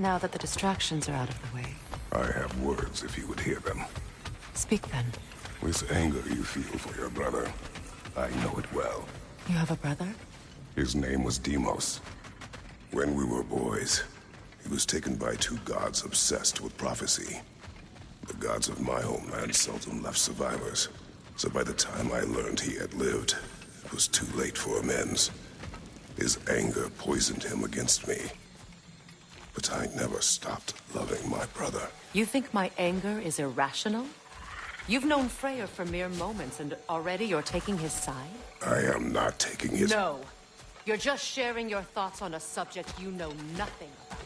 now that the distractions are out of the way. I have words if you would hear them. Speak then. This anger you feel for your brother, I know it well. You have a brother? His name was Deimos. When we were boys, he was taken by two gods obsessed with prophecy. The gods of my homeland seldom left survivors, so by the time I learned he had lived, it was too late for amends. His anger poisoned him against me. But I never stopped loving my brother. You think my anger is irrational? You've known Freyr for mere moments, and already you're taking his side? I am not taking his... No. You're just sharing your thoughts on a subject you know nothing about.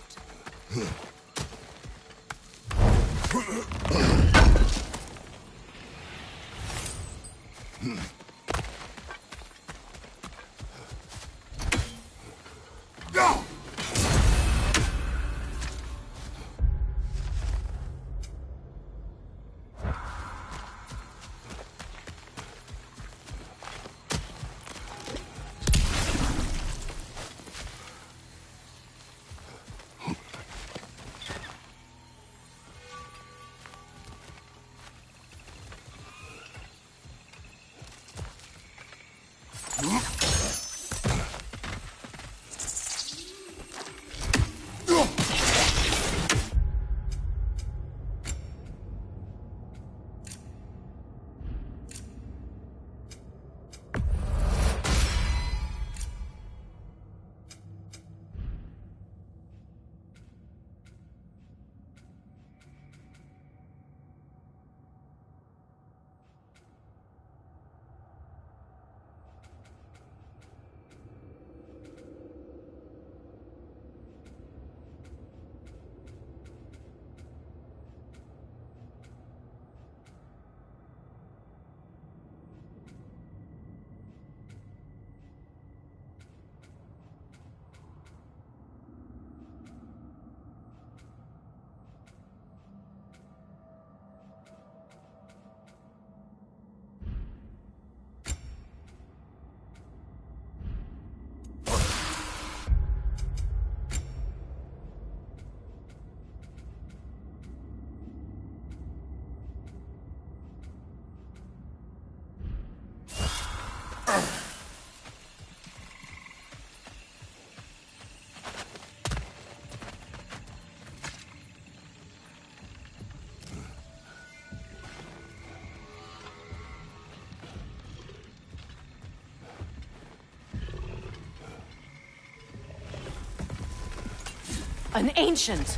An ancient!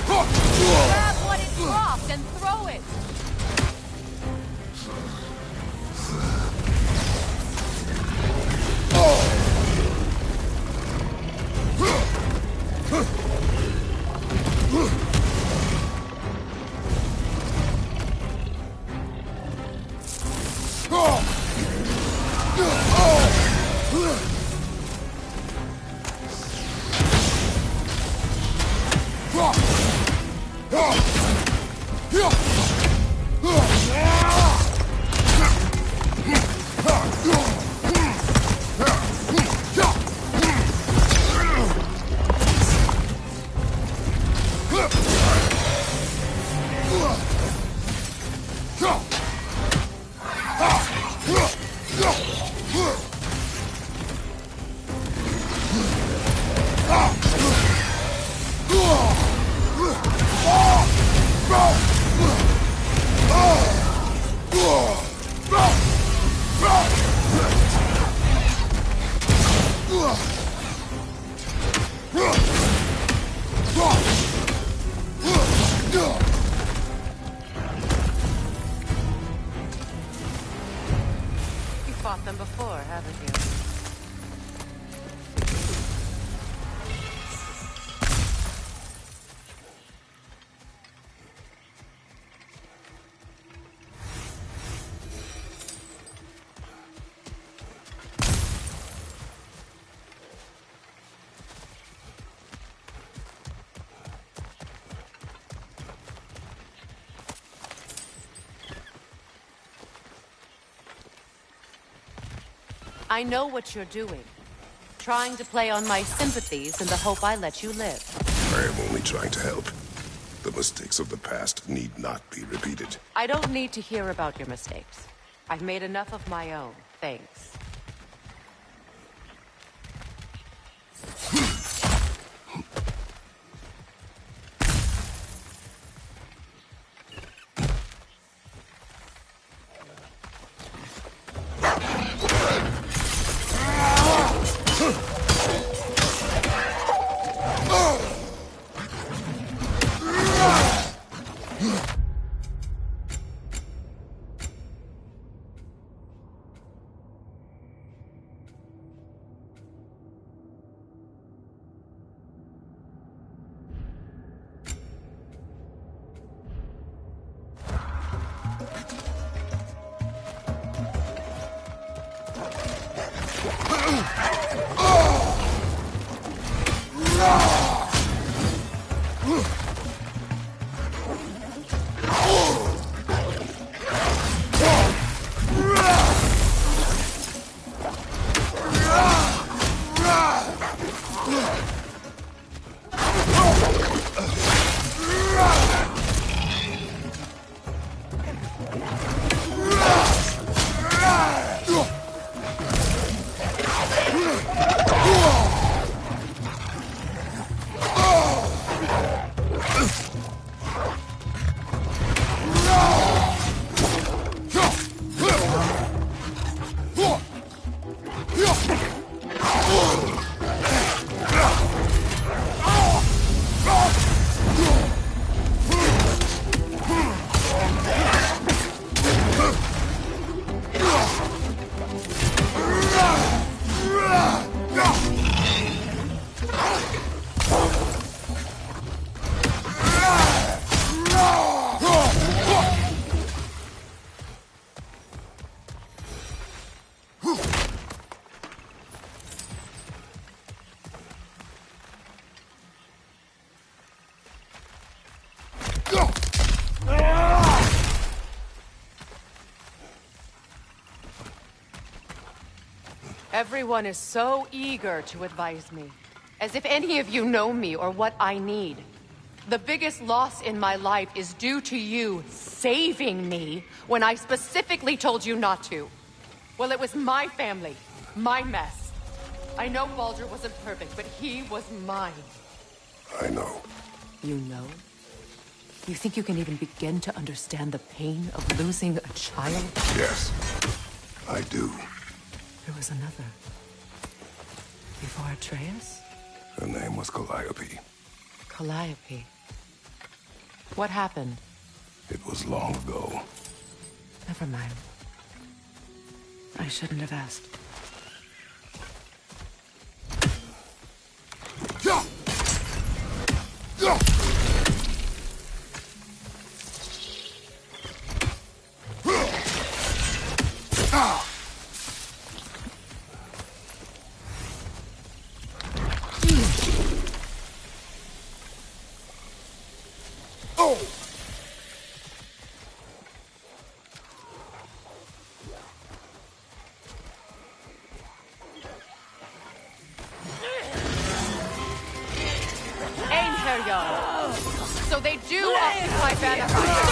Grab what it dropped and throw it! Fought them before, haven't you? I know what you're doing. Trying to play on my sympathies in the hope I let you live. I am only trying to help. The mistakes of the past need not be repeated. I don't need to hear about your mistakes. I've made enough of my own, thanks. Everyone is so eager to advise me, as if any of you know me or what I need. The biggest loss in my life is due to you saving me when I specifically told you not to. Well, it was my family, my mess. I know Baldur wasn't perfect, but he was mine. I know. You know? You think you can even begin to understand the pain of losing a child? Yes, I do. There was another. Before Atreus? Her name was Calliope. Calliope. What happened? It was long ago. Never mind. I shouldn't have asked. So they do occupy Vanaheim.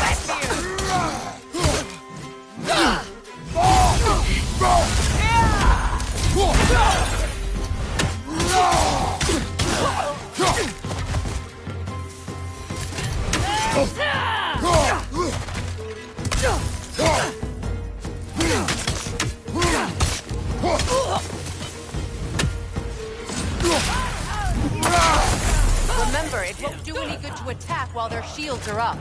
Remember, it won't do any good to attack while their shields are up.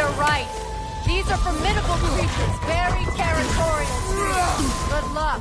you're right. These are formidable creatures, very territorial too. Good luck.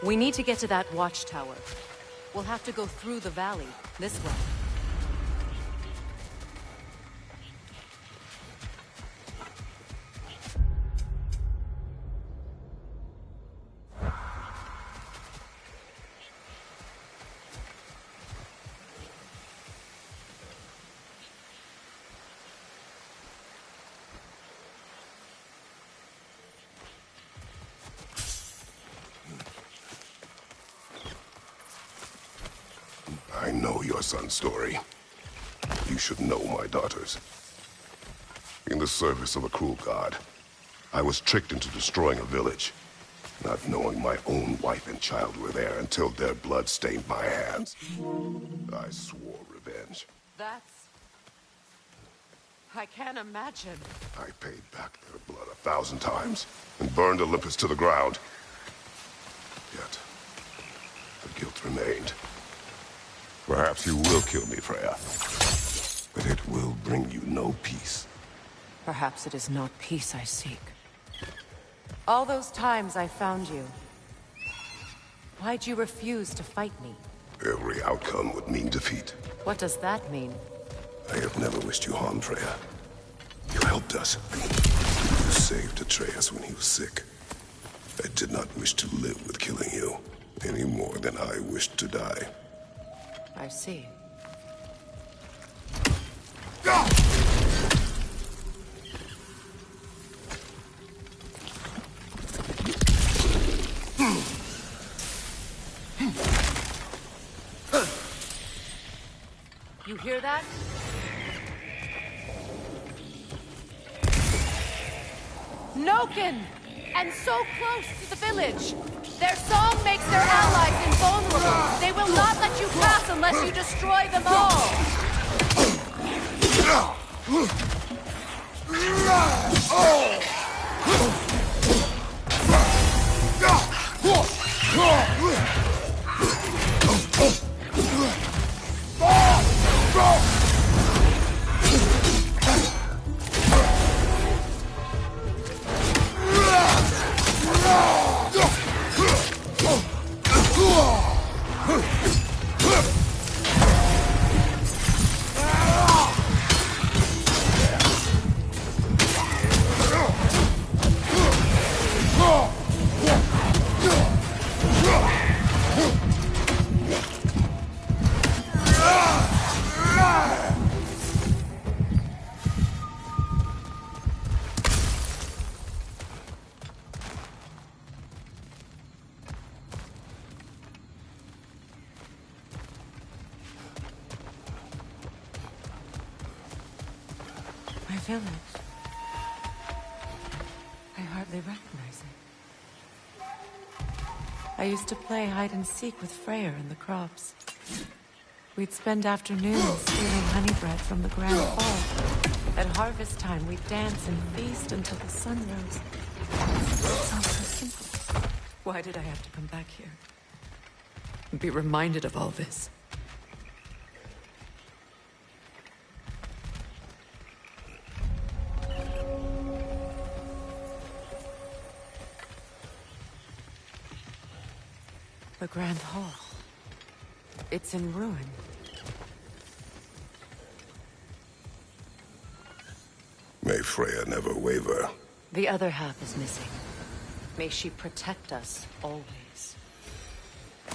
We need to get to that watchtower. We'll have to go through the valley, this way. I know your son's story. You should know my daughter's. In the service of a cruel god, I was tricked into destroying a village, not knowing my own wife and child were there until their blood stained my hands. I swore revenge. I can't imagine. I paid back their blood 1,000 times and burned Olympus to the ground. Yet, the guilt remained. Perhaps you will kill me, Freya. But it will bring you no peace. Perhaps it is not peace I seek. All those times I found you, why'd you refuse to fight me? Every outcome would mean defeat. What does that mean? I have never wished you harm, Freya. You helped us. You saved Atreus when he was sick. I did not wish to live with killing you, any more than I wished to die. I see. You hear that? Noken! And so close to the village! Their song makes their allies invulnerable! They will not let you pass unless you destroy them all! My village. I hardly recognize it. I used to play hide and seek with Freyr in the crops. We'd spend afternoons stealing honey bread from the Grand Fall. At harvest time, we dance and feast until the sun rose. It sounds so simple. Why did I have to come back here? And be reminded of all this? The Grand Hall. It's in ruin. May Freya never waver. The other half is missing. May she protect us always.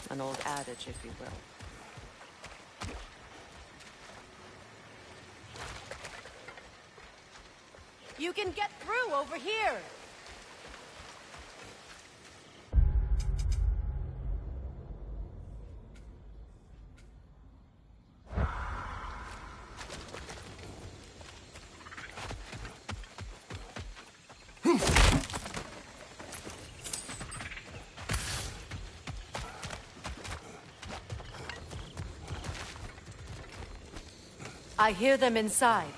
An old adage, if you will. You can get through over here! I hear them inside.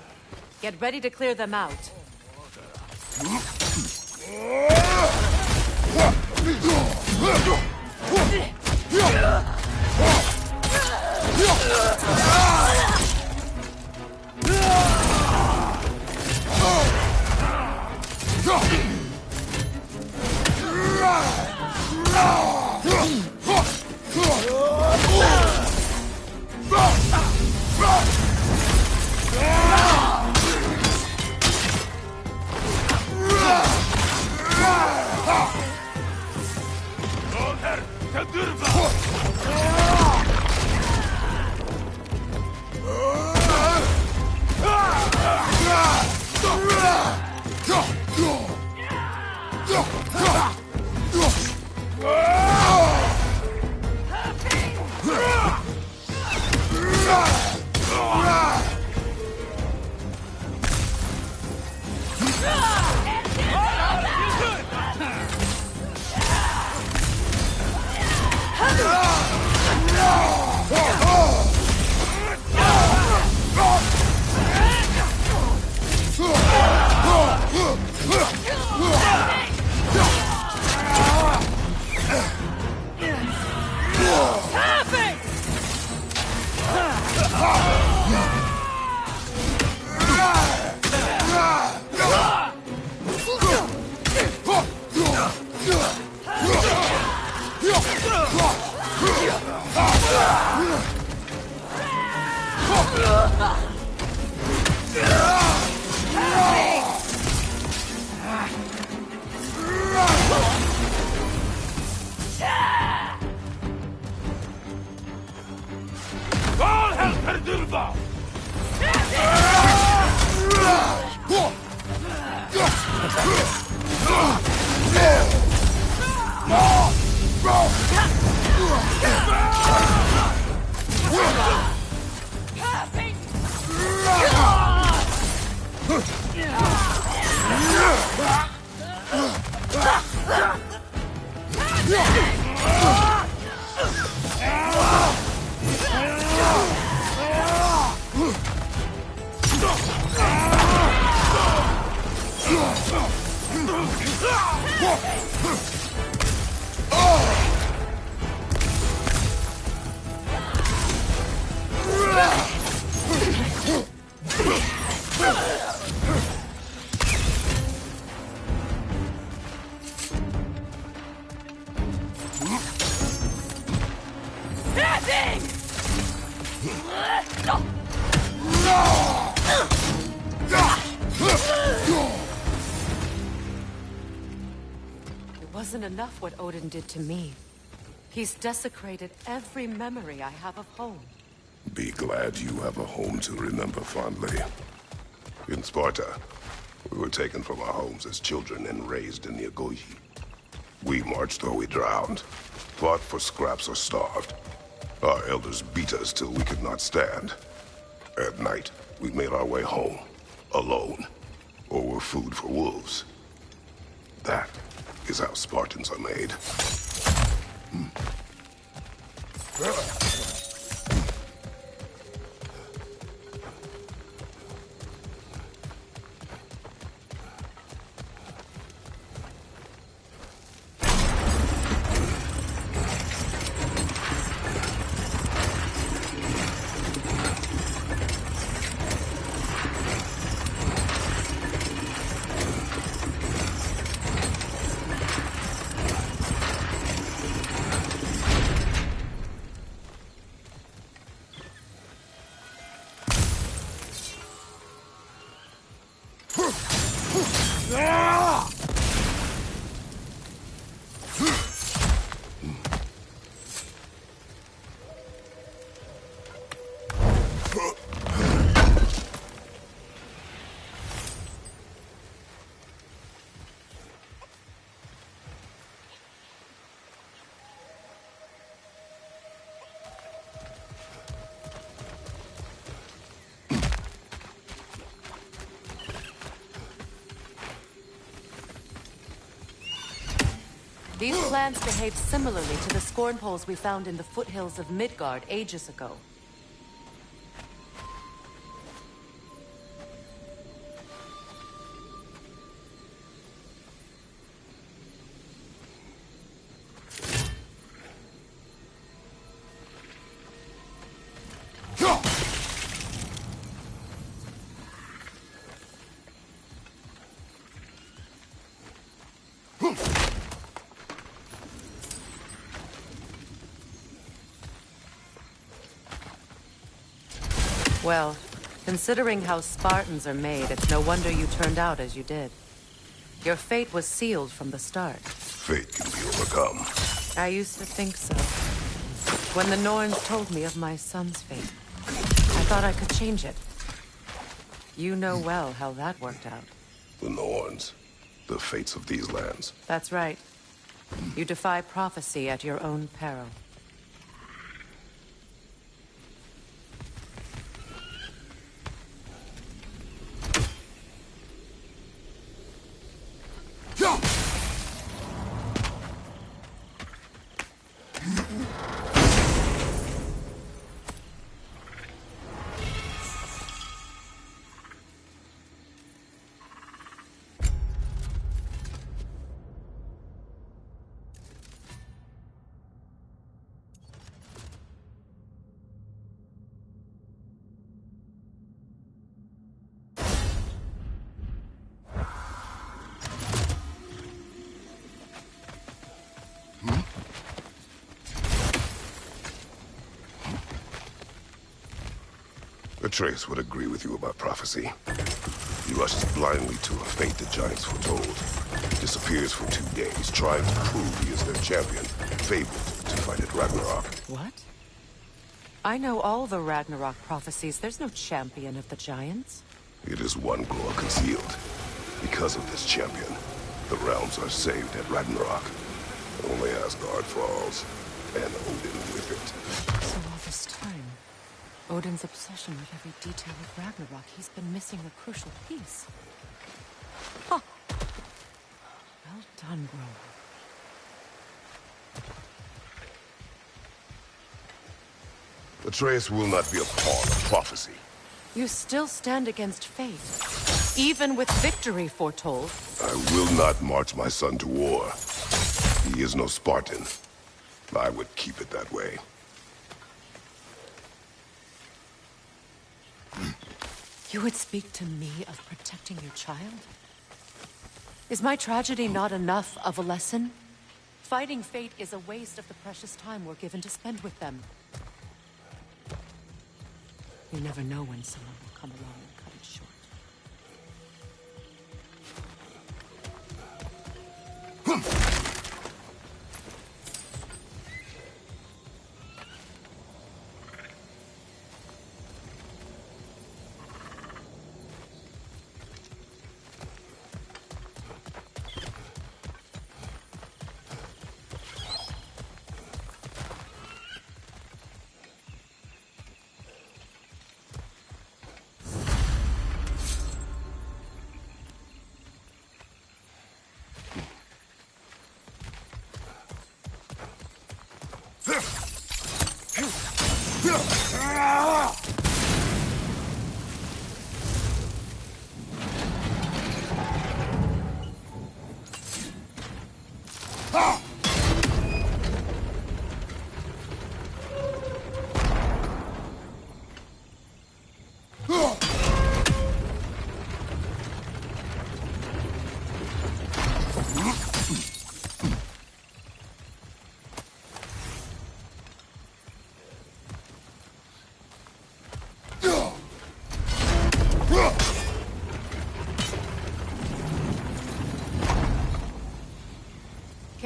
Get ready to clear them out. Wasn't enough what Odin did to me. He's desecrated every memory I have of home. Be glad you have a home to remember fondly. In Sparta, we were taken from our homes as children and raised in the Agogi. We marched or we drowned, fought for scraps or starved. Our elders beat us till we could not stand. At night, we made our way home, alone, or were food for wolves. That is how Spartans are made. These plants behave similarly to the scorn poles we found in the foothills of Midgard ages ago. Well, considering how Spartans are made, it's no wonder you turned out as you did. Your fate was sealed from the start. Fate can be overcome. I used to think so. When the Norns told me of my son's fate, I thought I could change it. You know well how that worked out. The Norns. The fates of these lands. That's right. You defy prophecy at your own peril. Atreus would agree with you about prophecy. He rushes blindly to a fate the Giants foretold. Disappears for 2 days, trying to prove he is their champion, fabled to fight at Ragnarok. What? I know all the Ragnarok prophecies. There's no champion of the Giants. It is one glory concealed. Because of this champion, the realms are saved at Ragnarok. Only Asgard falls, and Odin with it. So all this time, Odin's obsession with every detail of Ragnarok, he's been missing a crucial piece. Huh. Well done, Grover. Atreus will not be a pawn of prophecy. You still stand against fate, even with victory foretold. I will not march my son to war. He is no Spartan. I would keep it that way. You would speak to me of protecting your child? Is my tragedy not enough of a lesson? Fighting fate is a waste of the precious time we're given to spend with them. You never know when someone will come along and cut it short.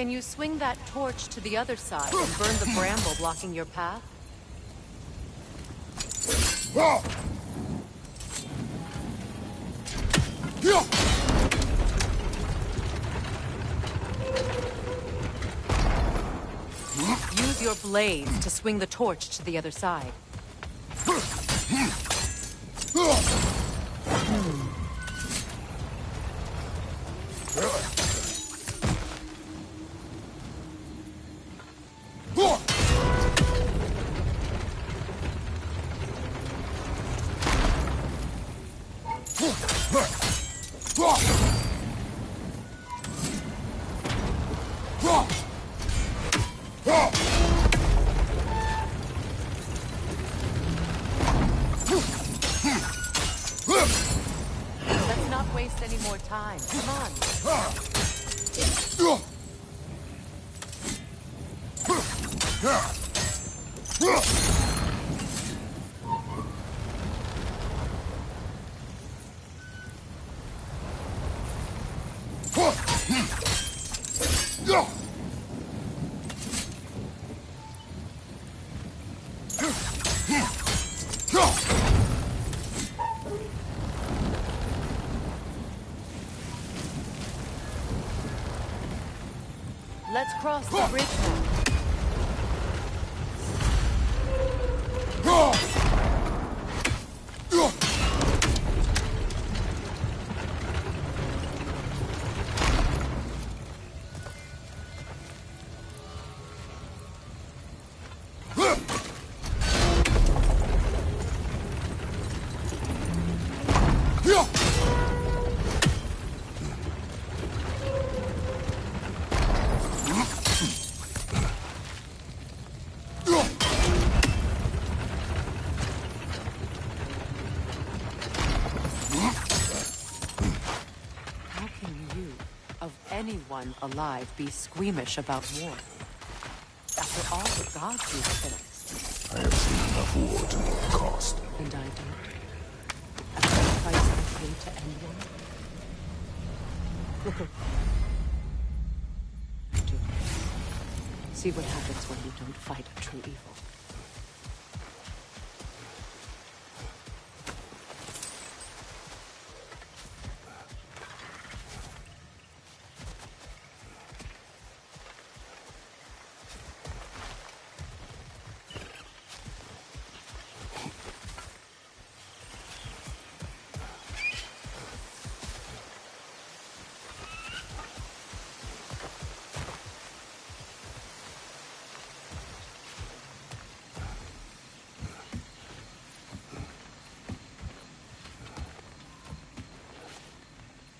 Can you swing that torch to the other side and burn the bramble blocking your path? Use your blades to swing the torch to the other side. Let's not waste any more time. Come on. Let's cross the bridge now. Anyone alive be squeamish about war? After all the gods you've killed. I have seen enough war to know the cost. And I don't. A sacrifice I pay to end one. Look around. Do this. See what happens when you don't fight a true evil.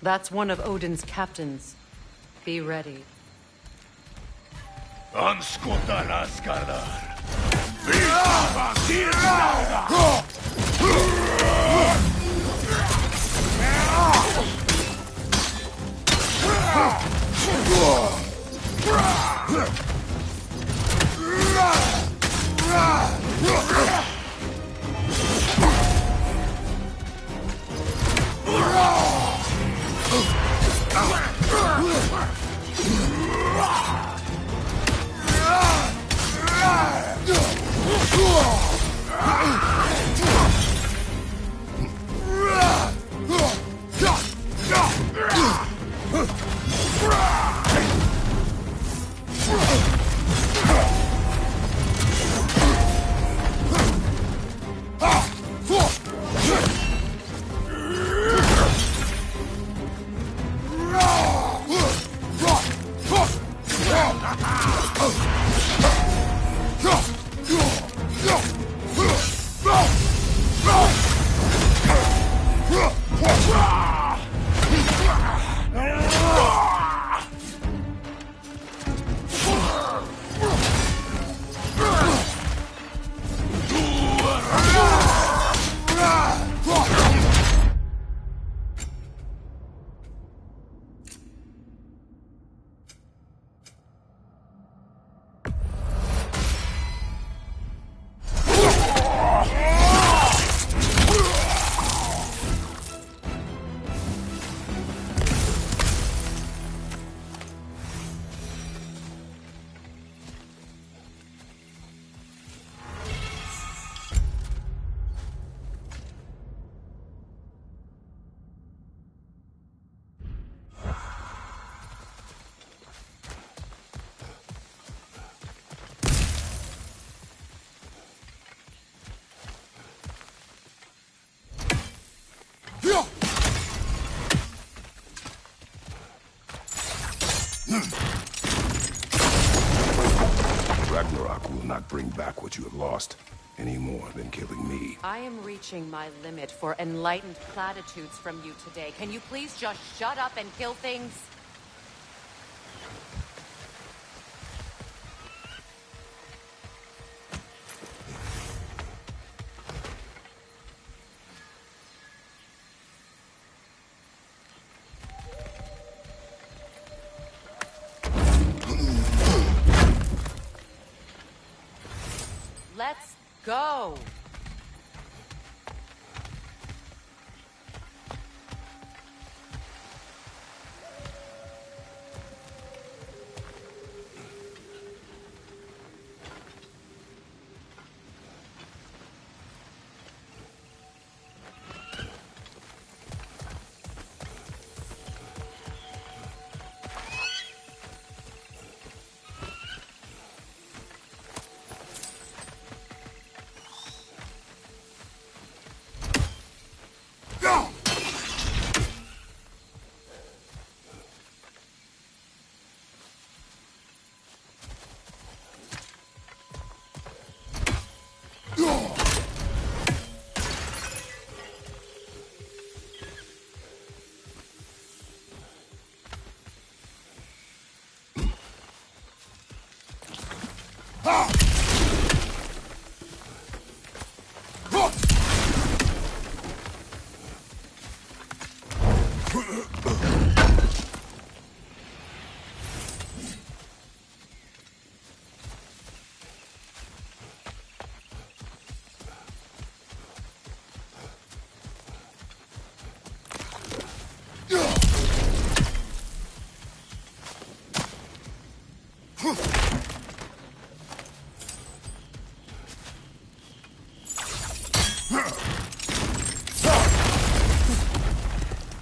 That's one of Odin's captains. Be ready. Ragnarok will not bring back what you have lost, any more than killing me. I am reaching my limit for enlightened platitudes from you today. Can you please just shut up and kill things? Let's go!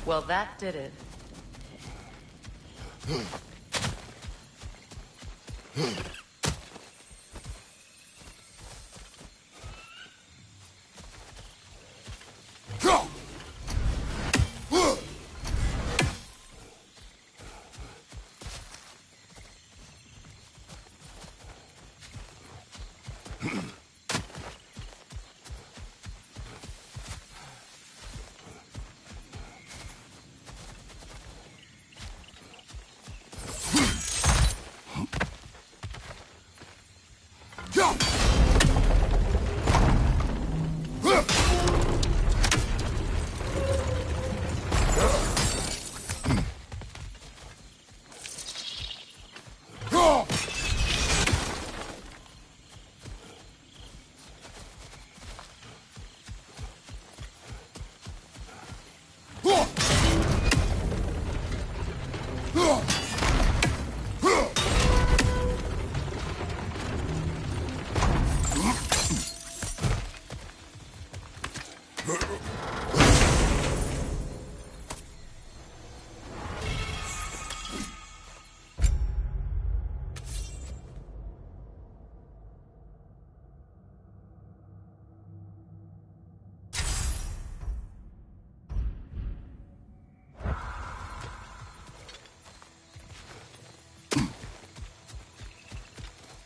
Well, that did it.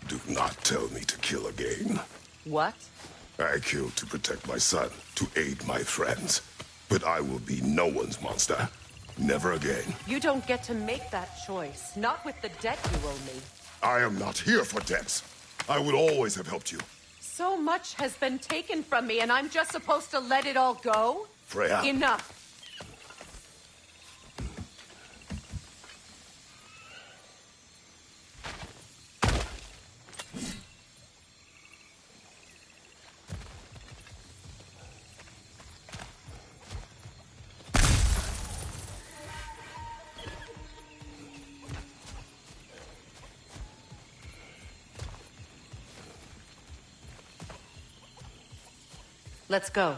Do not tell me to kill again. What? I killed to protect my son, to aid my friends. But I will be no one's monster. Never again. You don't get to make that choice. Not with the debt you owe me. I am not here for debts. I would always have helped you. So much has been taken from me, and I'm just supposed to let it all go? Freya. Enough. Let's go.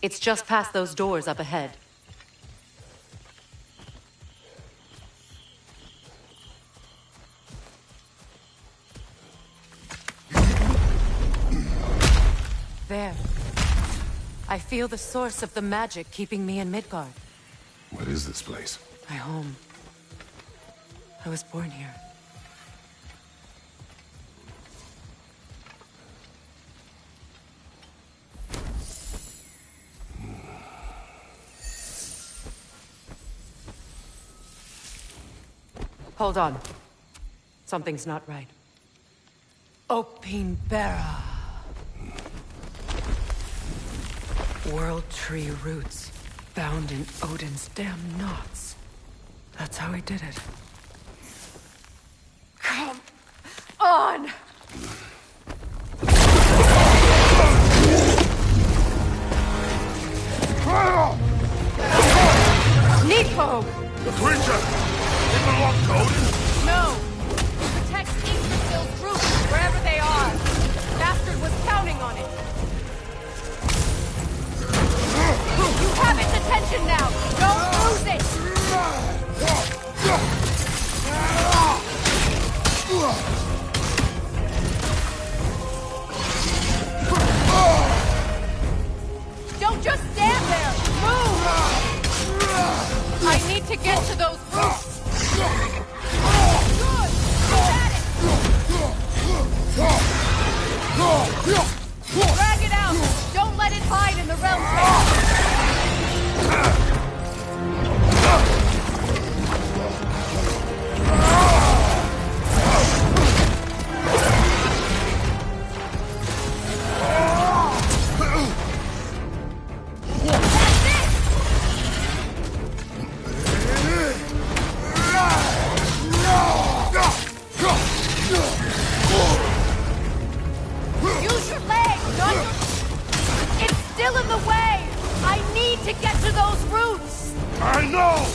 It's just past those doors up ahead. There. I feel the source of the magic keeping me in Midgard. What is this place? My home. I was born here. Hold on. Something's not right. Opinbera. World Tree roots, bound in Odin's damn knots. That's how he did it. Come on! Nepo! The creature! It belongs to Odin? No! Protect Yggdrasil's roots, wherever they are. Bastard was counting on it. You have its attention now! Don't lose it! Don't just stand there! Move! I need to get to those roots! Good! Go at it! Drag it out! Don't let it hide in the realm! Use your legs, not your... It's still in the way! I need to get to those roots! I know!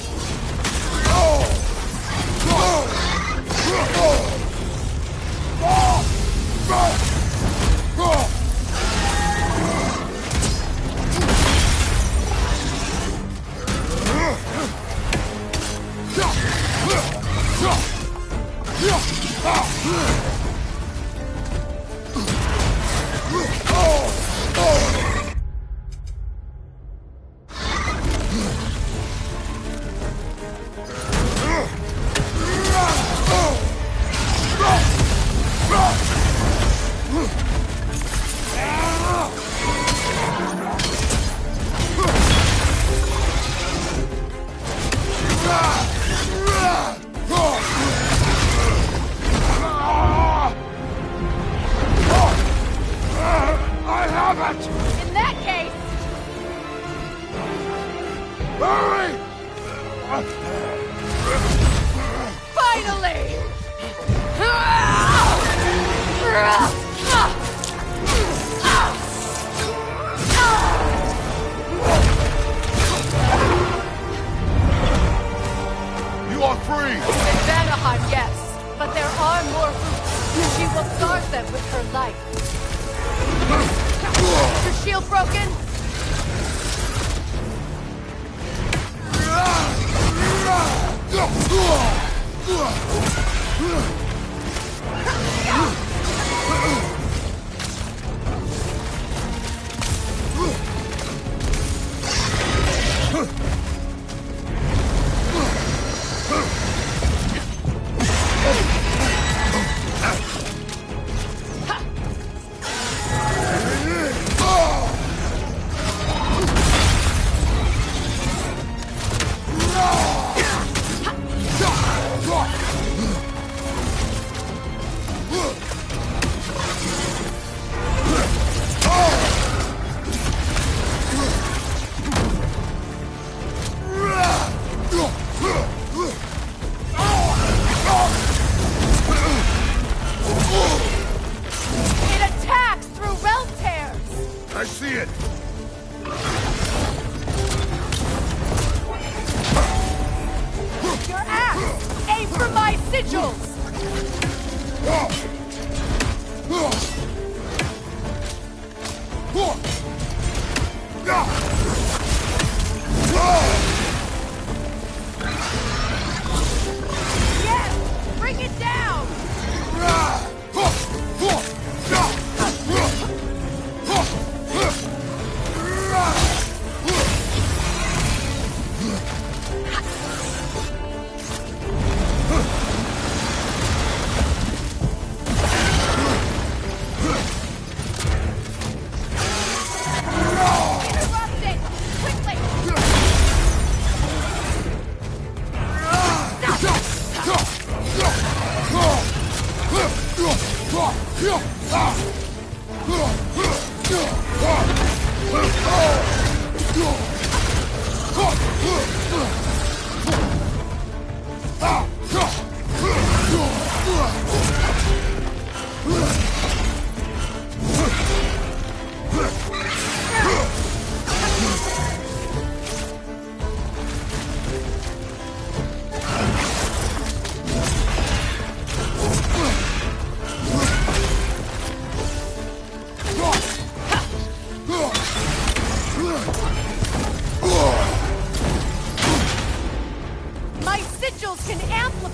In that case... Hurry! Finally! You are free! In Vanaheim, yes. But there are more roots. She will guard them with her life. Your shield broken?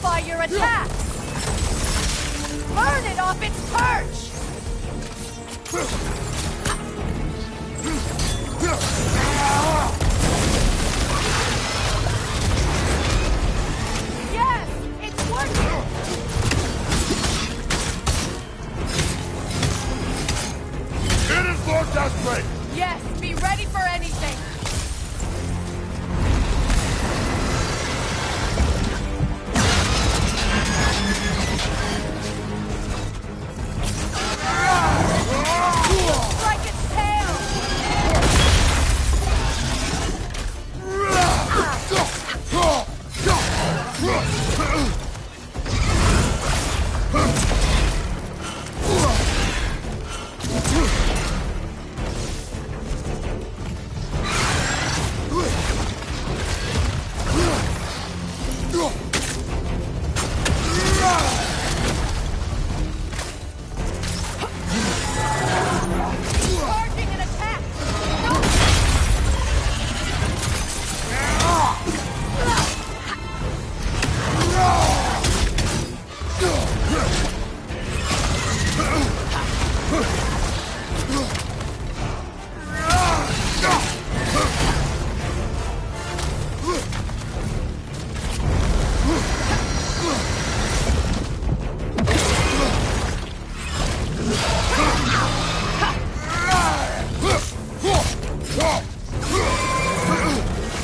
nullify your attack! Burn it off its perch! Yes! It's working! It is Lord Desperate! Yes, be ready for anything! Strike its tail! Charging an attack!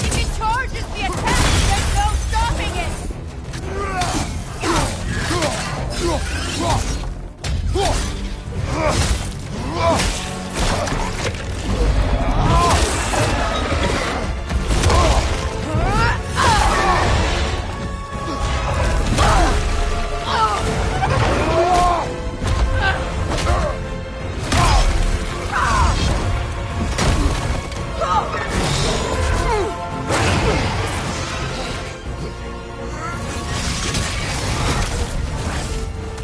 If it charges the attack, there's no stopping it!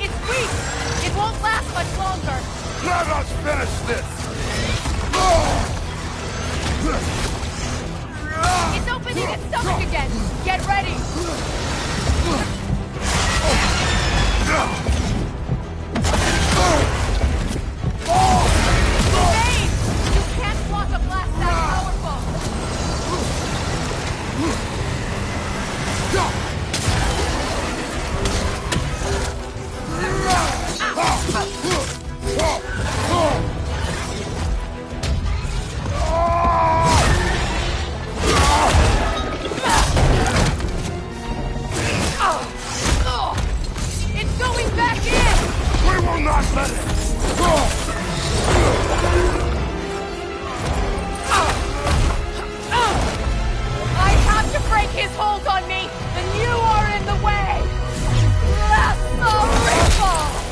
It's weak! It won't last much longer! Let us finish this! It's opening its stomach again! Get ready! Evade! You can't block a blast that powerful! It's going back in! We will not let it! I have to break his hold on me, and you are in the way! That's the ripple!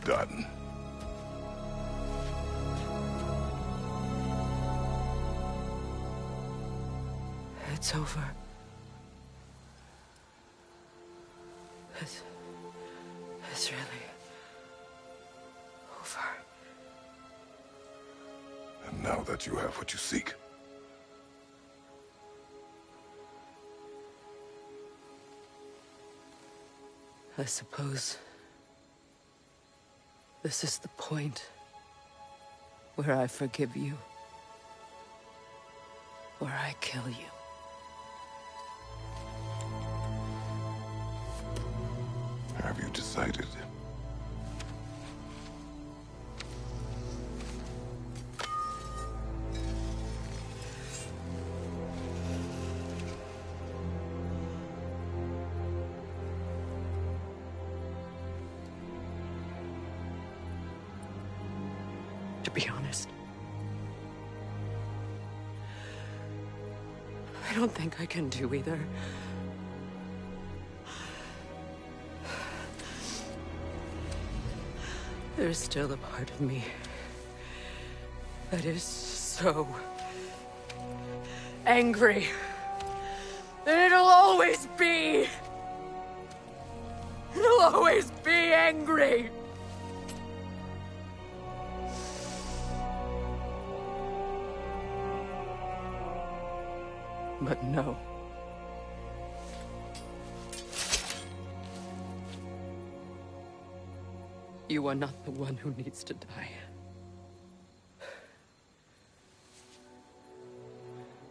done. It's over. It's really over. And now that you have what you seek, I suppose this is the point where I forgive you, or I kill you. have you decided? To be honest, I don't think I can do either. There's still a part of me that is so angry that it'll always be angry. But no. You are not the one who needs to die.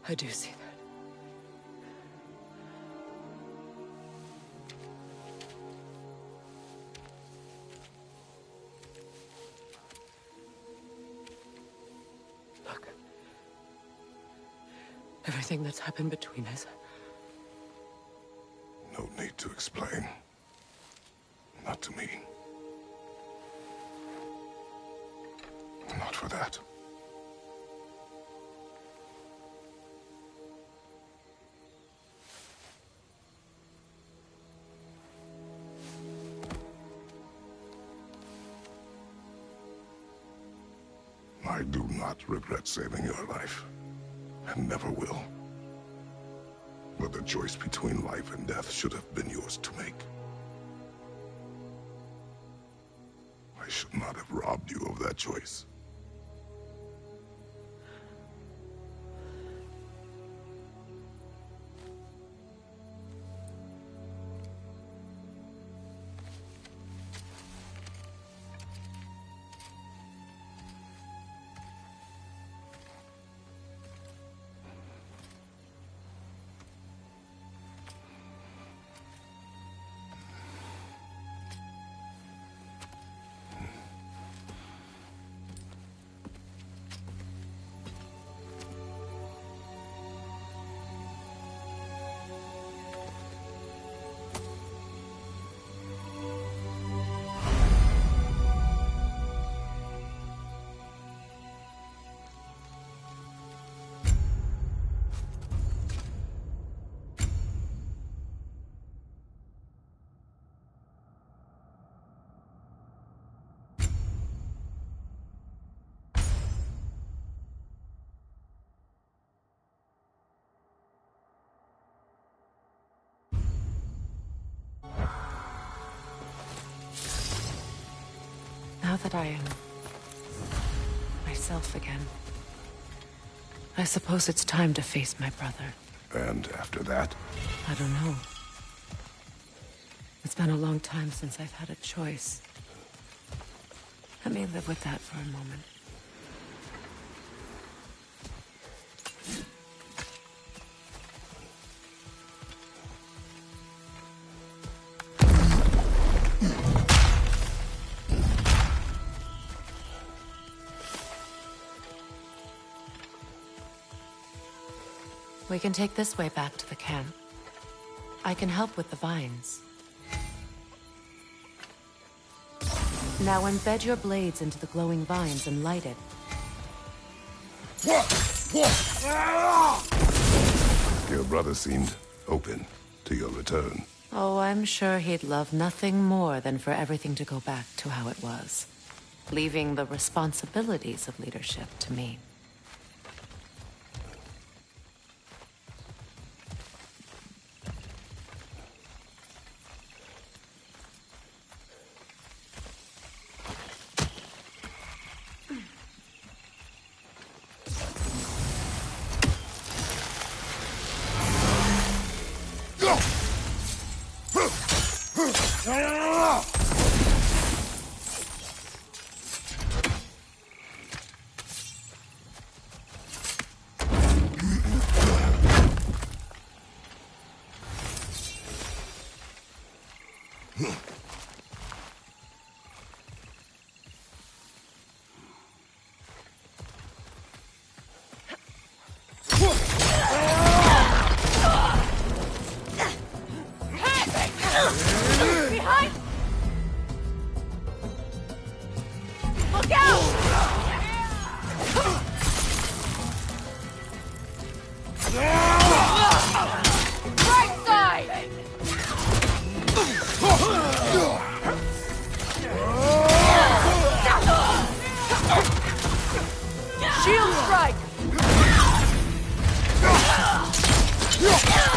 I do see that. Look. Everything that's happened between us. No need to explain. Not to me. Not for that. I do not regret saving your life, and never will. But the choice between life and death should have been yours to make. I should not have robbed you of that choice. Now that I am myself again, I suppose it's time to face my brother. And after that? I don't know. It's been a long time since I've had a choice. Let me live with that for a moment. We can take this way back to the camp. I can help with the vines. Now embed your blades into the glowing vines and light it. Your brother seemed open to your return. Oh, I'm sure he'd love nothing more than for everything to go back to how it was, leaving the responsibilities of leadership to me. Behind! Look out! Right side! Shield strike! Look out!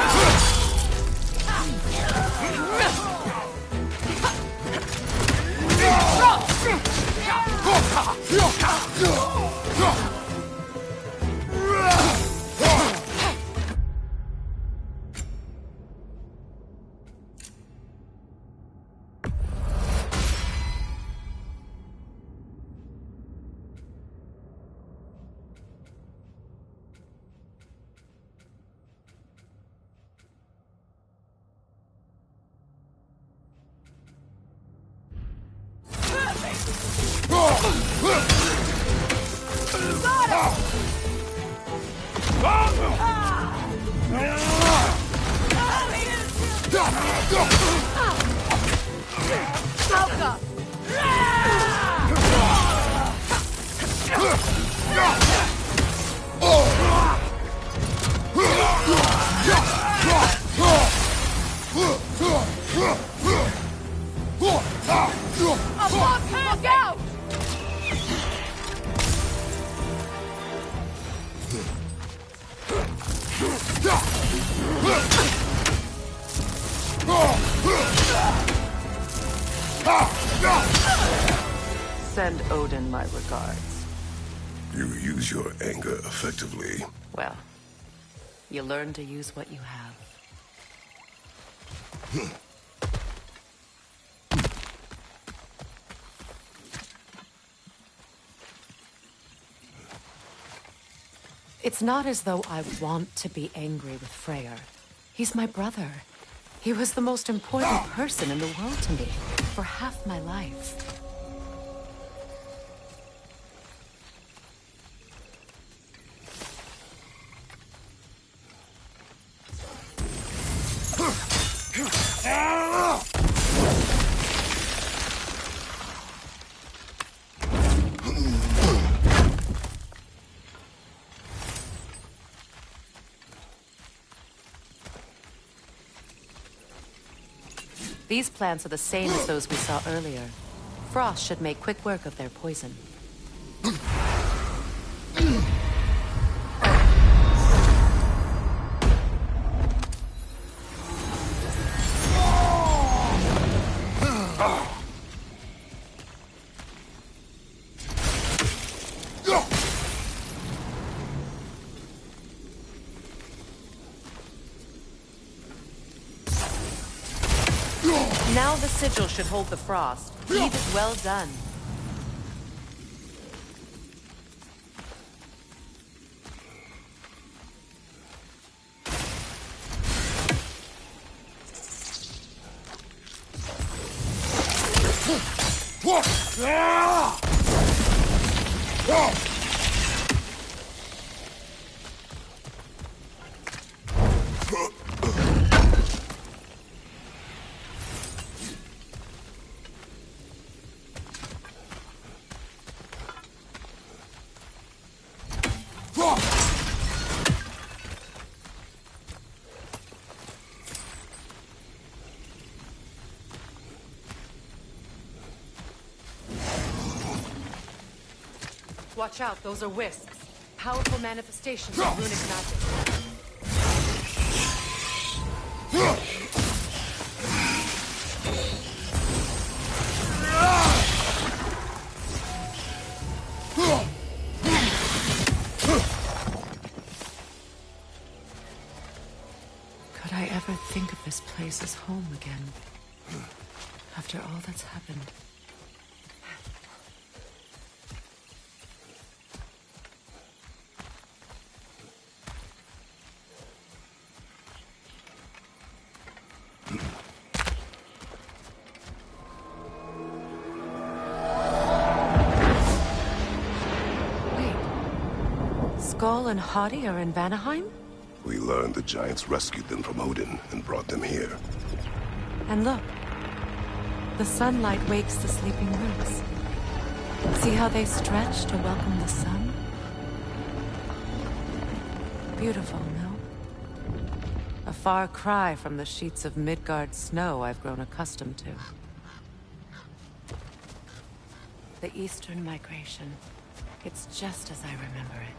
Send Odin my regards. You use your anger effectively. Well, you learn to use what you have. It's not as though I want to be angry with Freyr. He's my brother. He was the most important person in the world to me for half my life. These plants are the same as those we saw earlier. Frost should make quick work of their poison. Now the sigil should hold the frost. Deed is well done. Watch out, those are wisps. Powerful manifestations of runic magic. Could I ever think of this place as home again? After all that's happened. Skull and Hati are in Vanaheim? We learned the giants rescued them from Odin and brought them here. And look. The sunlight wakes the sleeping roots. See how they stretch to welcome the sun? Beautiful, no? A far cry from the sheets of Midgard snow I've grown accustomed to. The Eastern Migration. It's just as I remember it.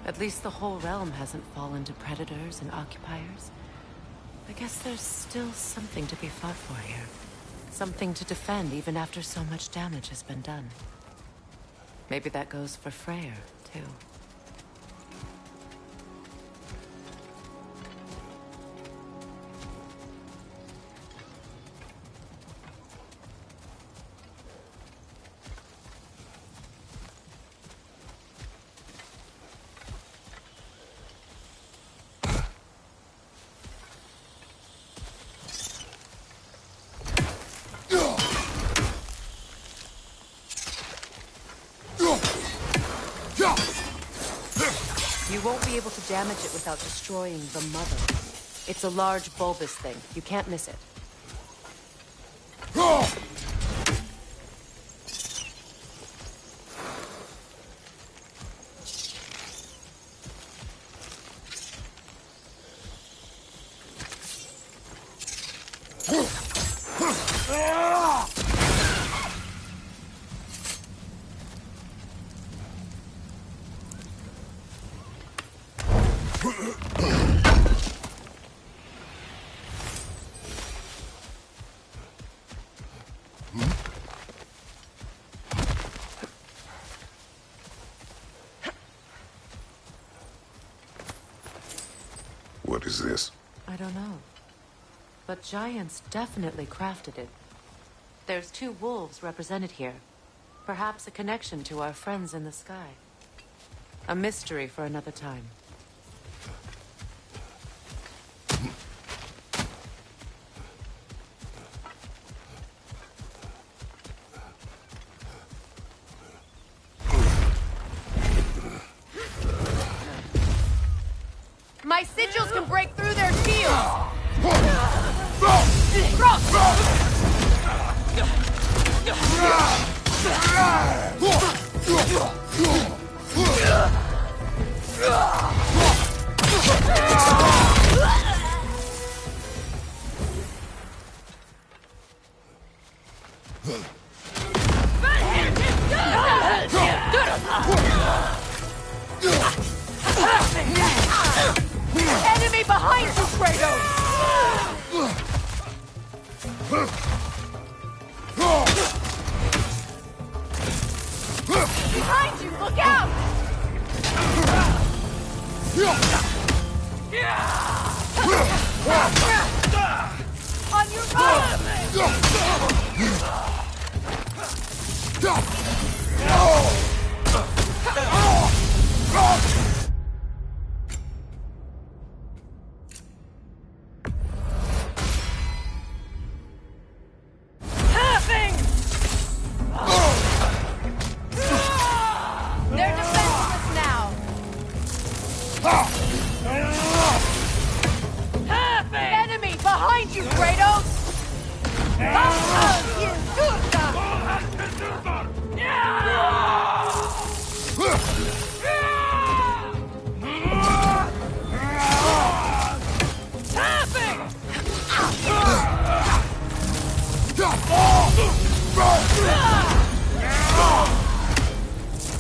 At least the whole realm hasn't fallen to predators and occupiers. I guess there's still something to be fought for here. Something to defend even after so much damage has been done. Maybe that goes for Freyr, too. You won't be able to damage it without destroying the mother. It's a large bulbous thing. You can't miss it. What is this? I don't know. But giants definitely crafted it. There's 2 wolves represented here. Perhaps a connection to our friends in the sky. A mystery for another time. My sigils can break through their shields! Enemy behind you, Kratos! Behind you, look out! On your They're defenseless now! Enemy behind you, Kratos!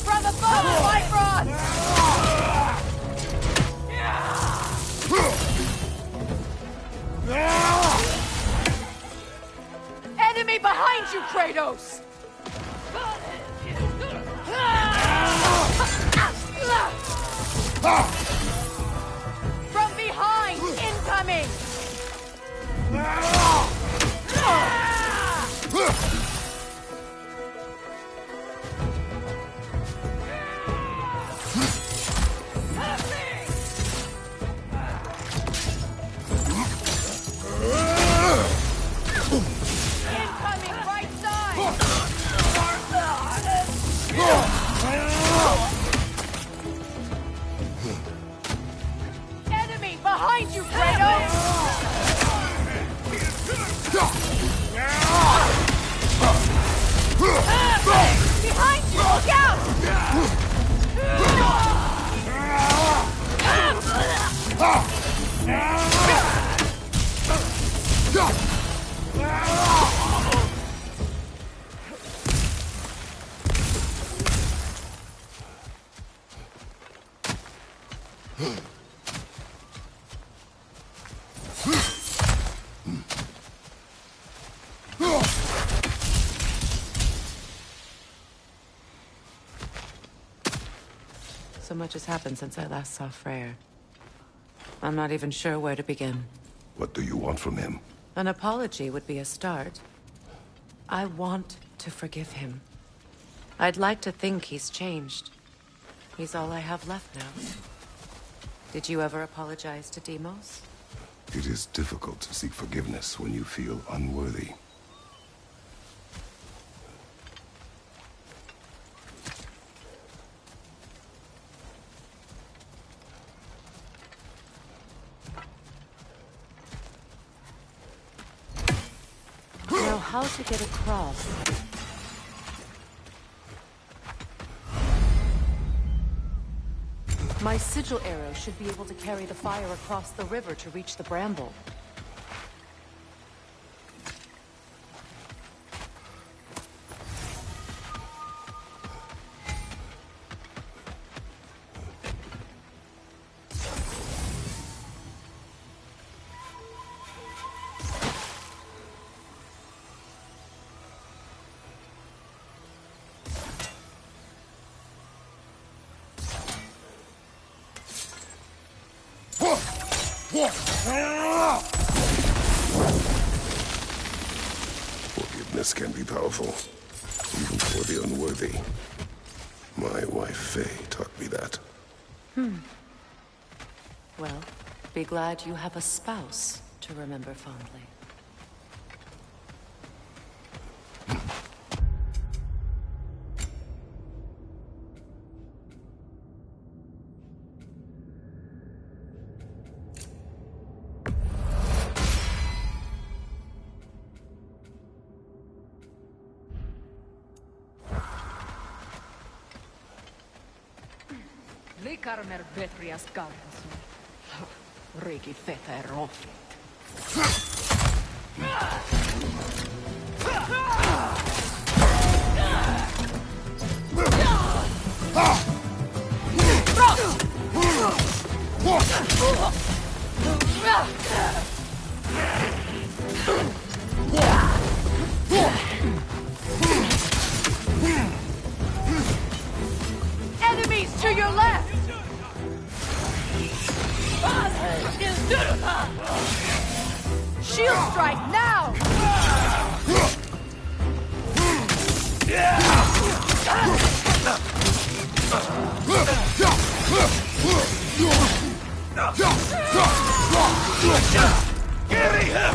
From Enemy behind you, Kratos! From behind! Incoming! Incoming right side! Enemy behind you, Kratos! Behind you! Look out! So much has happened since I last saw Freyr. I'm not even sure where to begin. What do you want from him? An apology would be a start. I want to forgive him. I'd like to think he's changed. He's all I have left now. Did you ever apologize to Deimos? It is difficult to seek forgiveness when you feel unworthy. Now, how to get across? My sigil arrow should be able to carry the fire across the river to reach the bramble. Forgiveness can be powerful, even for the unworthy. My wife, Faye, taught me that. Well, be glad you have a spouse to remember fondly. Likarmer Vetrias Gardason. Rikit Feta Rofit. Enemies to your left! Shield strike now! Gary him!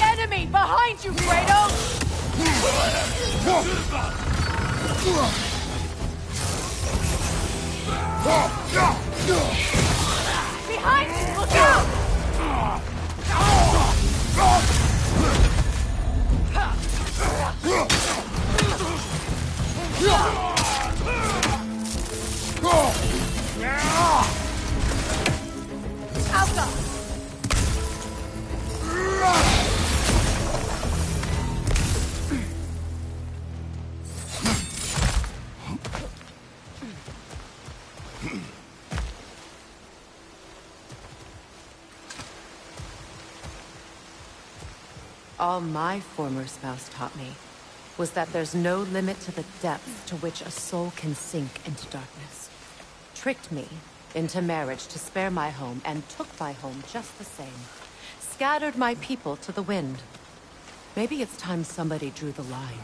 Enemy behind you, Kratos! Behind you, look out! Alpha! All my former spouse taught me was that there's no limit to the depth to which a soul can sink into darkness. Tricked me into marriage to spare my home, and took my home just the same. Scattered my people to the wind. Maybe it's time somebody drew the line.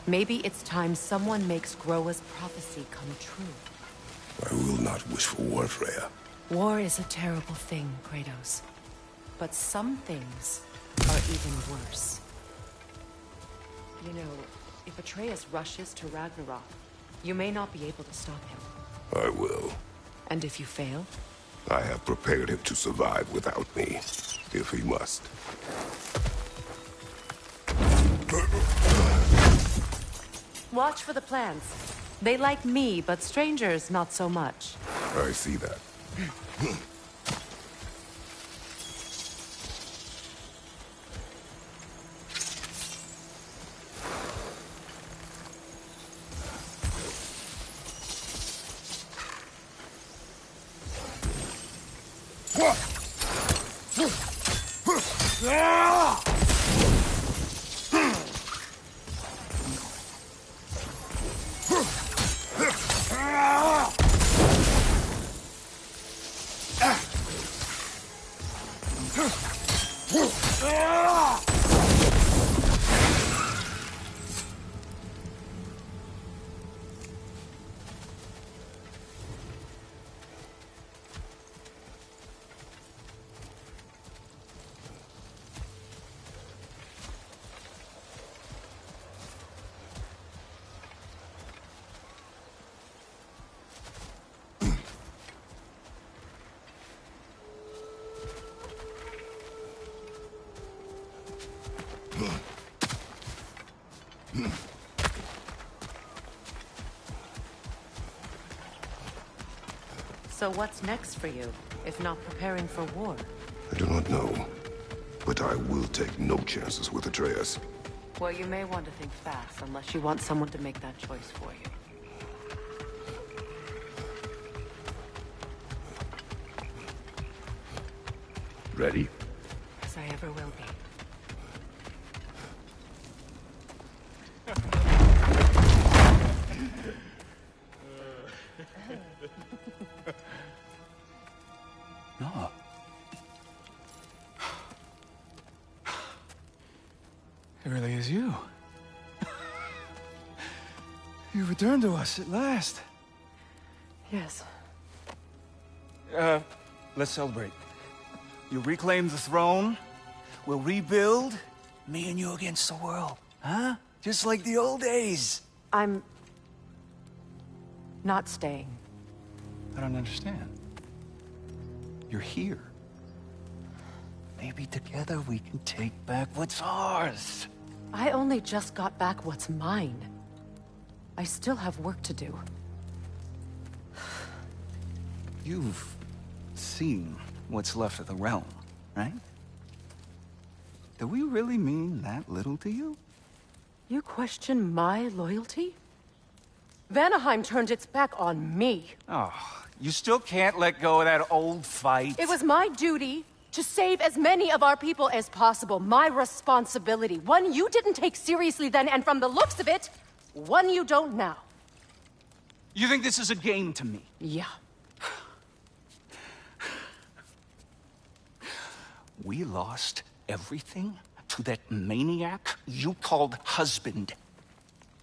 Maybe it's time someone makes Groa's prophecy come true. I will not wish for war, Freya. War is a terrible thing, Kratos. But some things are even worse. You know, if Atreus rushes to Ragnarok, you may not be able to stop him. I will. And if you fail? I have prepared him to survive without me, if he must. Watch for the plants. They like me, but strangers not so much. I see that. So what's next for you, if not preparing for war? I do not know, but I will take no chances with Atreus. Well, you may want to think fast, unless you want someone to make that choice for you. Ready? As I ever will be. No. It really is you. You returned to us at last. Yes. Let's celebrate. You reclaim the throne. We'll rebuild. Me and you against the world. Huh? Just like the old days. I'm... not staying. I don't understand. You're here. Maybe together we can take back what's ours. I only just got back what's mine. I still have work to do. You've seen what's left of the realm, right? Do we really mean that little to you? You question my loyalty? Vanaheim turned its back on me. Oh, you still can't let go of that old fight. It was my duty to save as many of our people as possible. My responsibility. One you didn't take seriously then, and from the looks of it, one you don't now. You think this is a game to me? Yeah. We lost everything to that maniac you called husband.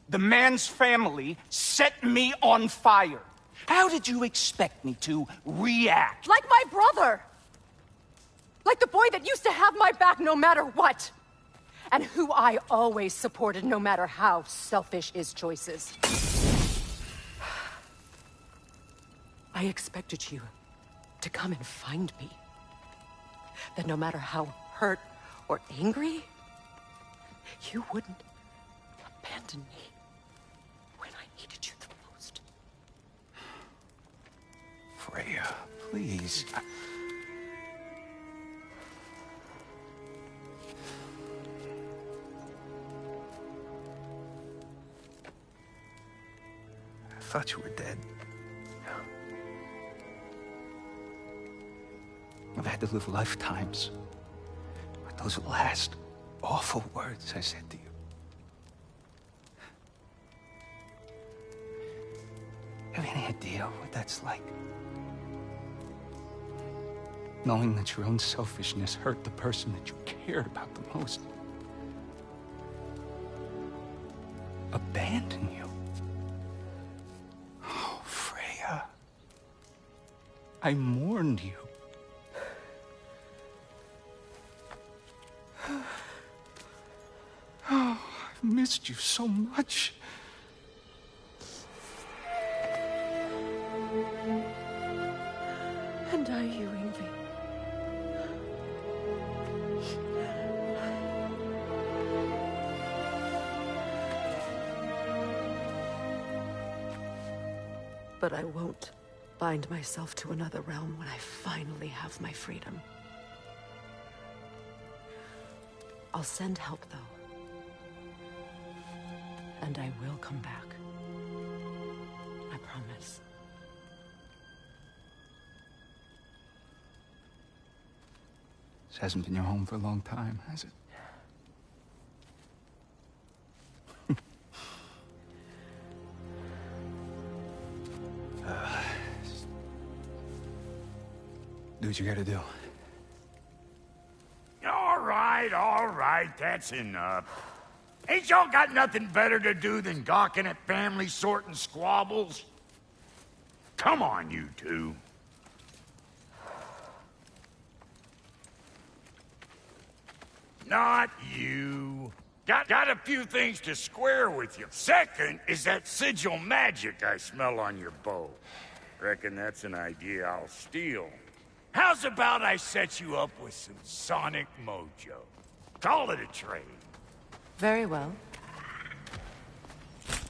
The man's family set me on fire. How did you expect me to react? Like my brother! Like the boy that used to have my back no matter what! And who I always supported no matter how selfish his choices. I expected you to come and find me. That no matter how hurt or angry, you wouldn't abandon me when I needed you the most. Freya, please. I thought you were dead. I've had to live lifetimes, but those last awful words I said to you. Have any idea what that's like? Knowing that your own selfishness hurt the person that you cared about the most. Abandon you. Oh, Freya. I mourned you. Oh, I've missed you so much. And are you, Yngvi? But I won't bind myself to another realm when I finally have my freedom. I'll send help, though. And I will come back. I promise. This hasn't been your home for a long time, has it? Do what you gotta do. All right, that's enough. Ain't y'all got nothing better to do than gawking at family sorting squabbles? Come on, you two. Not you. Got a few things to square with you. Second is that sigil magic I smell on your bow. Reckon that's an idea I'll steal. How's about I set you up with some sonic mojo? Call it a trade. Very well.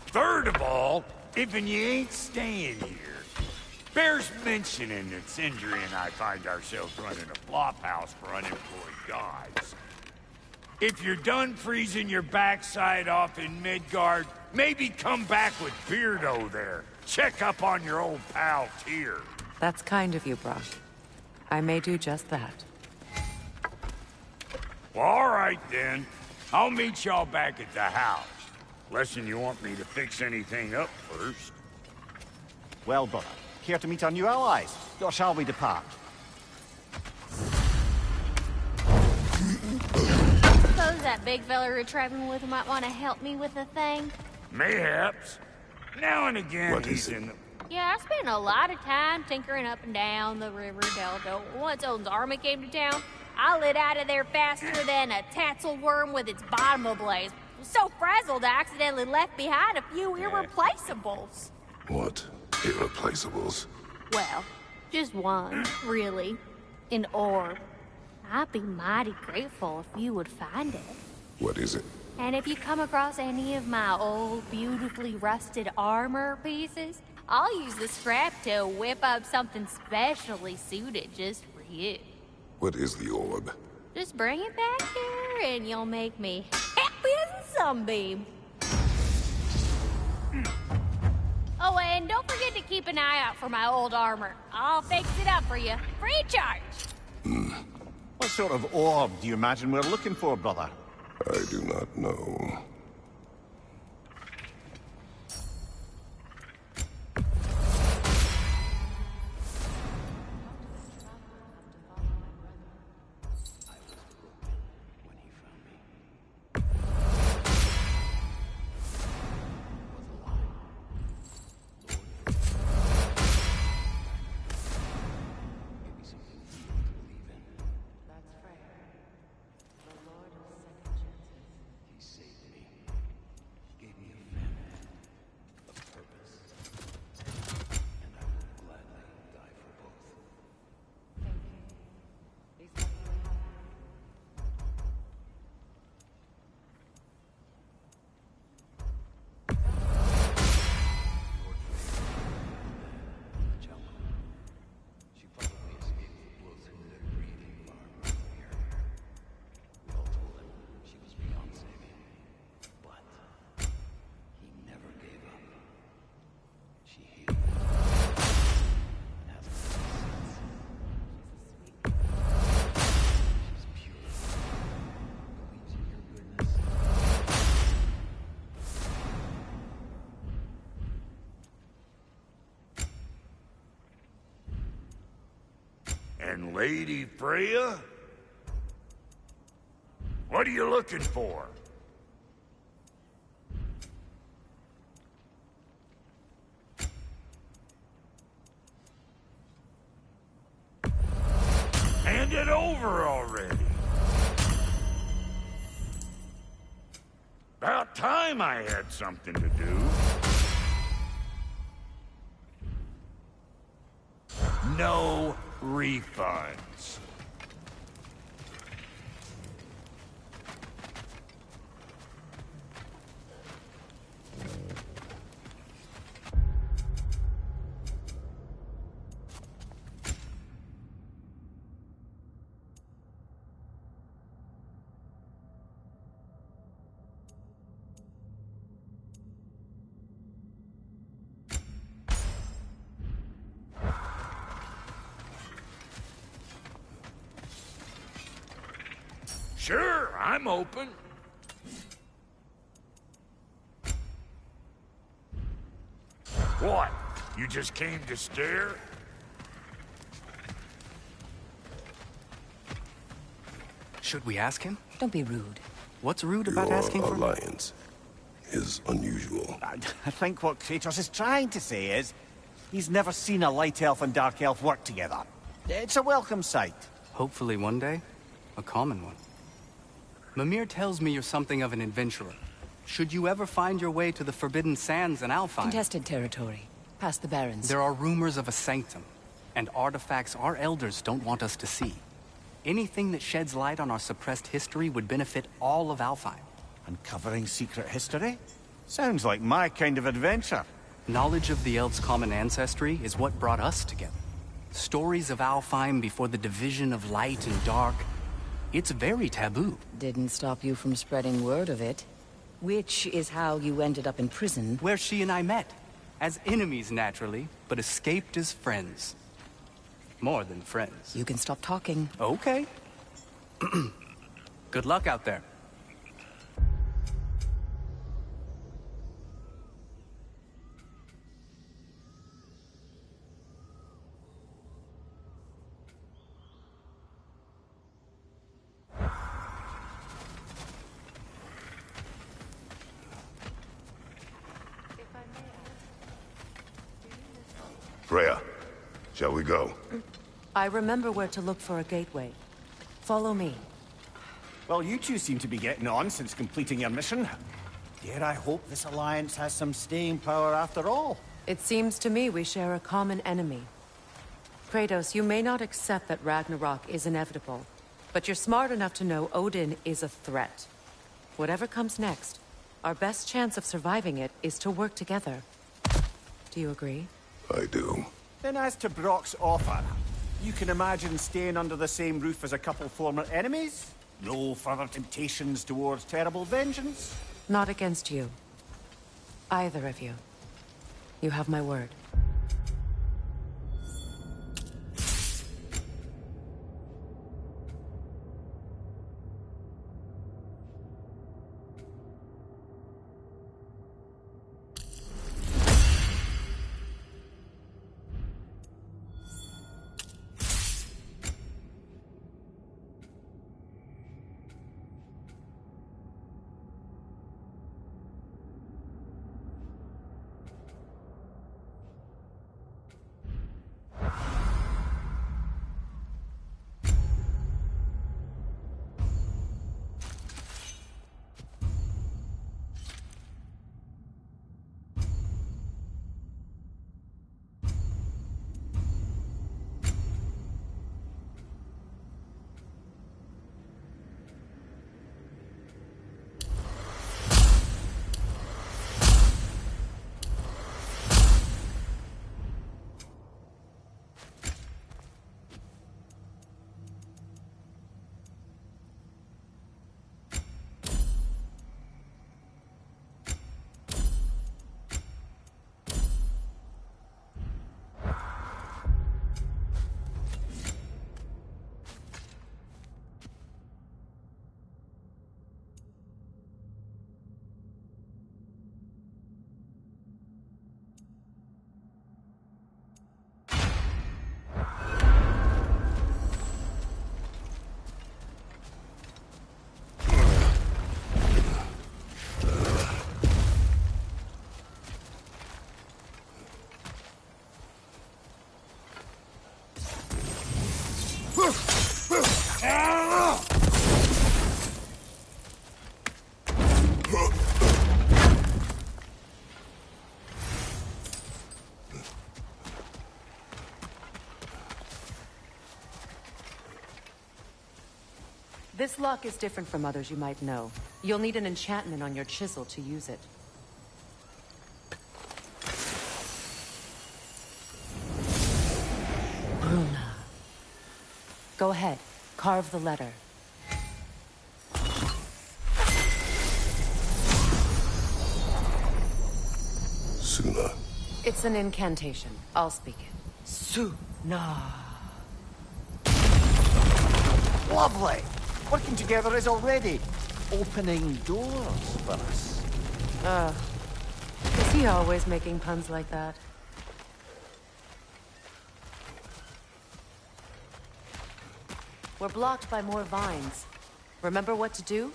Third of all, if you ain't staying here, bears mentioning that Sindri and I find ourselves running a flop house for unemployed gods. If you're done freezing your backside off in Midgard, maybe come back with Beardo there. Check up on your old pal Tyr. That's kind of you, Brock. I may do just that. Well, all right then. I'll meet y'all back at the house. Lesson you want me to fix anything up first. Well, brother, care to meet our new allies? Or shall we depart? Suppose that big fella you're traveling with might want to help me with a thing. Mayhaps. Now and again, What is he's it? in the... Yeah, I spent a lot of time tinkering up and down the river Delta. Once Odin's army came to town, I lit out of there faster than a tassel worm with its bottom ablaze. So frazzled, I accidentally left behind a few irreplaceables. What? Irreplaceables? Well, just one, really. An orb. I'd be mighty grateful if you would find it. What is it? And if you come across any of my old, beautifully rusted armor pieces, I'll use the scrap to whip up something specially suited just for you. What is the orb? Just bring it back here and you'll make me happy as a sunbeam. Oh, and don't forget to keep an eye out for my old armor. I'll fix it up for you, free of charge. What sort of orb do you imagine we're looking for, brother? I do not know. That's Freya, the Lord of Second Chances. He saved me. And Lady Freya? What are you looking for? Hand it over already. About time I had something to do. No refunds. Sure, I'm open. What? You just came to stare? Should we ask him? Don't be rude. What's rude about asking Your for... alliance is unusual. I think what Kratos is trying to say is, he's never seen a light elf and dark elf work together. It's a welcome sight. Hopefully one day, a common one. Mimir tells me you're something of an adventurer. Should you ever find your way to the Forbidden Sands in Alfheim... Contested territory. Past the Barrens. There are rumors of a sanctum, and artifacts our elders don't want us to see. Anything that sheds light on our suppressed history would benefit all of Alfheim. Uncovering secret history? Sounds like my kind of adventure. Knowledge of the elves' common ancestry is what brought us together. Stories of Alfheim before the division of light and dark. It's very taboo. Didn't stop you from spreading word of it. Which is how you ended up in prison. Where she and I met. As enemies, naturally, but escaped as friends. More than friends. You can stop talking. Okay. Good luck out there. Freya, shall we go? I remember where to look for a gateway. Follow me. Well, you two seem to be getting on since completing your mission. Dare I hope this alliance has some staying power after all? It seems to me we share a common enemy. Kratos, you may not accept that Ragnarok is inevitable, but you're smart enough to know Odin is a threat. Whatever comes next, our best chance of surviving it is to work together. Do you agree? I do. Then as to Brock's offer, you can imagine staying under the same roof as a couple former enemies? No further temptations towards terrible vengeance? Not against you. Either of you. You have my word. This lock is different from others you might know. You'll need an enchantment on your chisel to use it. Bruna. Go ahead. Carve the letter. Suna. It's an incantation. I'll speak it. Suna. Lovely! Working together is already opening doors for us. Is he always making puns like that? We're blocked by more vines. Remember what to do?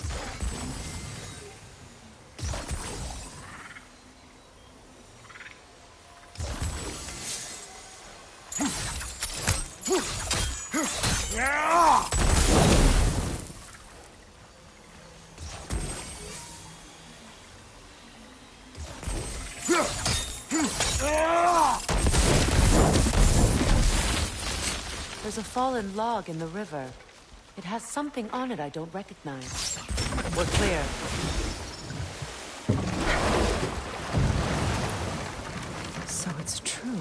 There's a fallen log in the river. It has something on it I don't recognize. We're clear. So it's true.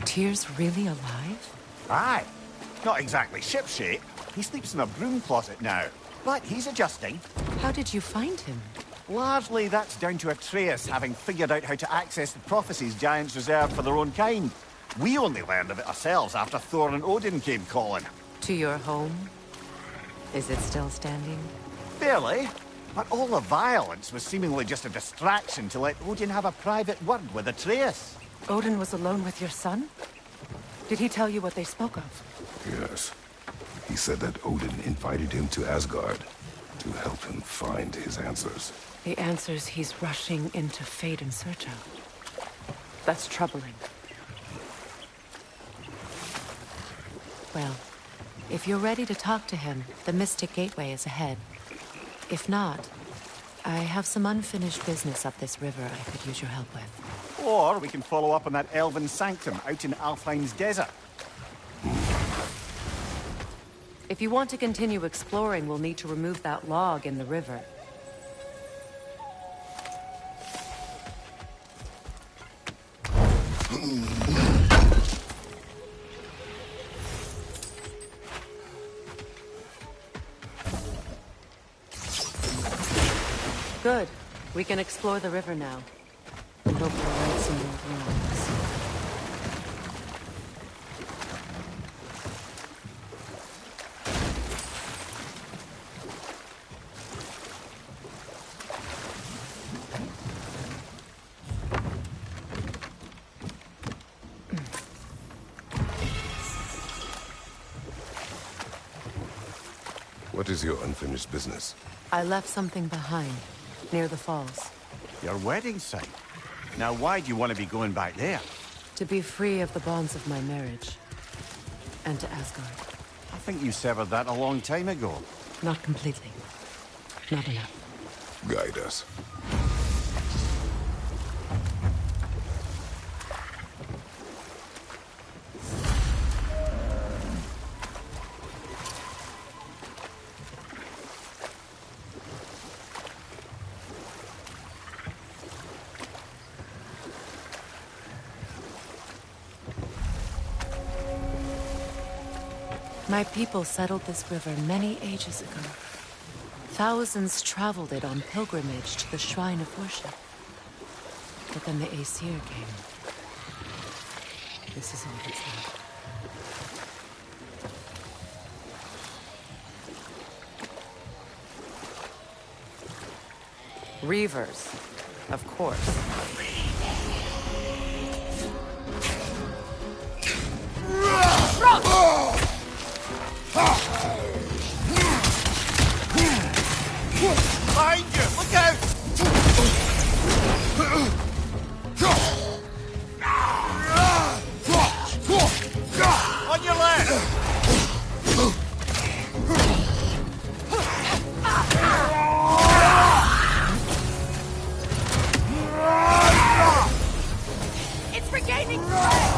Tyr's really alive? Aye. Not exactly shipshape. He sleeps in a broom closet now. But he's adjusting. How did you find him? Largely, that's down to Atreus having figured out how to access the prophecies giants reserved for their own kind. We only learned of it ourselves after Thor and Odin came calling. To your home? Is it still standing? Barely. But all the violence was seemingly just a distraction to let Odin have a private word with Atreus. Odin was alone with your son? Did he tell you what they spoke of? Yes. He said that Odin invited him to Asgard to help him find his answers. The answers he's rushing into fate in search of. That's troubling. Well, if you're ready to talk to him, the Mystic Gateway is ahead. If not, I have some unfinished business up this river I could use your help with. Or we can follow up on that elven sanctum out in Alfheim's desert. If you want to continue exploring, we'll need to remove that log in the river. Good. We can explore the river now. Hope we'll right some more wrongs. What is your unfinished business? I left something behind, near the falls. Your wedding site. Now why do you want to be going back there? To be free of the bonds of my marriage. And to Asgard. I think you severed that a long time ago. Not completely. Not enough. Guide us. My people settled this river many ages ago. Thousands traveled it on pilgrimage to the shrine of worship. But then the Aesir came. This is all that's left. Reavers, of course. Behind you! Look out! On your left! It's regaining strength!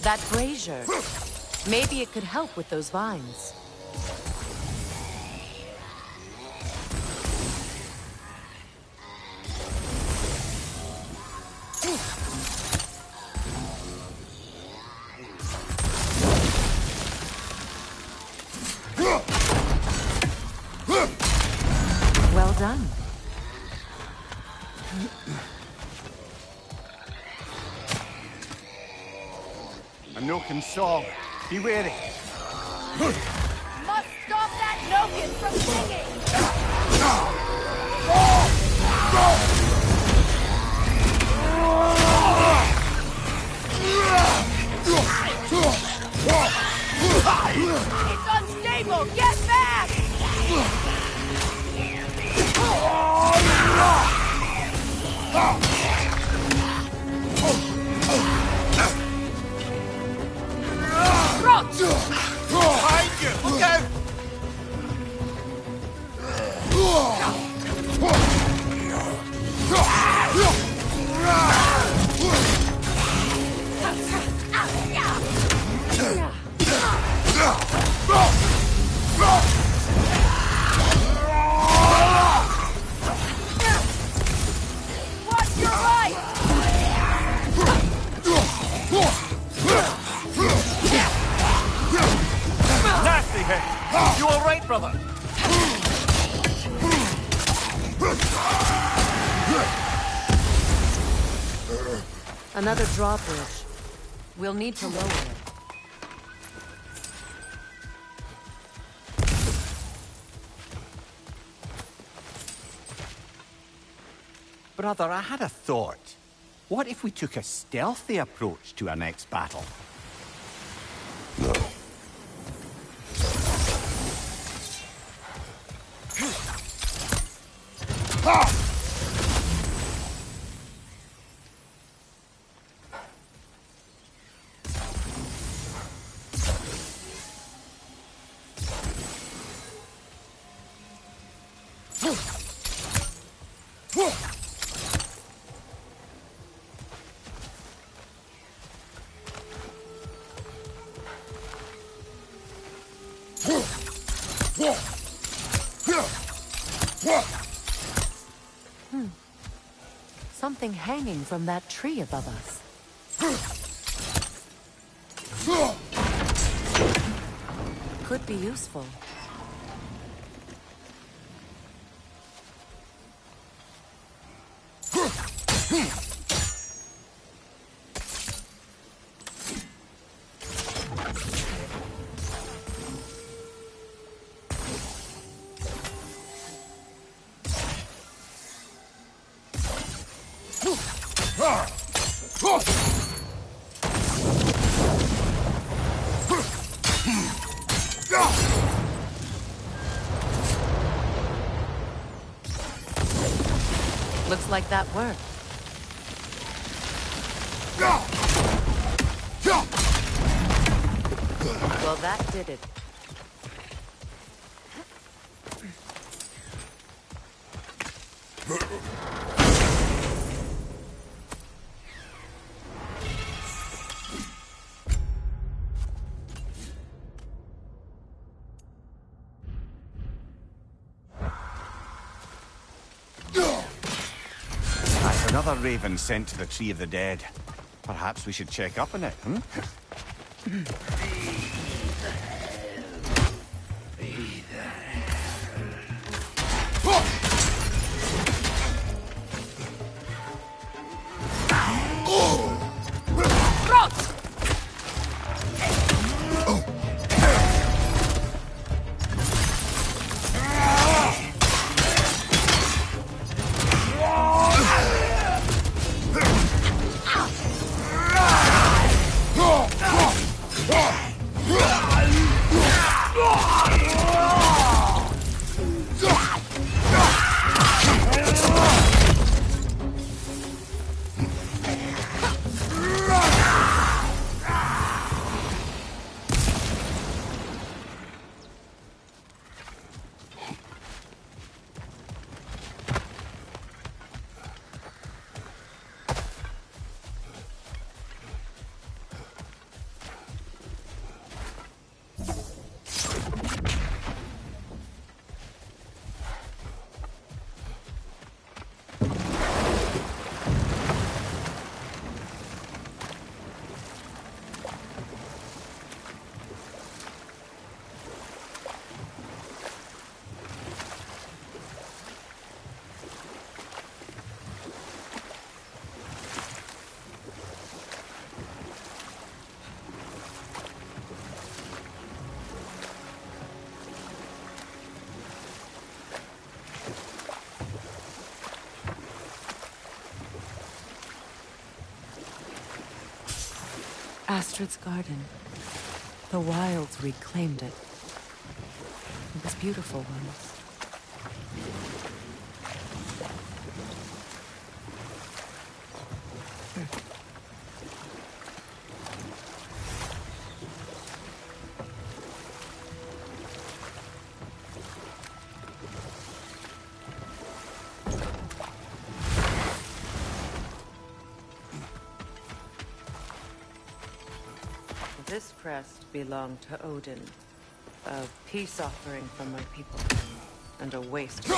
That brazier. Maybe it could help with those vines. Well done. A Noken song. Be wary. Must stop that Noken from singing! It's unstable! Get back! Behind you! Look out! Watch your right! Nasty hit! You all right, brother? Another drawbridge. We'll need to lower it. Brother, I had a thought. What if we took a stealthy approach to our next battle? No. Something hanging from that tree above us. Could be useful. Looks like that worked. Well, that did it. Another raven sent to the Tree of the Dead. Perhaps we should check up on it, hmm? Astrid's garden. The wilds reclaimed it. It was beautiful once. This crest belonged to Odin. A peace offering from my people. And a waste.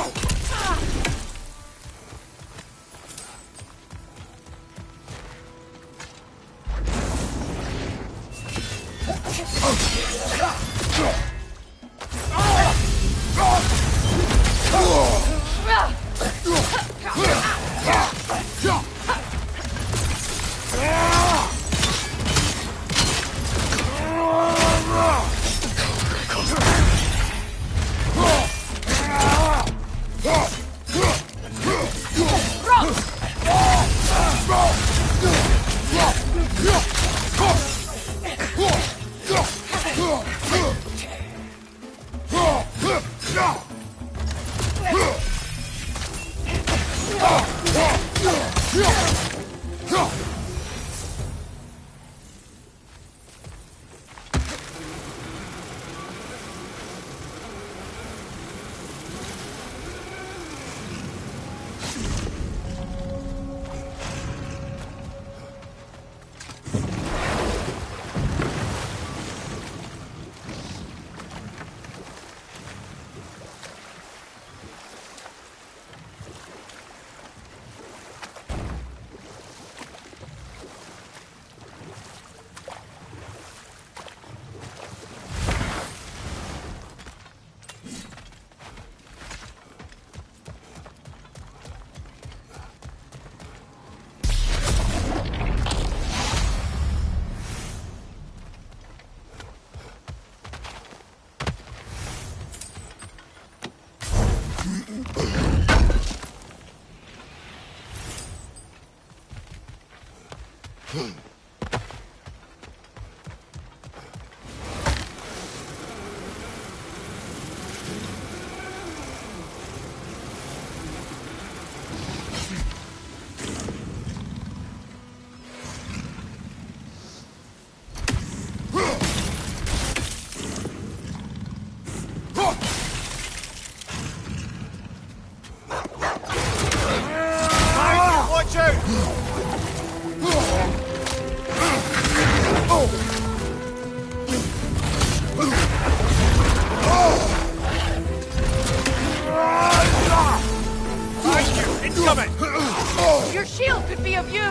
Your shield could be of use!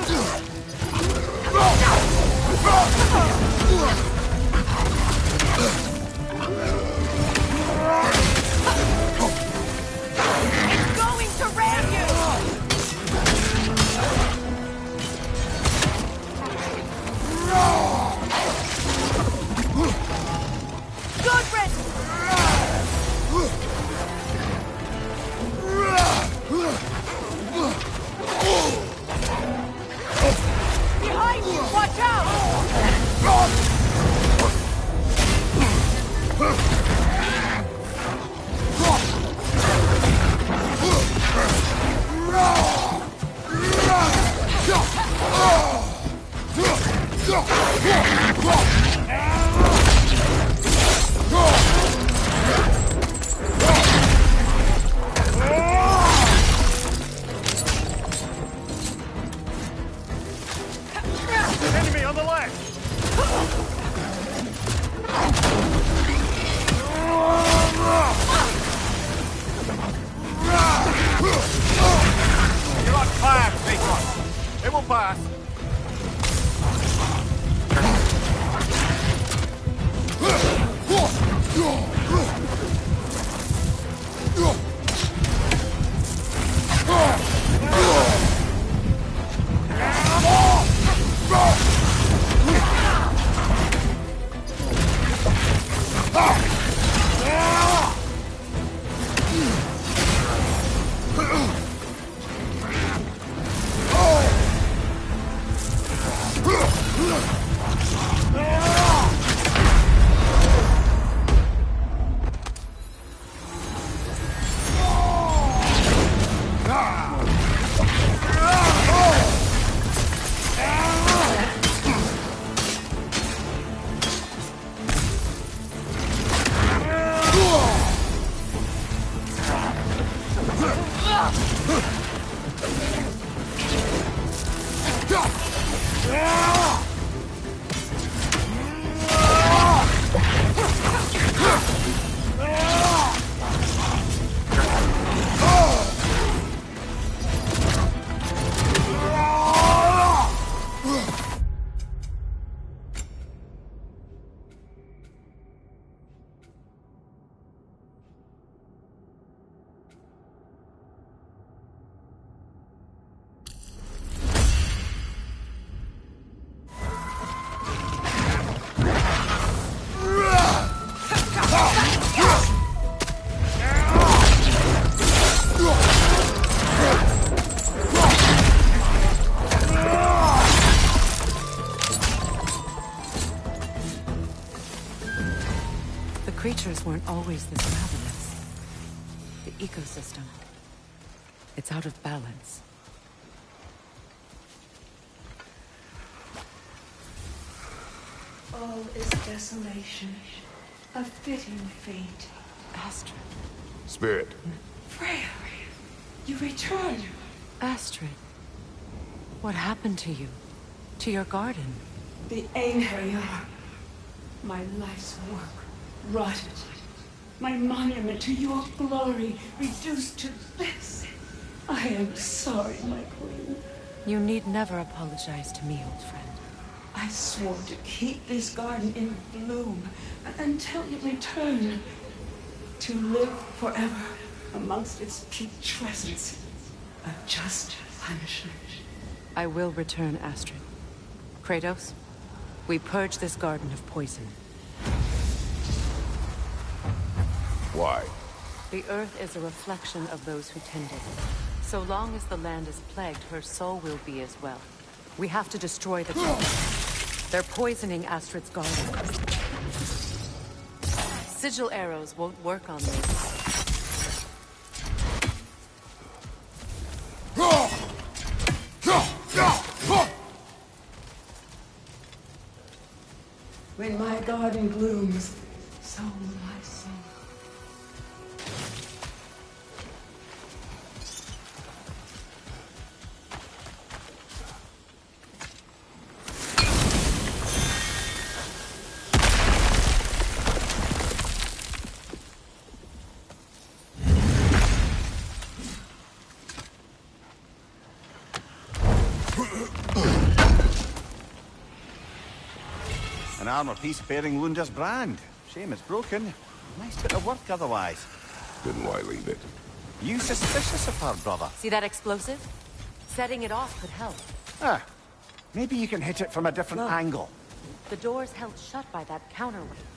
It's going to ram you! Good riddance! Behind you! Watch out! Enemy on the left! You're on fire, big one. It will pass. creatures weren't always this ravenous. The ecosystem. It's out of balance. All is desolation. A fitting fate. Astrid. Spirit. Freya, you return. Astrid. What happened to you? To your garden? The Einherjar. My life's work rotted. My monument to your glory reduced to this. I am sorry, my queen. You need never apologize to me, old friend. I swore to keep this garden in bloom until you return. To live forever amongst its putrescence. A just punishment. I will return, Astrid. Kratos, we purge this garden of poison. Why? The earth is a reflection of those who tend it. So long as the land is plagued, her soul will be as well. We have to destroy the garden. They're poisoning Astrid's garden. Sigil arrows won't work on this. When my garden blooms, so will my soul. An armor piece bearing Lunda's brand. Shame it's broken. Nice bit of work otherwise. Then why leave it? You suspicious of her, brother? See that explosive? Setting it off could help. Ah, maybe you can hit it from a different Look. angle. The door's held shut by that counterweight.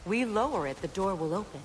We lower it, the door will open.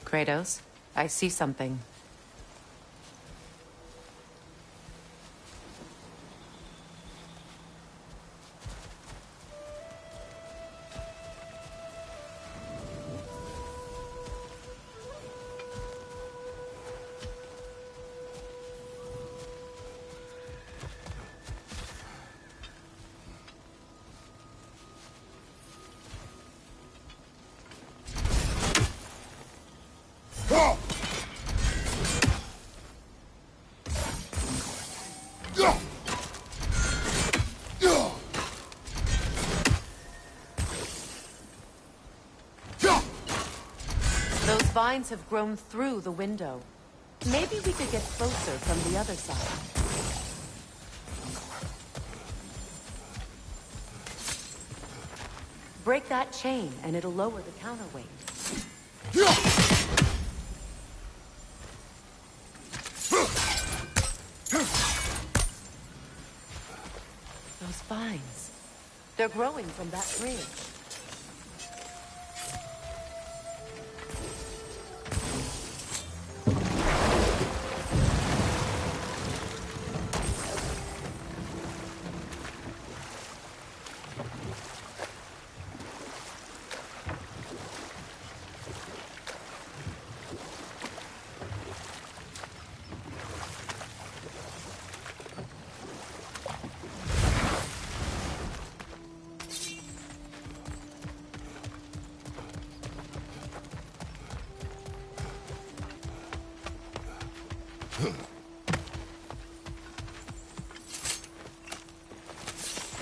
Kratos, I see something. Those vines have grown through the window. Maybe we could get closer from the other side. Break that chain, and it'll lower the counterweight. Those vines. They're growing from that bridge.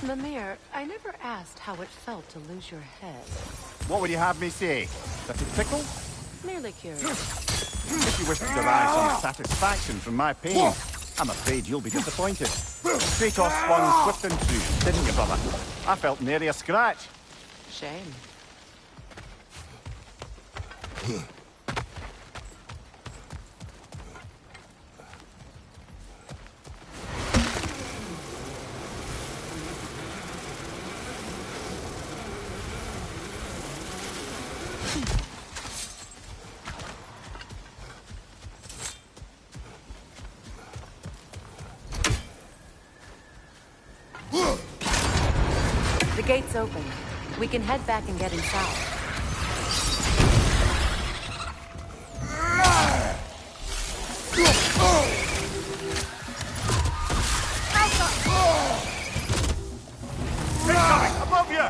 Mimir, I never asked how it felt to lose your head. What would you have me say? That it tickle? Merely curious. If you wish to derive some satisfaction from my pain, I'm afraid you'll be disappointed. Kratos swung swift and true, didn't you, brother? I felt nary a scratch. Shame. The gate's open. We can head back and get inside. Incoming! Above you!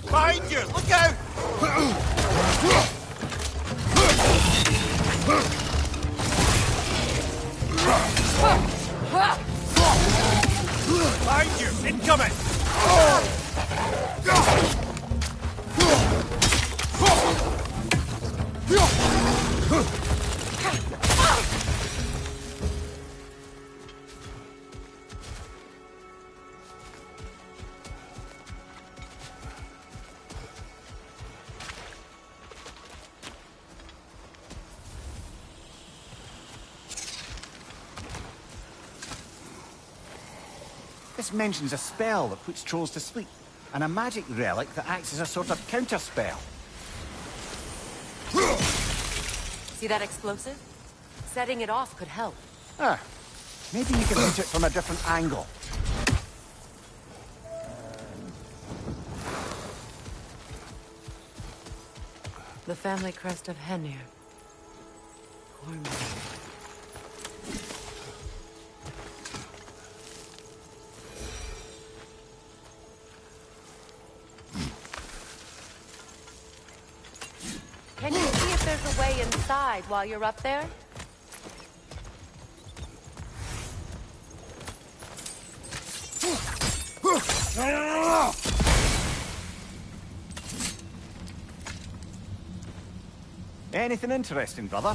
Behind you! Look out! Behind you! Incoming! This mentions a spell that puts trolls to sleep, and a magic relic that acts as a sort of counter-spell. See that explosive? Setting it off could help. Ah, maybe you can hit it from a different angle. The family crest of Henir. Poor man. Can you see if there's a way inside while you're up there? Anything interesting, brother?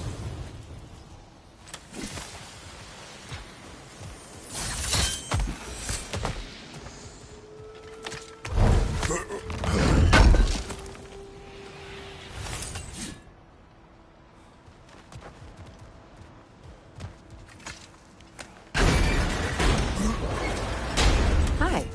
Hi.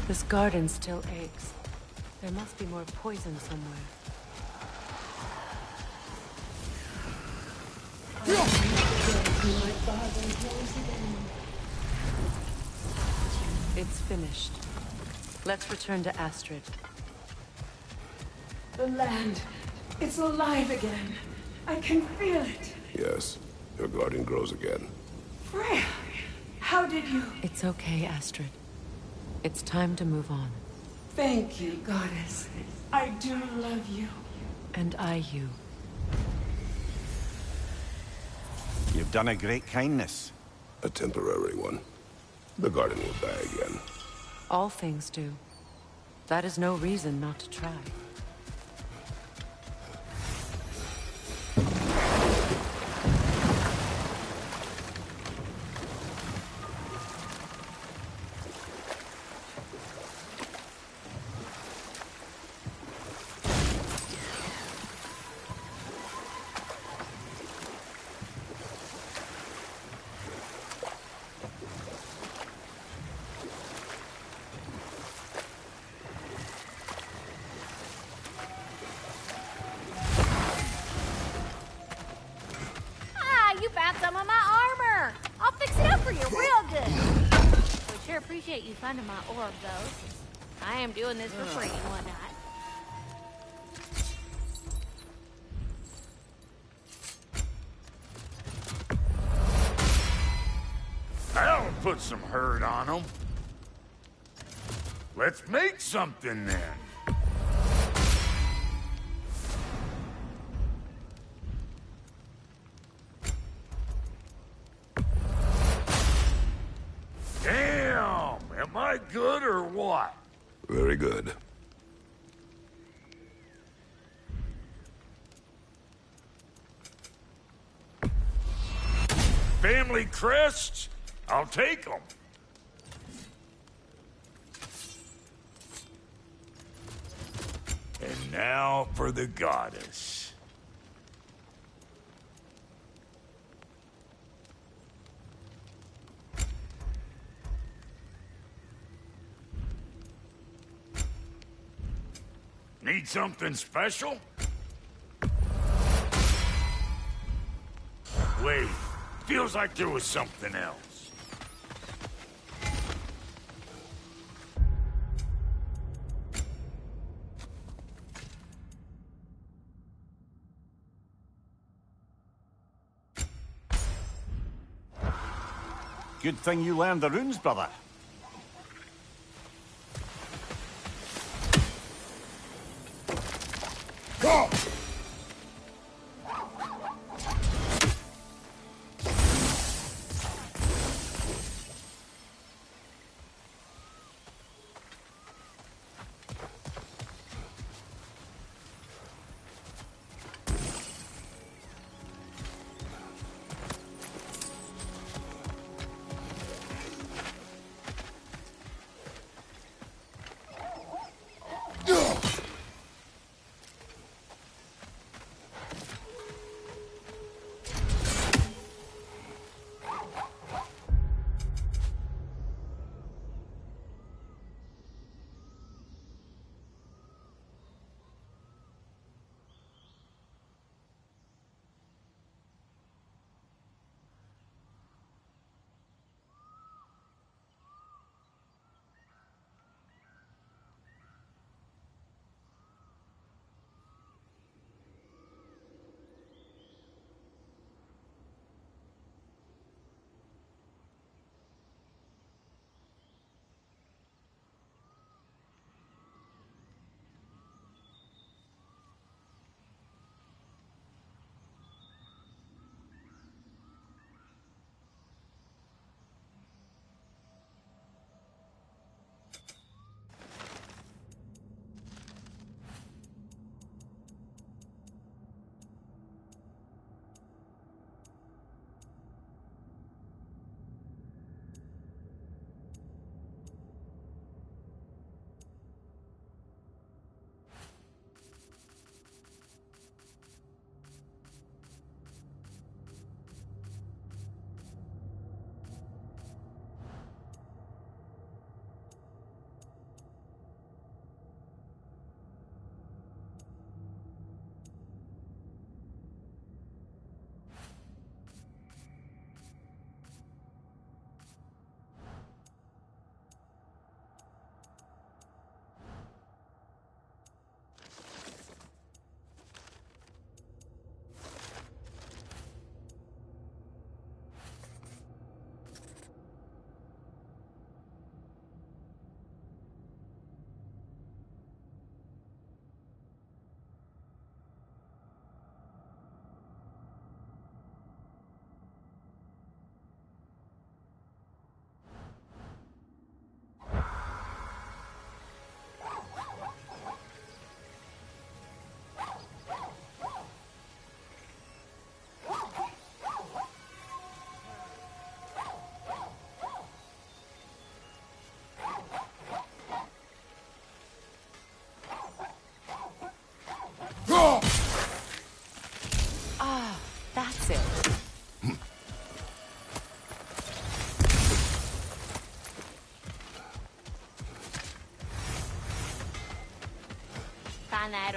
This garden still aches. There must be more poison somewhere. It's finished. Let's return to Astrid. The land, it's alive again. I can feel it. Yes, your garden grows again. Freya, How did you... It's okay, Astrid. It's time to move on. Thank you, Goddess. I do love you. And I you. You've done a great kindness. A temporary one. The garden will die again. All things do. That is no reason not to try. You found some of my armor. I'll fix it up for you real good. Would sure appreciate you finding my orb, though, since I am doing this for free and whatnot. That'll put some hurt on them. Let's make something then. Damn! Am I good or what? Very good. Family crests? I'll take them. And now for the goddess. Need something special? Wait, feels like there was something else. Good thing you learned the runes, brother. Go!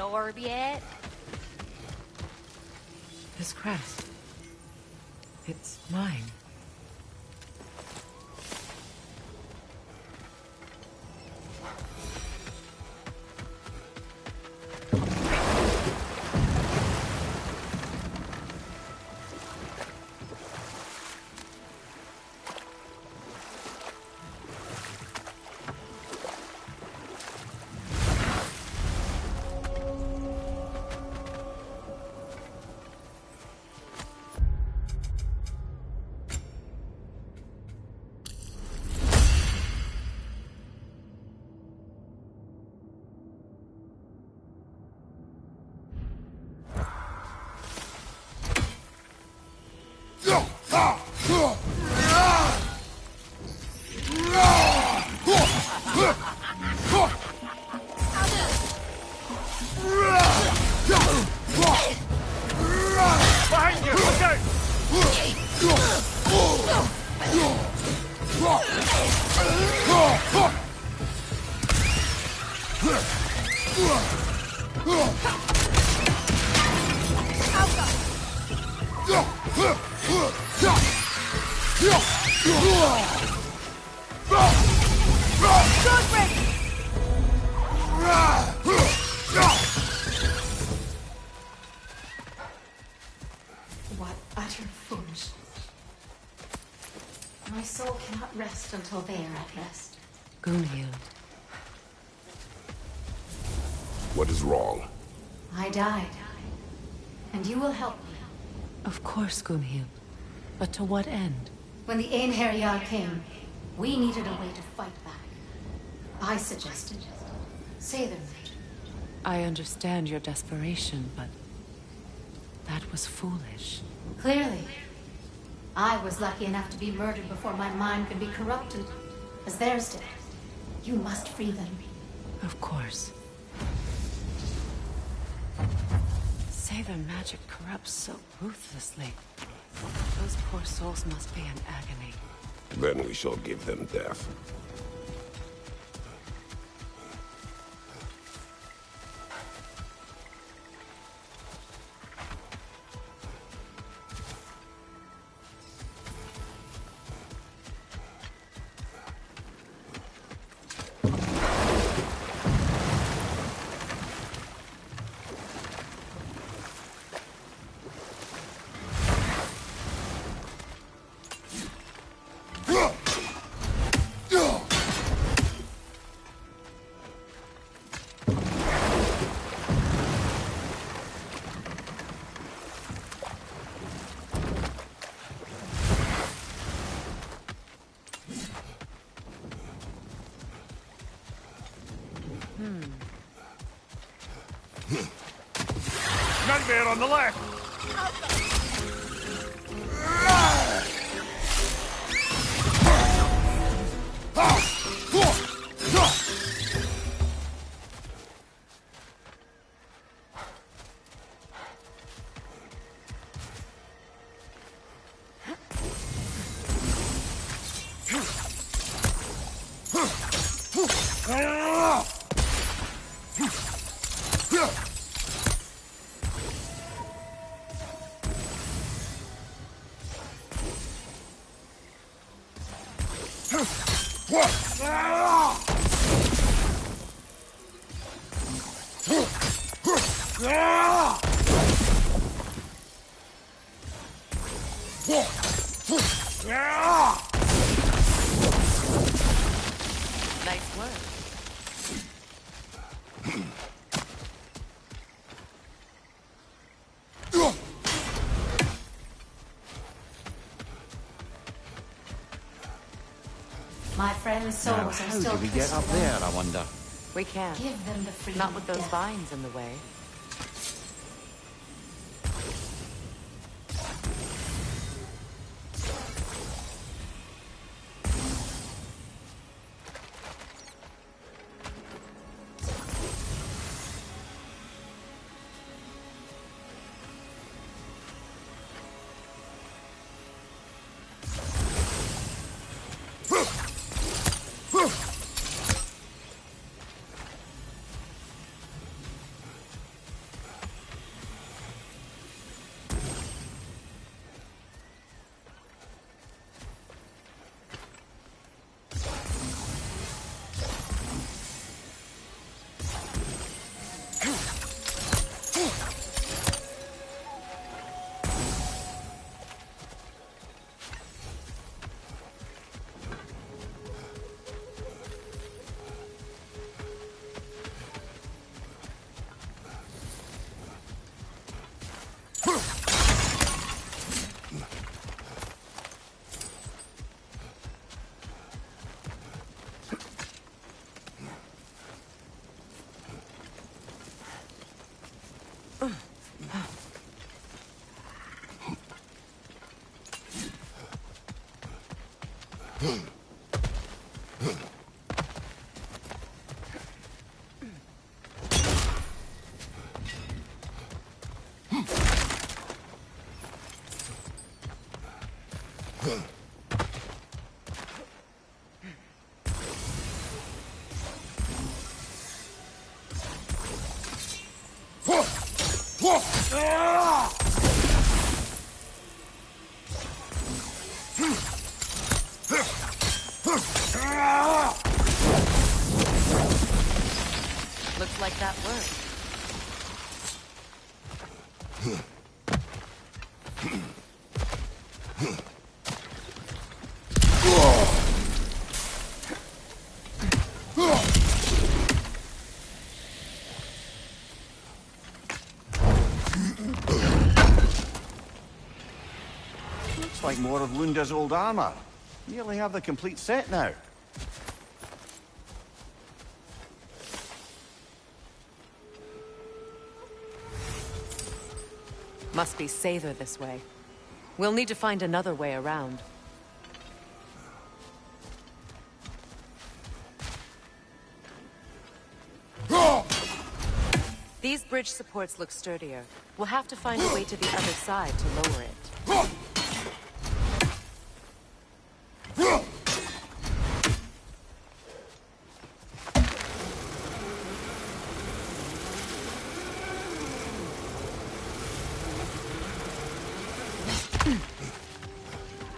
orb yet? This crest. It's mine. Behind you! Look out! Good, Brent! What utter foolishness. My soul cannot rest until they are at rest. Gunhild. What is wrong? I died. And you will help me. Of course, Gunhild. But to what end? When the Einherjar came, we needed a way to fight back. I suggested say their magic. I understand your desperation, but that was foolish. Clearly. I was lucky enough to be murdered before my mind could be corrupted, as theirs did. You must free them. Of course. Say their magic corrupts so ruthlessly. Those poor souls must be in agony. Then we shall give them death. Nightmare on the left! Nice work. My friends' souls Now, are how still do we get up crystal. there, I wonder? We can't. Give them the freedom Not with of those death. vines in the way. Looks like that worked. Looks like more of Lunda's old armor. Nearly have the complete set now. Must be safer this way. We'll need to find another way around. These bridge supports look sturdier. We'll have to find a way to the other side to lower it.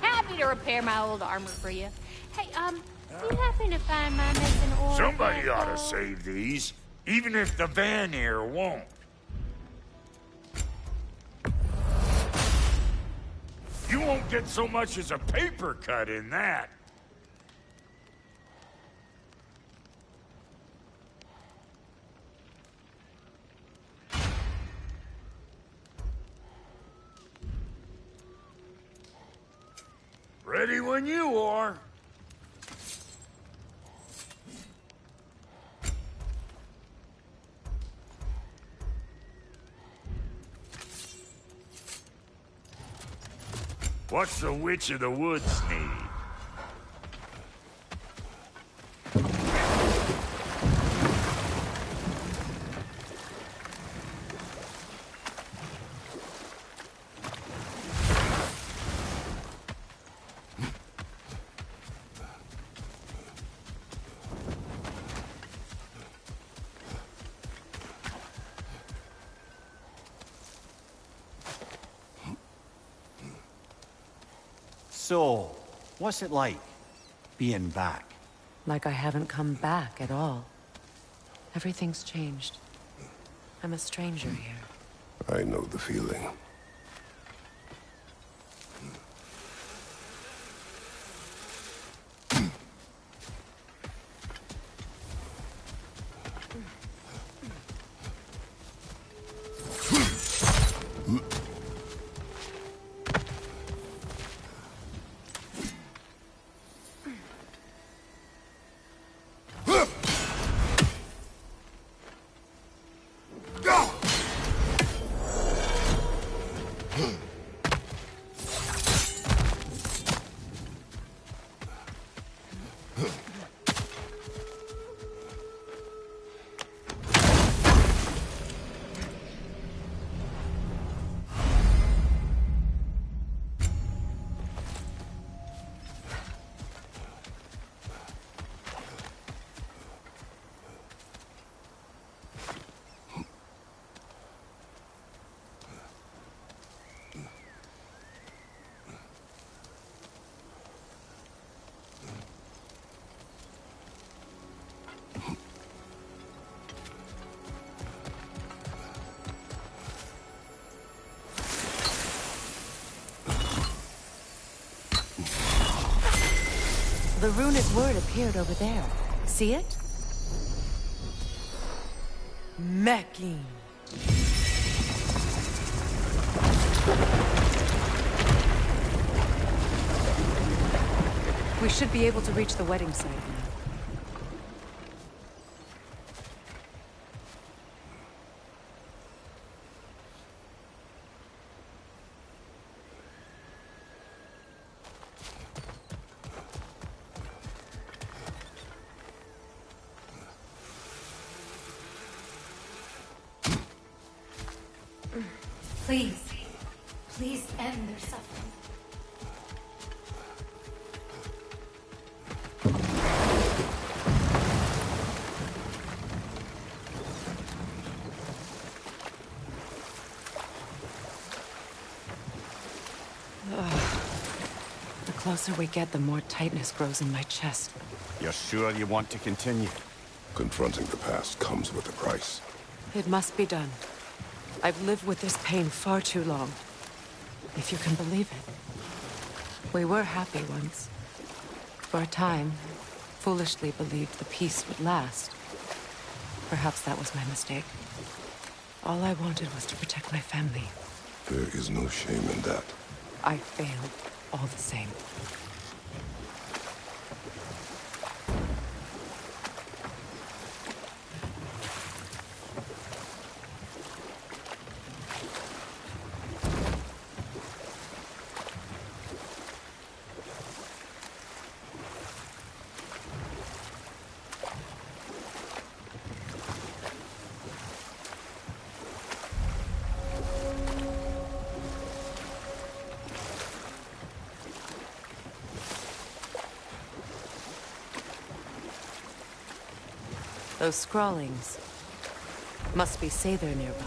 Happy to repair my old armor for you. Hey, you happen to find my missing ore? Somebody ought to save these, even if the Vanir won't. You won't get so much as a paper cut in that. Ready when you are. What's the Witch of the Woods need? So, what's it like, being back? Like I haven't come back at all. Everything's changed. I'm a stranger here. I know the feeling. The runic word appeared over there. See it? Mecking. We should be able to reach the wedding site now. Please. Please end their suffering. The closer we get, the more tightness grows in my chest. You're sure you want to continue? Confronting the past comes with a price. It must be done. I've lived with this pain far too long. If you can believe it. We were happy once. For a time, foolishly believed the peace would last. Perhaps that was my mistake. All I wanted was to protect my family. There is no shame in that. I failed, all the same. Those scrawlings must be Sather nearby.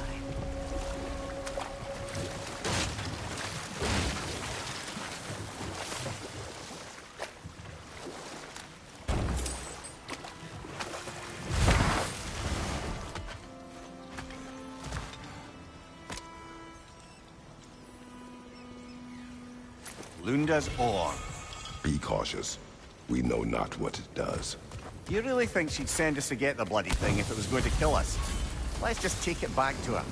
Lunda's ore. Be cautious. We know not what it does. You really think she'd send us to get the bloody thing if it was going to kill us? Let's just take it back to her.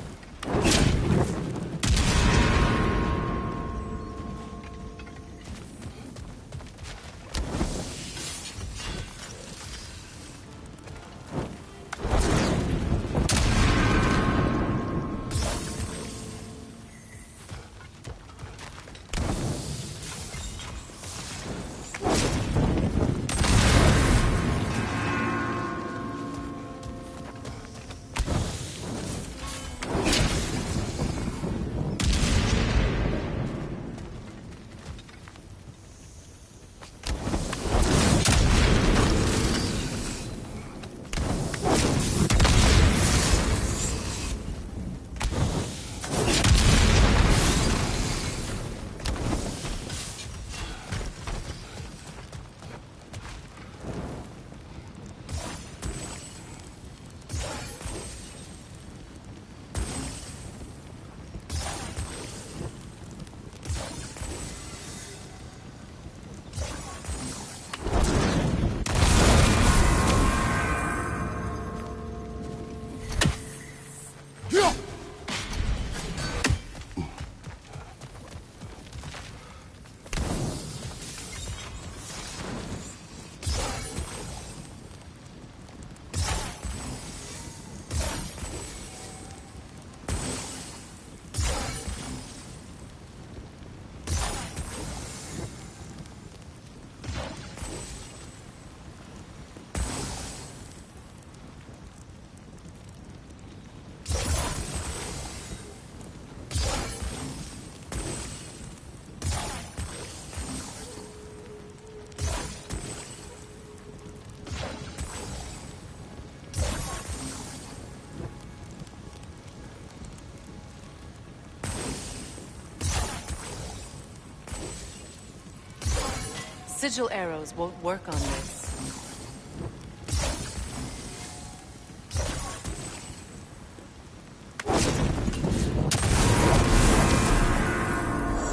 Sigil arrows won't work on this.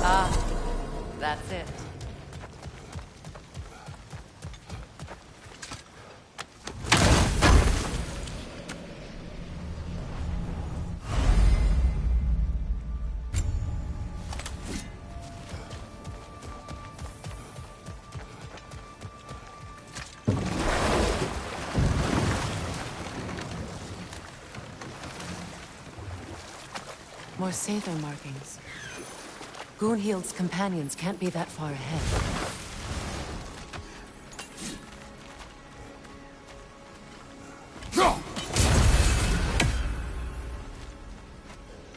Ah, that's it. More Sather markings. Gunhild's companions can't be that far ahead.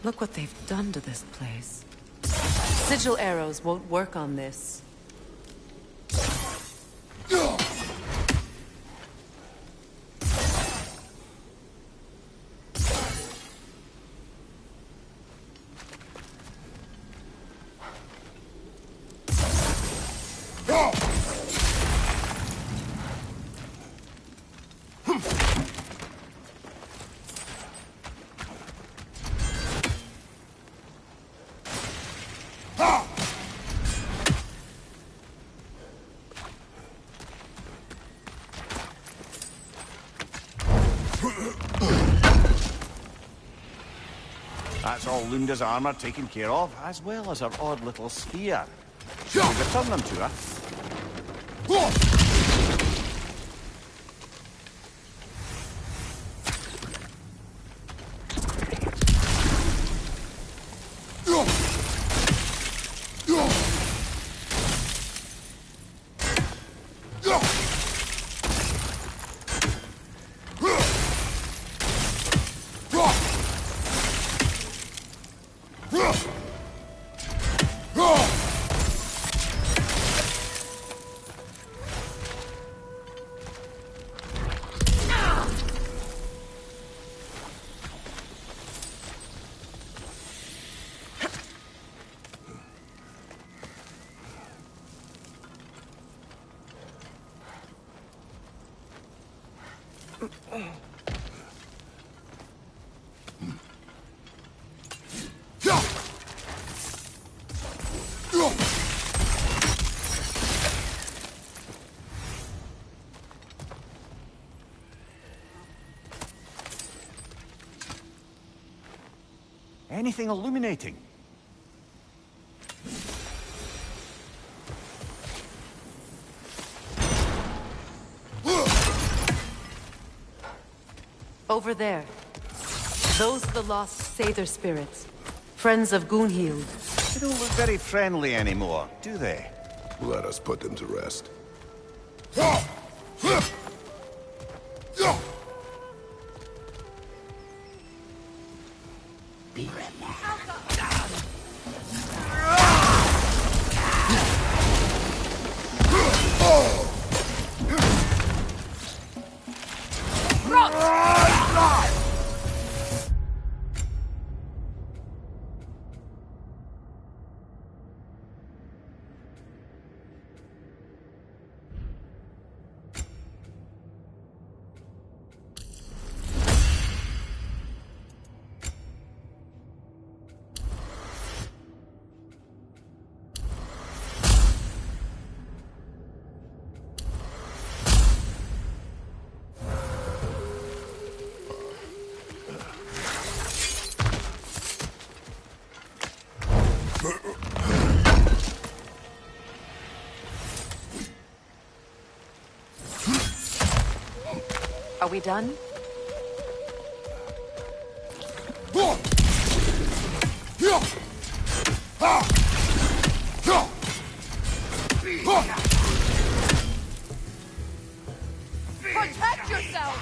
Look what they've done to this place. Sigil arrows won't work on this. That's all Lunda's armor taken care of, as well as her odd little spear. Should we return them to her? Anything illuminating? Over there. Those are the lost Sather spirits. Friends of Gunhild. They don't look very friendly anymore, do they? Let us put them to rest. Are we done? Protect yourself!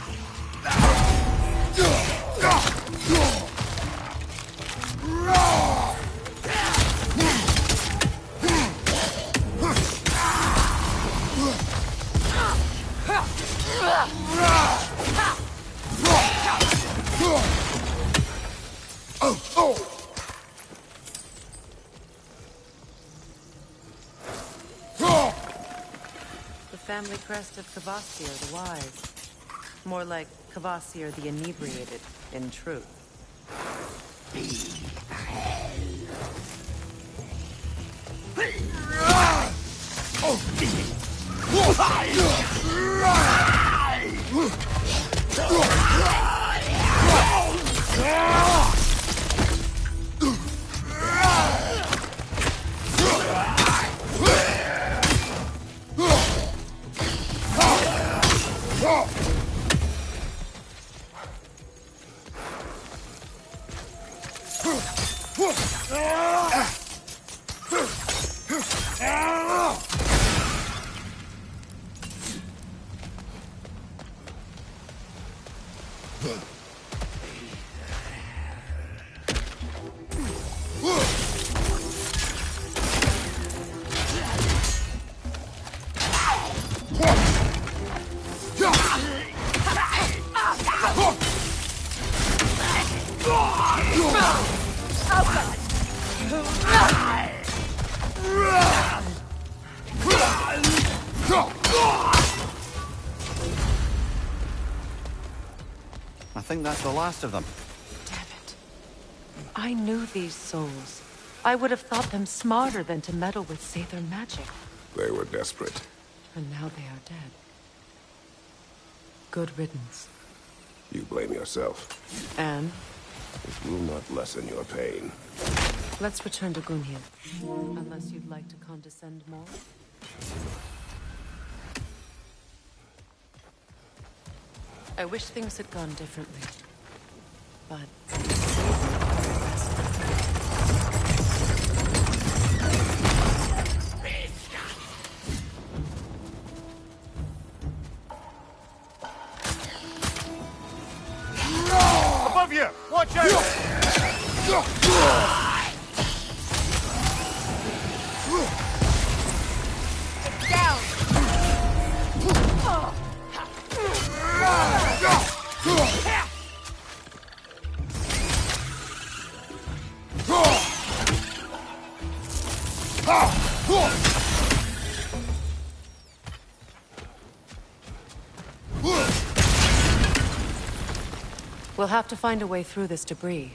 The family crest of Kvasir the Wise. More like Kvasir the Inebriated, in truth. think that's the last of them. Damn it. I knew these souls. I would have thought them smarter than to meddle with Sather magic. They were desperate. And now they are dead. Good riddance. You blame yourself. And? It will not lessen your pain. Let's return to Gunhild. Unless you'd like to condescend more? I wish things had gone differently. But... Above you! Watch out! Down! We'll have to find a way through this debris.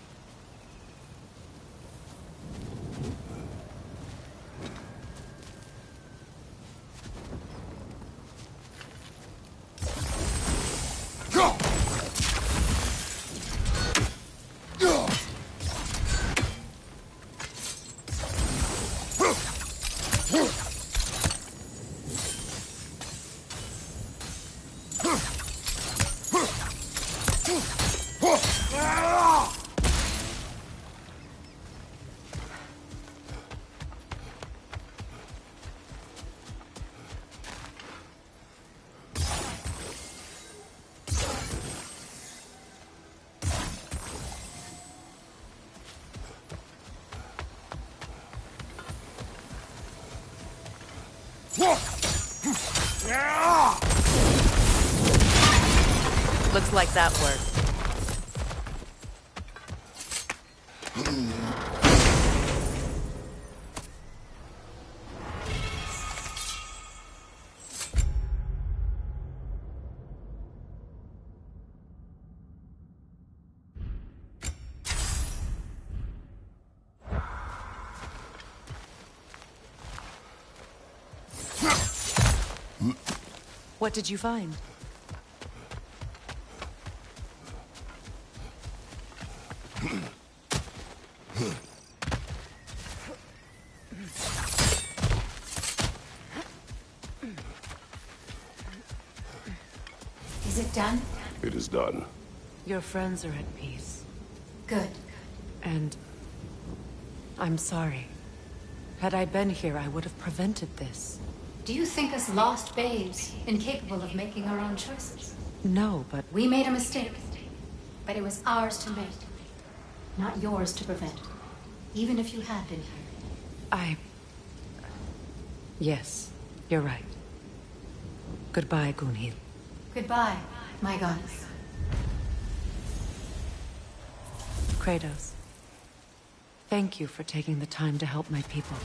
Looks like that worked. What did you find? Is it done? It is done. Your friends are at peace. Good. And... I'm sorry. Had I been here, I would have prevented this. Do you think us lost babes, incapable of making our own choices? No, but... We made a mistake. But it was ours to make. Not yours to prevent. Even if you had been here. Yes, you're right. Goodbye, Gunhild. Goodbye, my goddess. Kratos. Thank you for taking the time to help my people.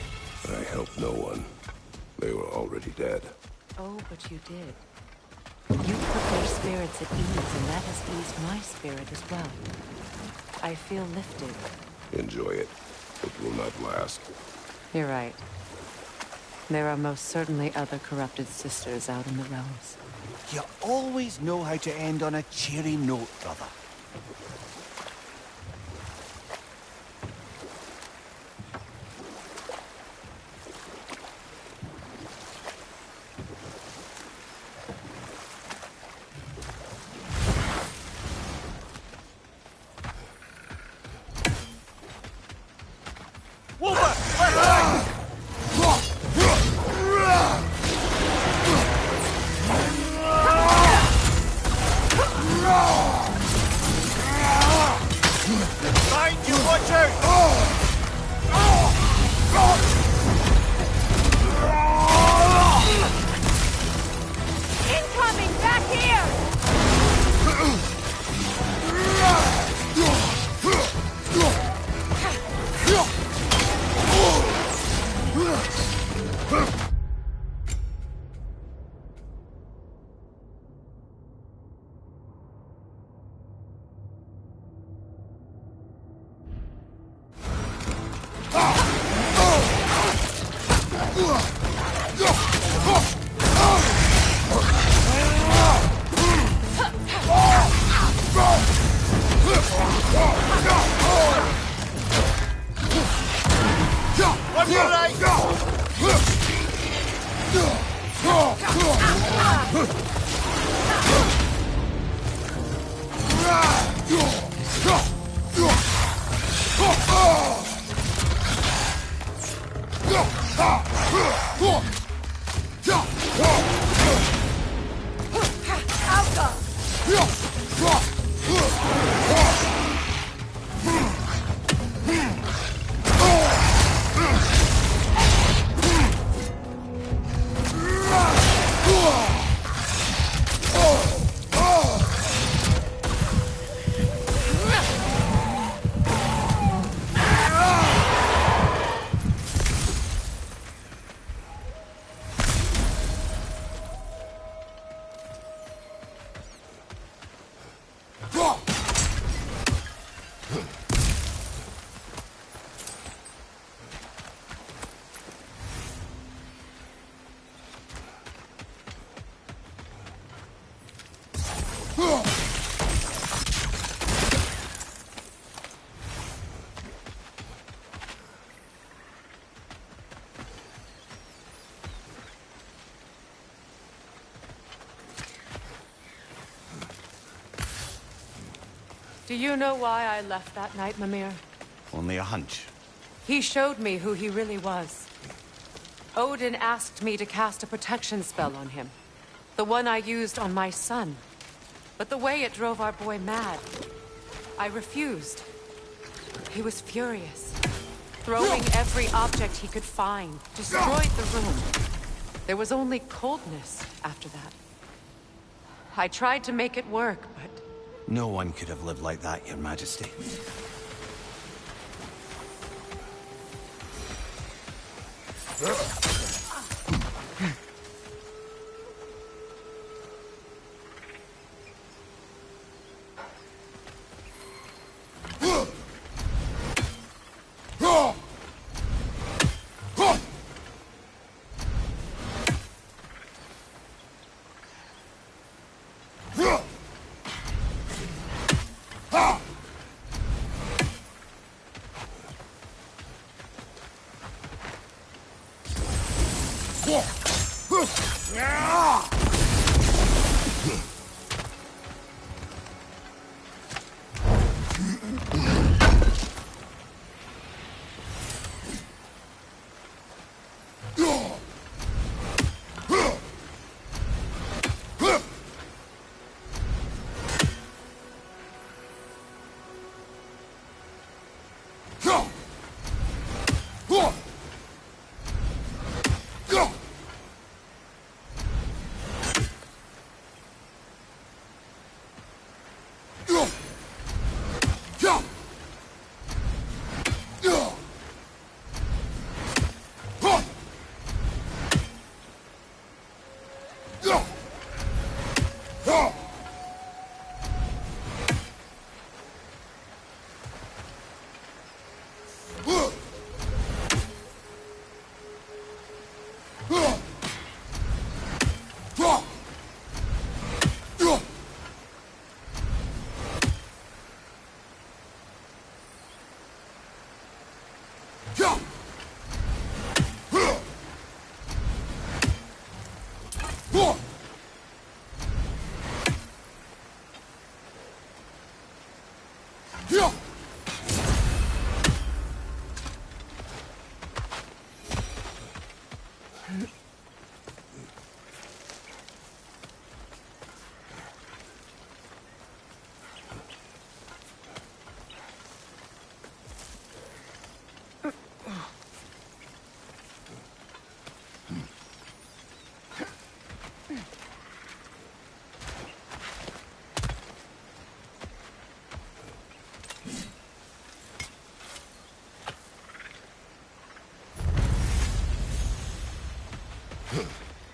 I helped no one. They were already dead. Oh, but you did. You put their spirits at ease, and that has eased my spirit as well. I feel lifted. Enjoy it. It will not last. You're right. There are most certainly other corrupted sisters out in the realms. You always know how to end on a cheery note, brother. Incoming! Back here! Do you know why I left that night, Mimir? Only a hunch. He showed me who he really was. Odin asked me to cast a protection spell on him. The one I used on my son. But the way it drove our boy mad, I refused. He was furious. Throwing every object he could find, destroyed the room. There was only coldness after that. I tried to make it work, but... No one could have lived like that, Your Majesty.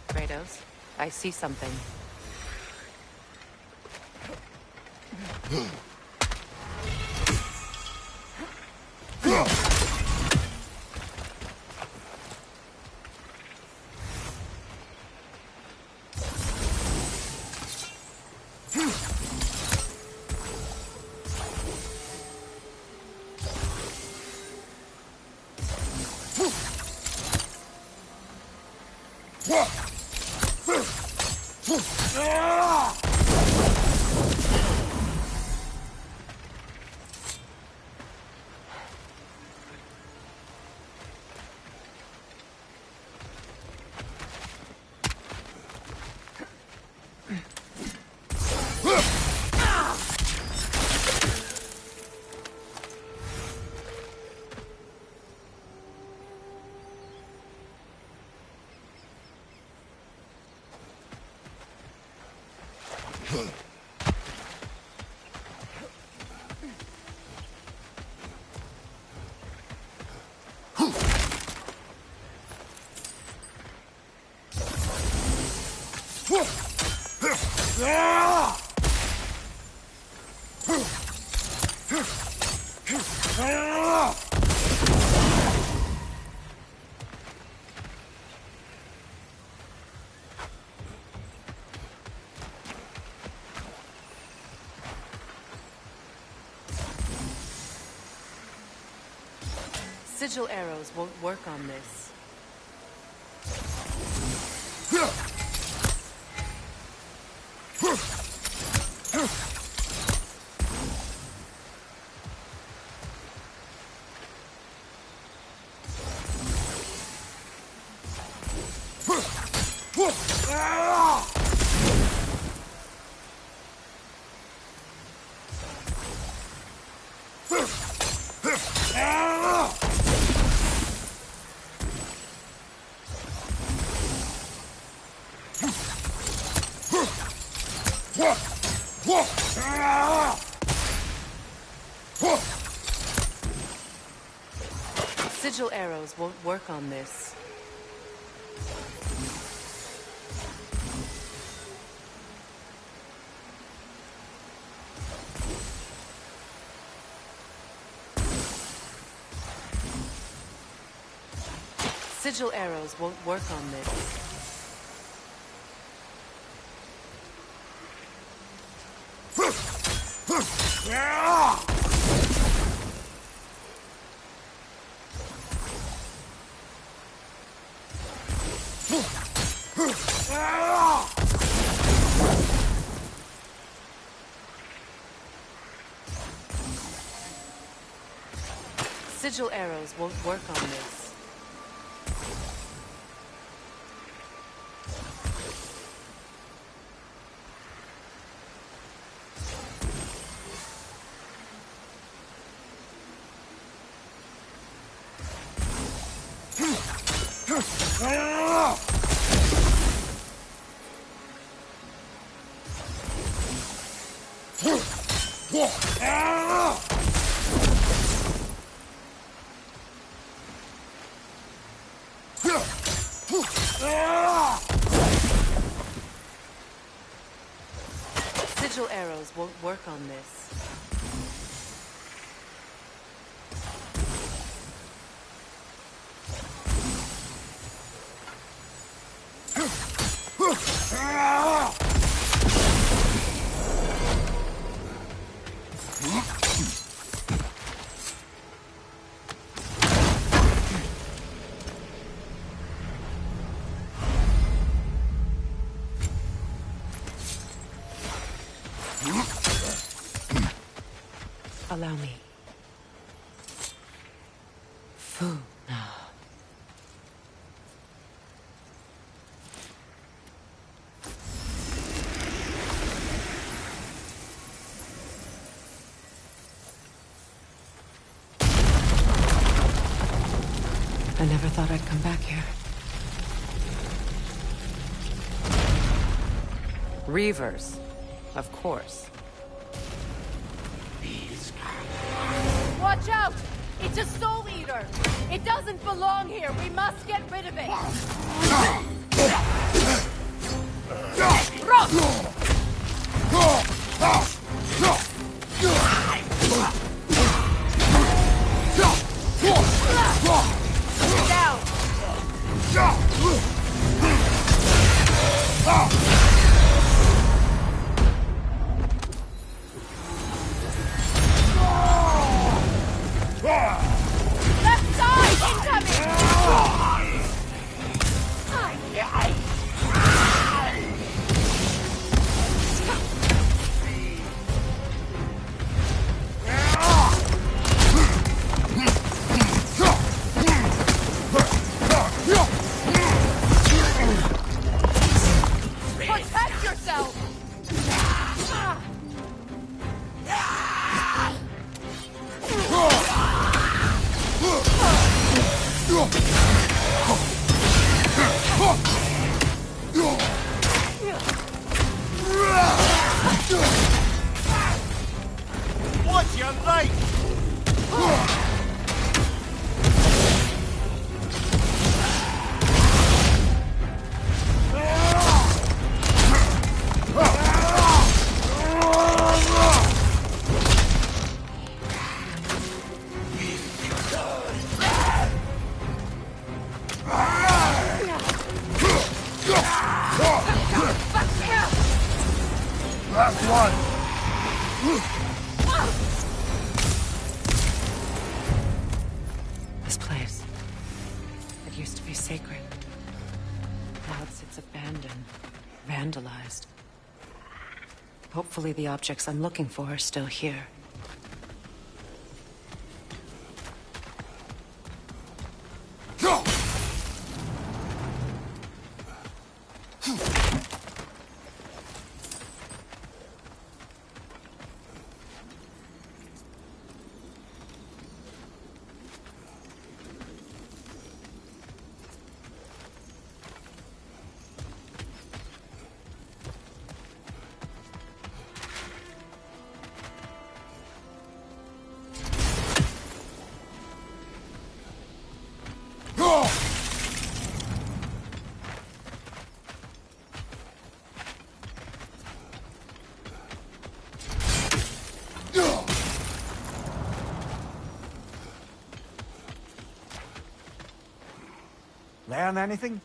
Kratos, I see something. Sigil arrows won't work on this. Sigil arrows won't work on this. Sigil arrows won't work on this. Sigil arrows won't work on this. Sigil arrows won't work on this. Allow me. Fu now. I never thought I'd come back here. Reavers, of course. Watch out! It's a soul eater! It doesn't belong here! We must get rid of it! Left side! Incoming! used to be sacred. Now it sits abandoned, vandalized. Hopefully the objects I'm looking for are still here. Learn anything?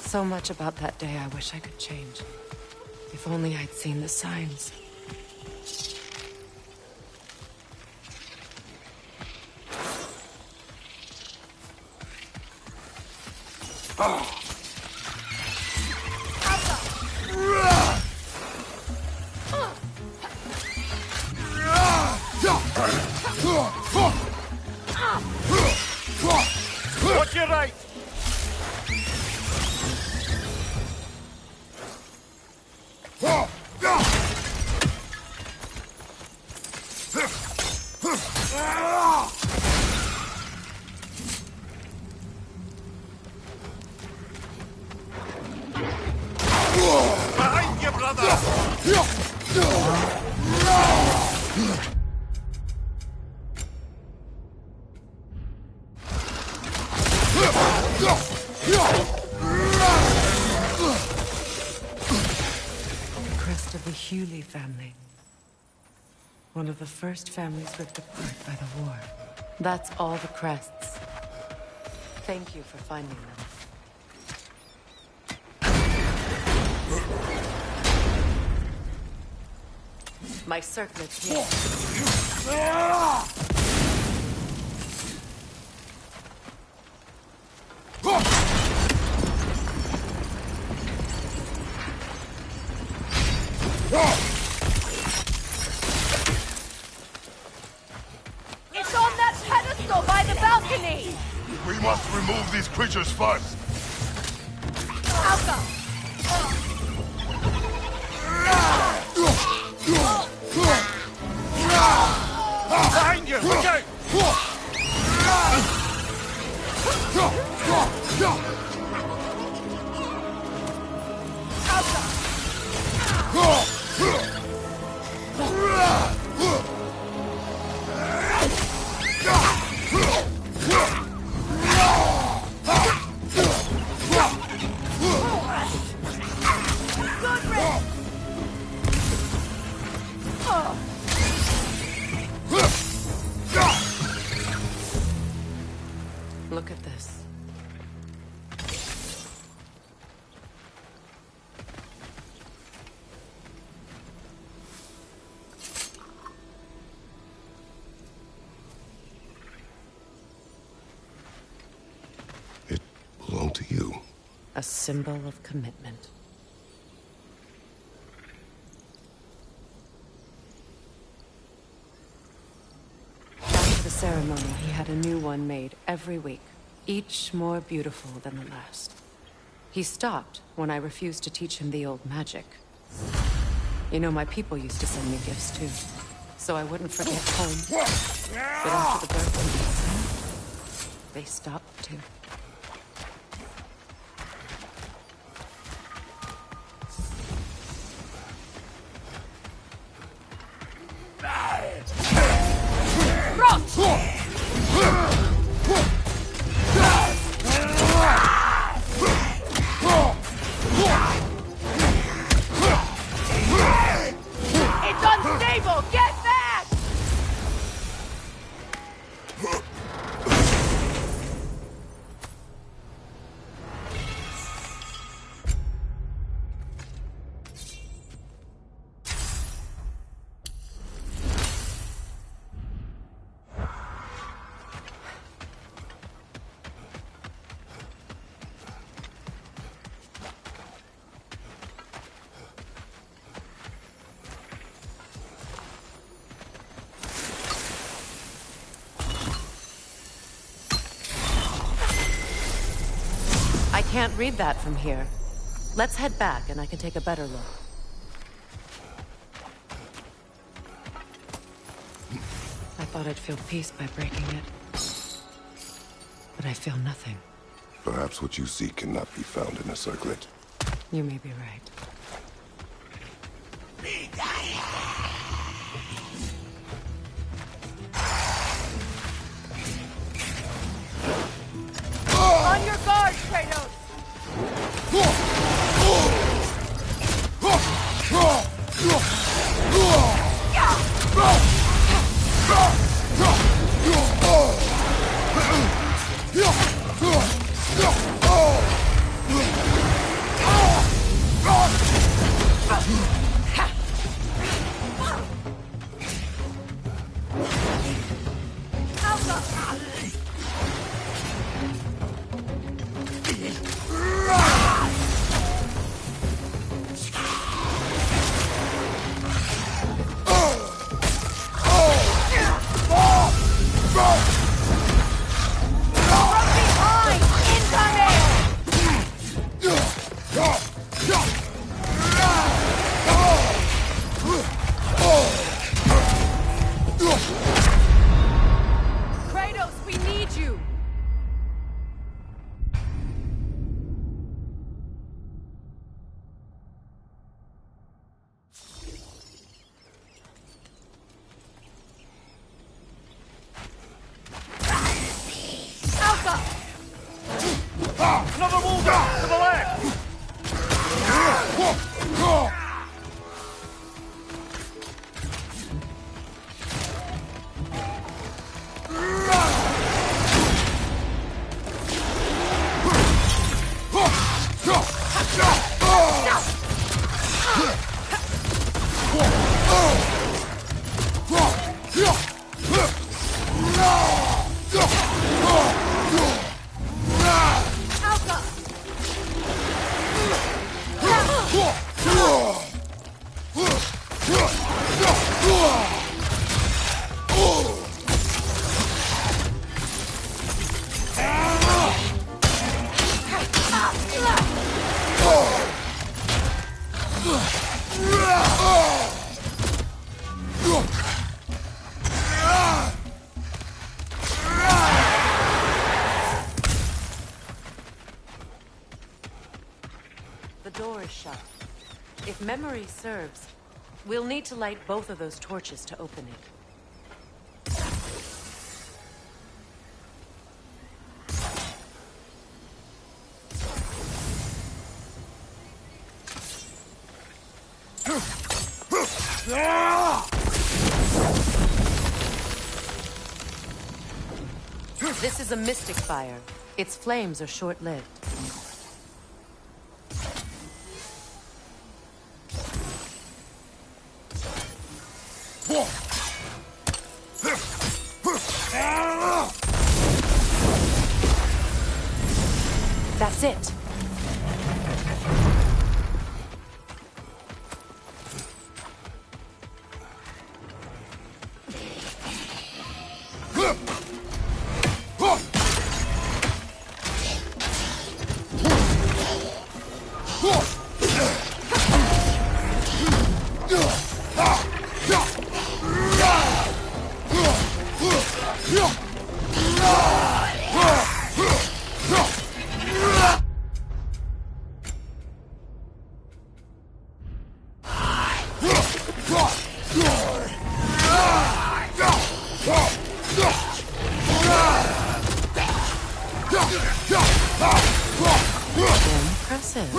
So much about that day I wish I could change. If only I'd seen the signs. Watch your right! Behind you, brother! The crest of the Hewley family. One of the first families ripped apart by the war. That's all the crests. Thank you for finding them. My circlet's here. destiny! We must remove these creatures first. I'll go! Behind you! Look out! Look at this. It belonged to you. A symbol of commitment. After the ceremony, he had a new one made every week, each more beautiful than the last. He stopped when I refused to teach him the old magic. You know, my people used to send me gifts too, so I wouldn't forget home. But after the birth of my son, they stopped too. It's unstable! Get back! I can't read that from here. Let's head back and I can take a better look. I thought I'd feel peace by breaking it. But I feel nothing. Perhaps what you seek cannot be found in a circlet. You may be right. On your guard, Kratos! Kratos, we is shut. If memory serves, we'll need to light both of those torches to open it. This is a mystic fire. Its flames are short-lived. That's it. Impressive.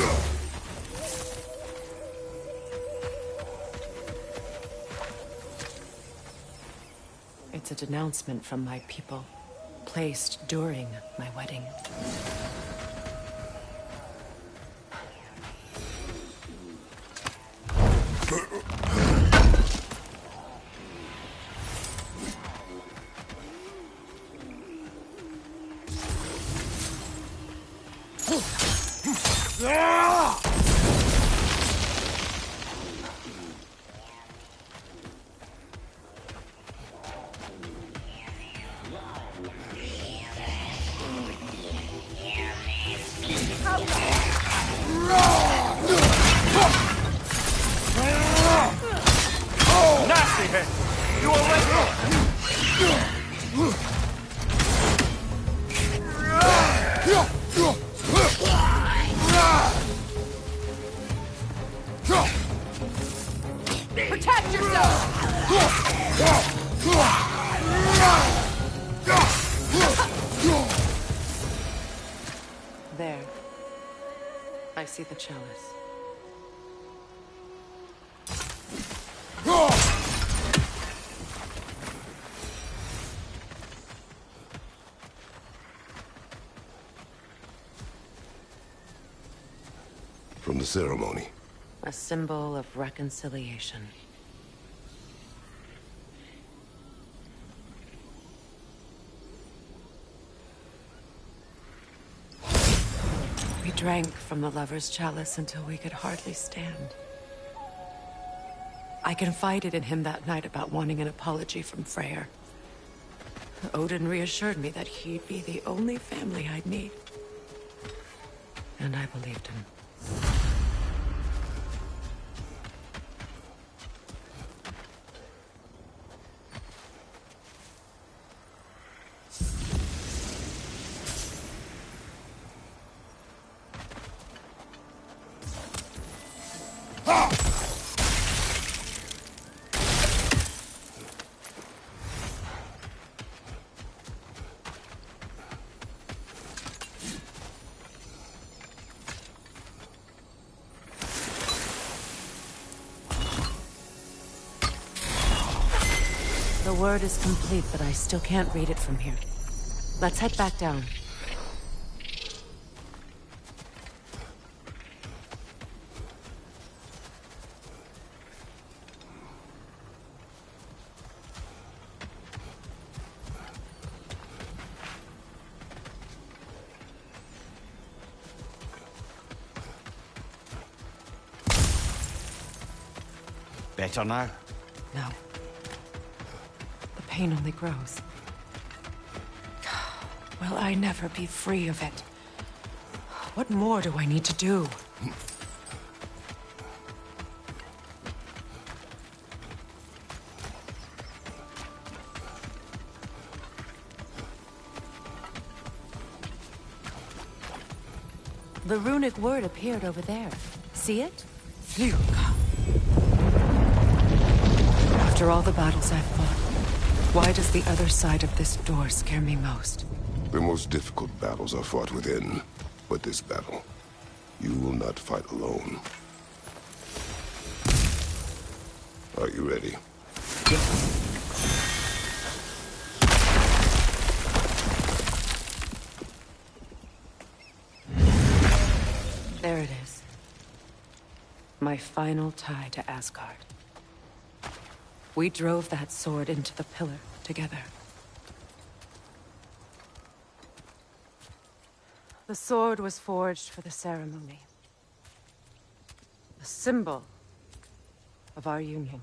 It's a denouncement from my people, placed during my wedding. Nasty head! You all right? Protect yourself! There. I see the chalice. From the ceremony. A symbol of reconciliation. We drank from the lover's chalice until we could hardly stand. I confided in him that night about wanting an apology from Freyr. Odin reassured me that he'd be the only family I'd need. And I believed him. The word is complete, but I still can't read it from here. Let's head back down. Better now? No. The pain only grows. Will I never be free of it? What more do I need to do? The runic word appeared over there. see it? After all the battles I've fought, why does the other side of this door scare me most? The most difficult battles are fought within, but this battle, you will not fight alone. Are you ready? There it is. My final tie to Asgard. We drove that sword into the pillar together. The sword was forged for the ceremony. The symbol of our union.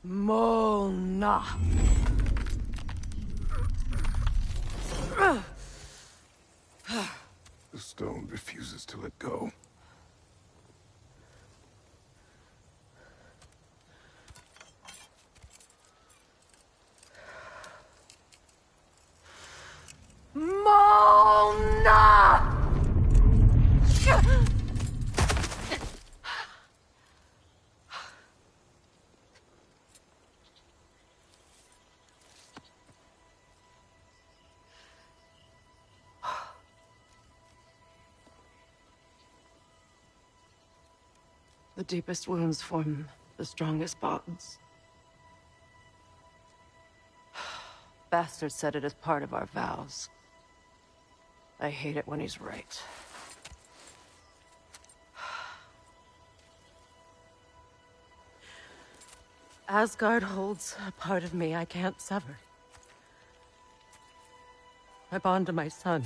Mona. The stone refuses to let go. Mona! The deepest wounds form the strongest bonds. Bastard said it as part of our vows. I hate it when he's right. Asgard holds a part of me I can't sever. I bond to my son.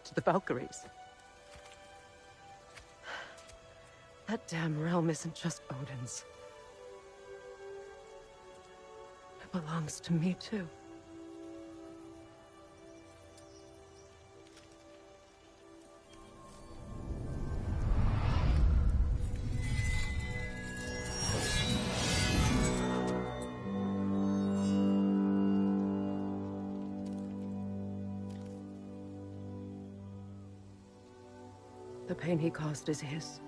To the Valkyries. That damn realm isn't just Odin's. It belongs to me, too. The pain he caused is his.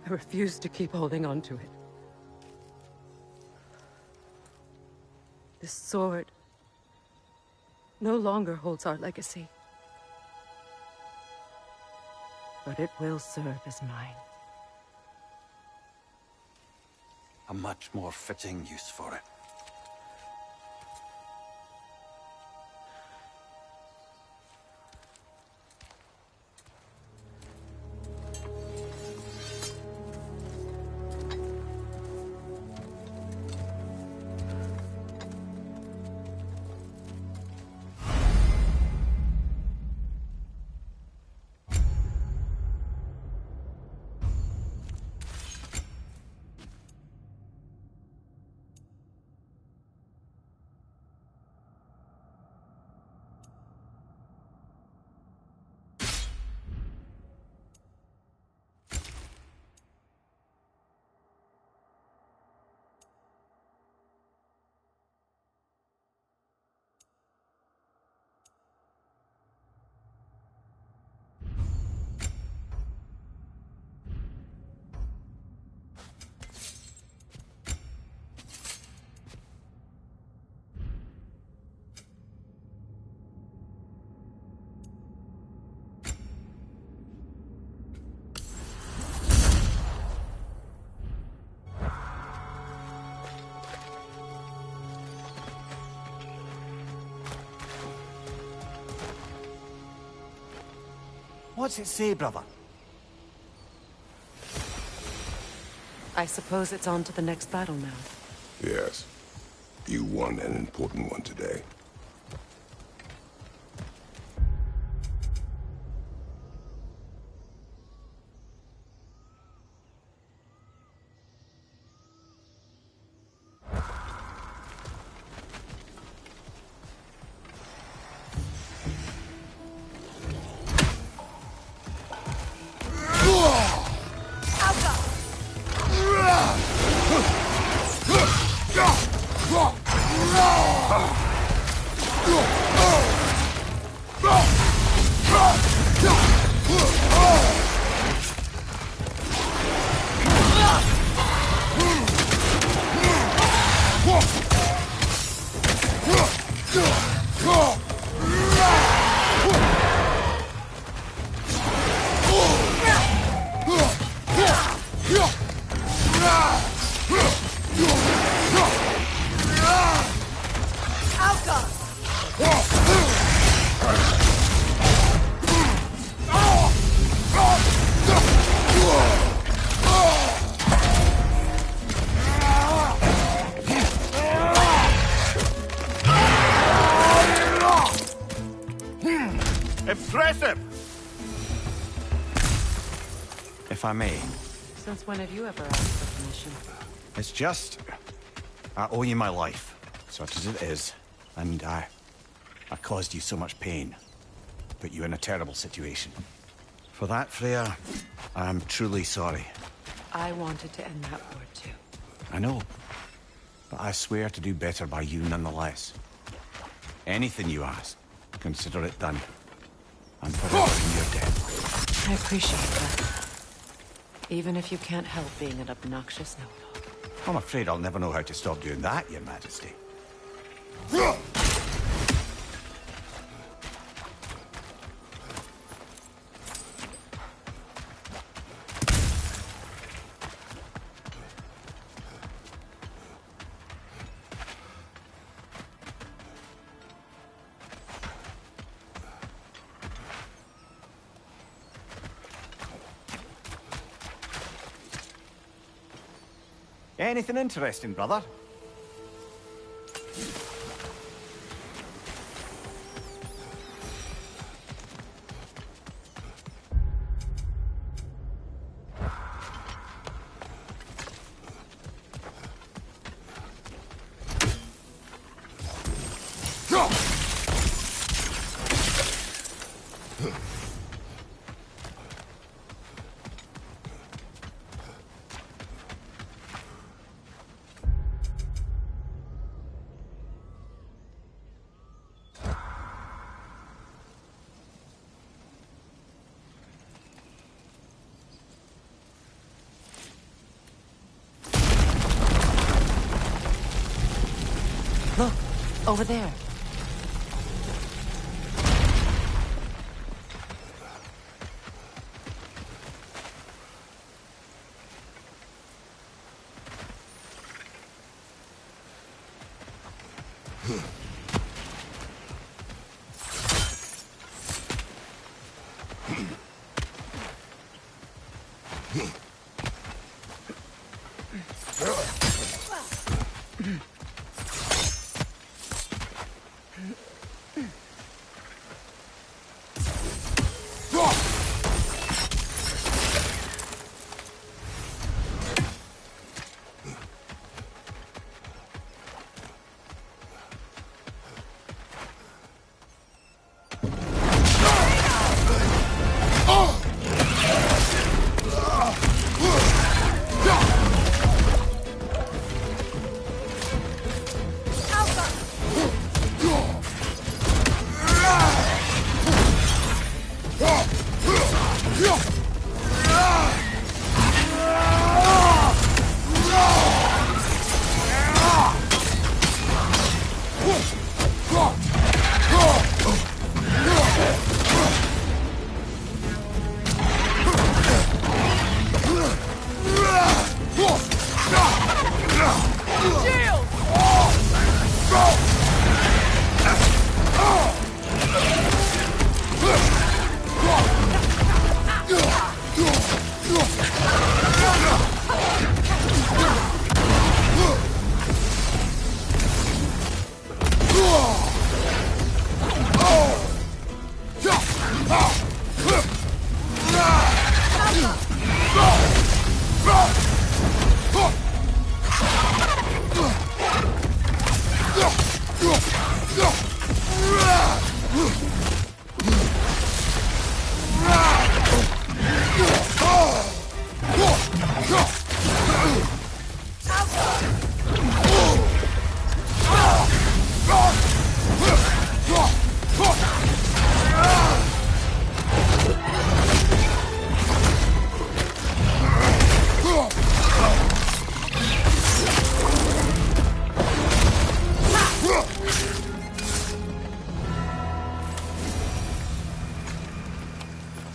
I refuse to keep holding on to it. This sword no longer holds our legacy. But it will serve as mine. A much more fitting use for it. What's it say, brother? I suppose it's on to the next battle now. Yes. You won an important one today. Impressive! If I may. Since when have you ever asked for permission? It's just... I owe you my life, such as it is. And I caused you so much pain. Put you in a terrible situation. For that, Freya, I am truly sorry. I wanted to end that war too. I know. But I swear to do better by you nonetheless. Anything you ask, consider it done. I'm forever in your debt. I appreciate that. Even if you can't help being an obnoxious know-it-all. I'm afraid I'll never know how to stop doing that, Your Majesty. Anything interesting, brother? Look, over there.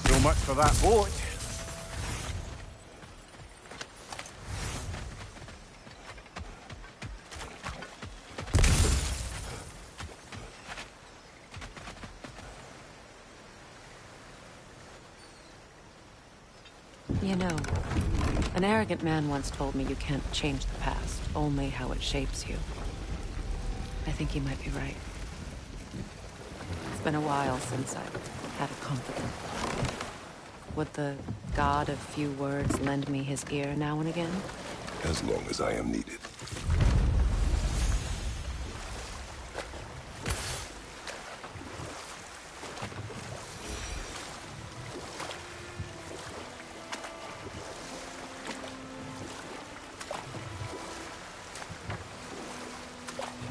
So much for that boat. You know, an arrogant man once told me you can't change the past, only how it shapes you. I think he might be right. It's been a while since I've had a confidant. Would the god of few words lend me his ear now and again? As long as I am needed.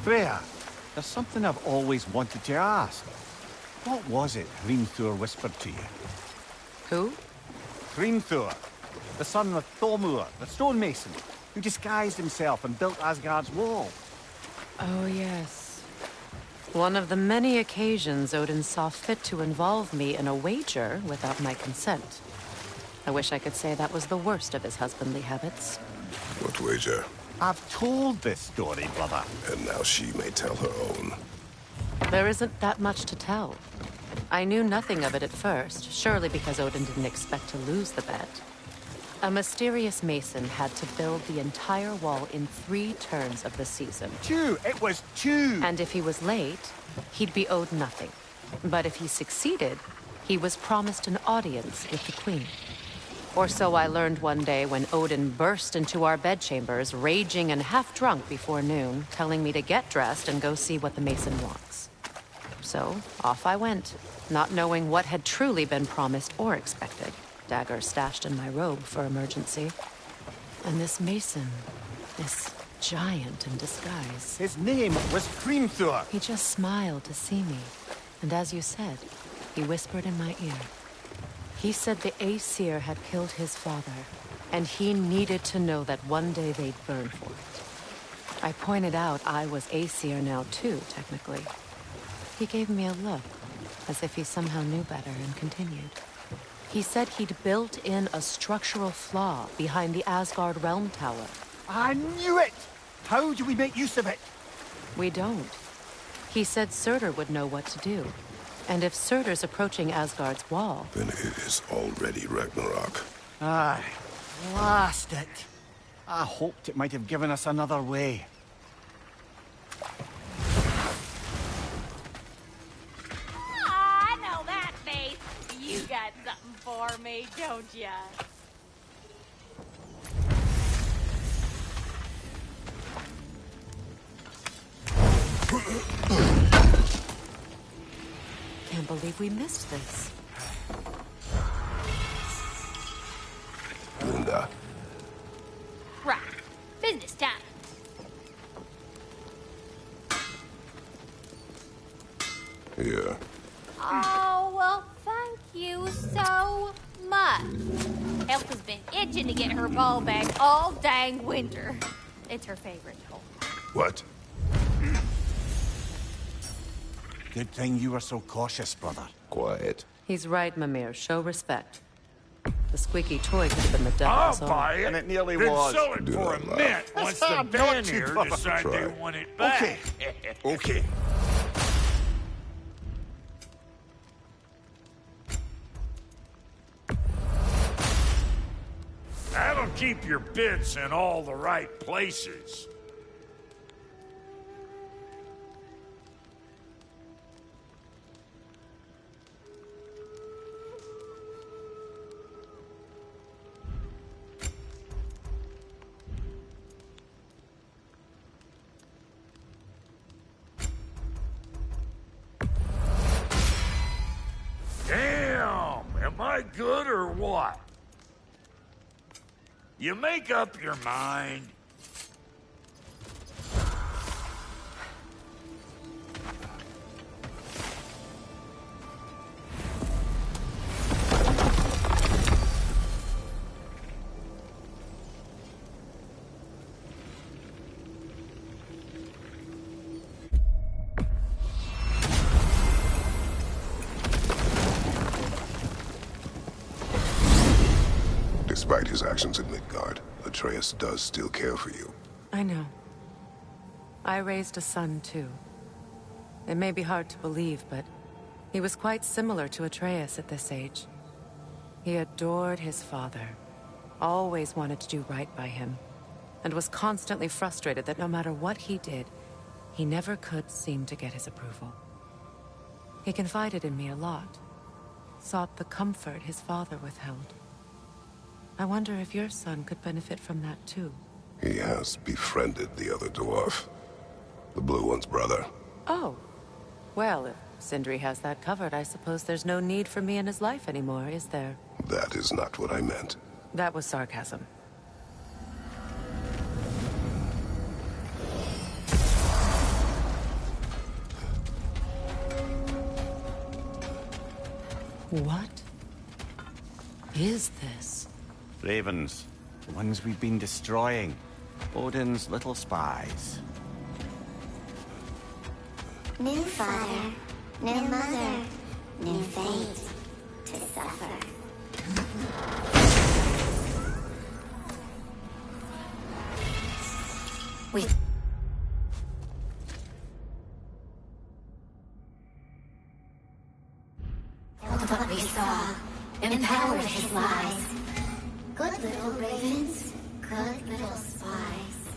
Freya, there's something I've always wanted to ask. What was it Hrimthur whispered to you? Who? Hrimthur, the son of Thormur, the stonemason, who disguised himself and built Asgard's wall. Oh, yes. One of the many occasions Odin saw fit to involve me in a wager without my consent. I wish I could say that was the worst of his husbandly habits. What wager? I've told this story, brother. And now she may tell her own. There isn't that much to tell. I knew nothing of it at first, surely because Odin didn't expect to lose the bet. A mysterious mason had to build the entire wall in 3 turns of the season. 2! It was 2! And if he was late, he'd be owed nothing. But if he succeeded, he was promised an audience with the queen. Or so I learned one day when Odin burst into our bedchambers, raging and half-drunk before noon, telling me to get dressed and go see what the mason wants. So, off I went, not knowing what had truly been promised or expected. Dagger stashed in my robe for emergency. And this mason, this giant in disguise. His name was Hrimthur. He just smiled to see me. And as you said, he whispered in my ear. He said the Aesir had killed his father, and he needed to know that one day they'd burn for it. I pointed out I was Aesir now too, technically. He gave me a look, as if he somehow knew better, and continued. He said he'd built in a structural flaw behind the Asgard Realm Tower. I knew it! How do we make use of it? We don't. He said Surtur would know what to do. And if Surtur's approaching Asgard's wall... Then it is already Ragnarok. Aye. Blast it. I hoped it might have given us another way. I know that face. You got something for me, don't ya? Can't believe we missed this. Linda. Right. Business time. Here. Oh, well, thank you so much. Elf has been itching to get her ball back all dang winter. It's her favorite hole. What? Good thing you were so cautious, brother. Quiet. He's right, Mimir. Show respect. The squeaky toy could have been the I'll devil's own. buy it. And it nearly then was. sell it Do for not a laugh. mint once the not Vanir too decide they Try. want it back. Okay. Okay. That'll keep your bits in all the right places. Damn! Am I good or what? You make up your mind. Despite his actions in Midgard, Atreus does still care for you. I know. I raised a son, too. It may be hard to believe, but he was quite similar to Atreus at this age. He adored his father, always wanted to do right by him, and was constantly frustrated that no matter what he did, he never could seem to get his approval. He confided in me a lot, sought the comfort his father withheld. I wonder if your son could benefit from that too. He has befriended the other dwarf. The blue one's brother. Oh. Well, if Sindri has that covered, I suppose there's no need for me in his life anymore, is there? That is not what I meant. That was sarcasm. What is this? Ravens. The ones we've been destroying. Odin's little spies. New father, new mother, new fate to suffer. What we saw empowered his lies. Good little ravens, good little spies.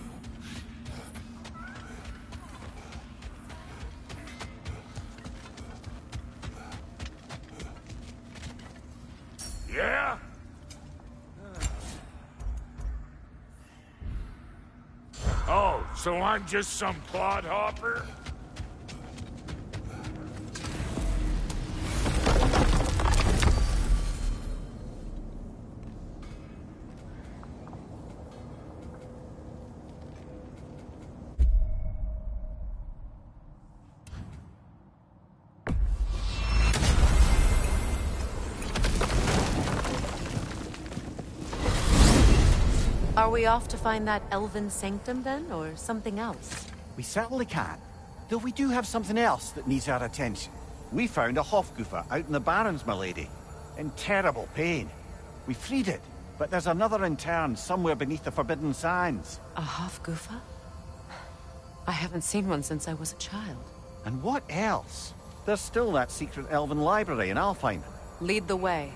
Yeah? Oh, so I'm just some clodhopper? Are we off to find that elven sanctum then, or something else? We certainly can. Though we do have something else that needs our attention. We found a Hofgufa out in the Barrens, my lady. In terrible pain. We freed it, but there's another intern somewhere beneath the Forbidden Sands. A Hofgufa? I haven't seen one since I was a child. And what else? There's still that secret elven library in Alfheim. Lead the way.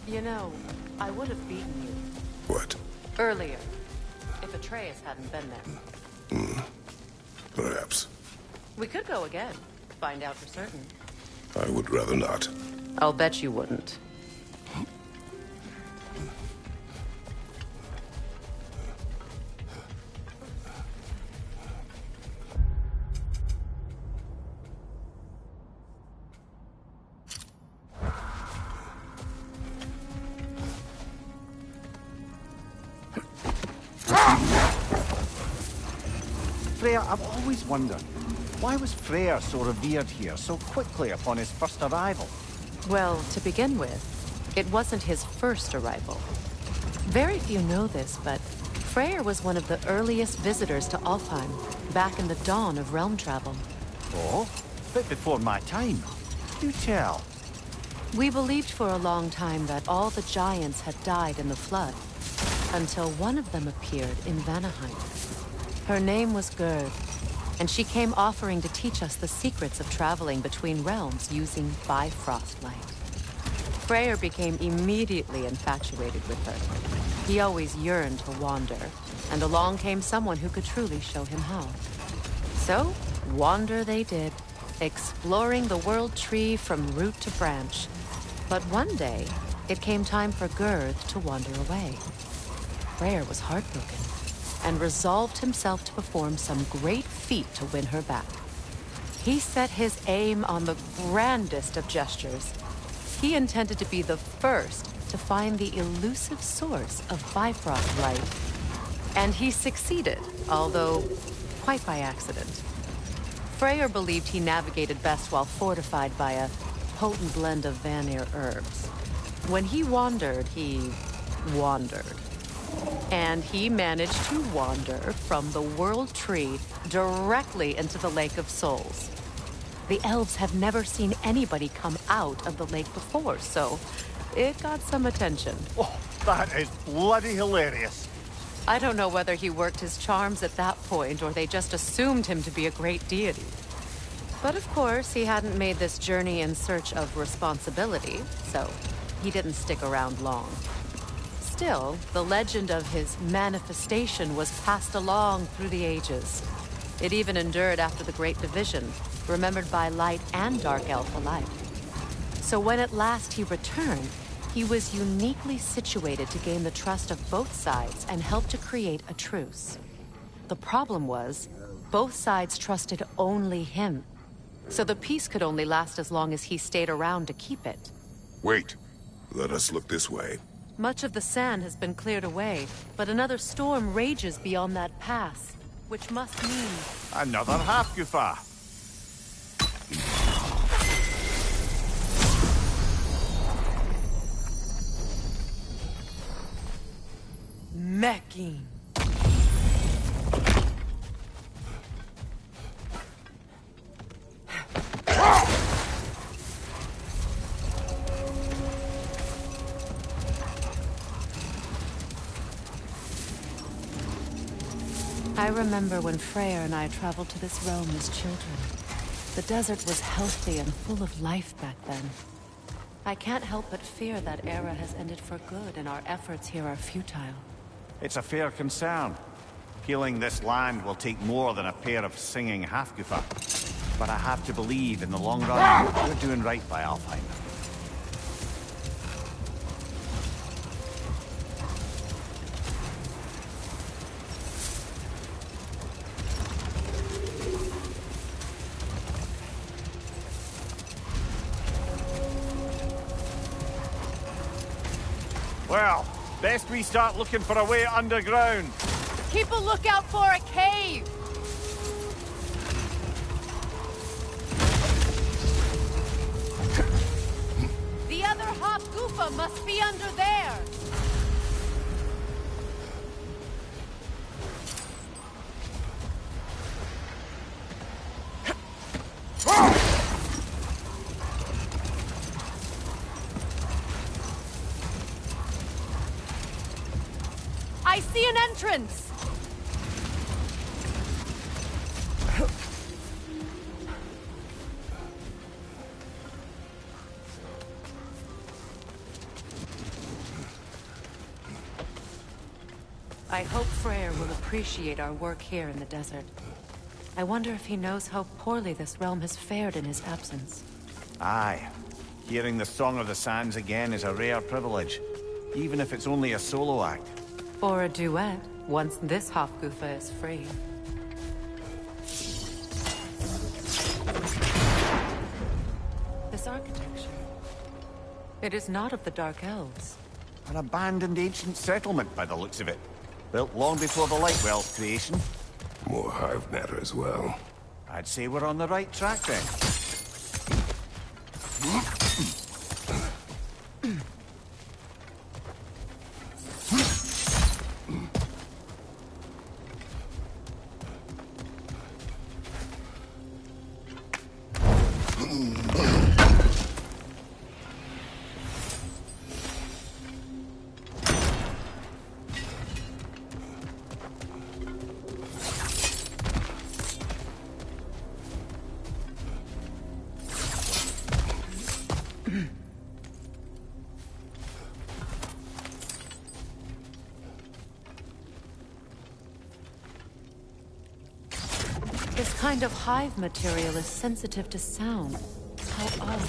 You know, I would have beaten you. What? Earlier. If Atreus hadn't been there. Perhaps. We could go again. Find out for certain. I would rather not. I'll bet you wouldn't. Freya, I've always wondered, why was Freyr so revered here so quickly upon his first arrival? Well, to begin with, it wasn't his first arrival. Very few know this, but Freyr was one of the earliest visitors to Alfheim, back in the dawn of realm travel. Oh? Bit before my time. Do tell. We believed for a long time that all the giants had died in the flood, until one of them appeared in Vanaheim. Her name was Gerd, and she came offering to teach us the secrets of traveling between realms using Bifrost light. Freyr became immediately infatuated with her. He always yearned to wander, and along came someone who could truly show him how. So, wander they did, exploring the world tree from root to branch. But one day, it came time for Gerd to wander away. Freyr was heartbroken, and resolved himself to perform some great feat to win her back. He set his aim on the grandest of gestures. He intended to be the first to find the elusive source of Bifrost light. And he succeeded, although quite by accident. Freyr believed he navigated best while fortified by a potent blend of Vanir herbs. When he wandered, he wandered. And he managed to wander from the World Tree directly into the Lake of Souls. The elves have never seen anybody come out of the lake before, so it got some attention. Oh, that is bloody hilarious. I don't know whether he worked his charms at that point or they just assumed him to be a great deity. But of course, he hadn't made this journey in search of responsibility, so he didn't stick around long. Still, the legend of his manifestation was passed along through the ages. It even endured after the Great Division, remembered by Light and Dark Elf alike. So when at last he returned, he was uniquely situated to gain the trust of both sides and help to create a truce. The problem was, both sides trusted only him. So the peace could only last as long as he stayed around to keep it. Wait. Let us look this way. Much of the sand has been cleared away, but another storm rages beyond that pass, which must mean... Another Hafgufa. Mecking. I remember when Freya and I traveled to this realm as children. The desert was healthy and full of life back then. I can't help but fear that era has ended for good and our efforts here are futile. It's a fair concern. Healing this land will take more than a pair of singing Hafgufa. But I have to believe in the long run, we're doing right by Alfheim. Well, best we start looking for a way underground. Keep a lookout for a cave! The other Hafgufa must be under there! I see an entrance! I hope Freyr will appreciate our work here in the desert. I wonder if he knows how poorly this realm has fared in his absence. Aye. Hearing the Song of the Sands again is a rare privilege, even if it's only a solo act. Or a duet, once this Hafgufa is free. This architecture. It is not of the Dark Elves. An abandoned ancient settlement by the looks of it. Built long before the Lightwell's creation. More hive matter as well. I'd say we're on the right track then. This kind of hive material is sensitive to sound. How odd.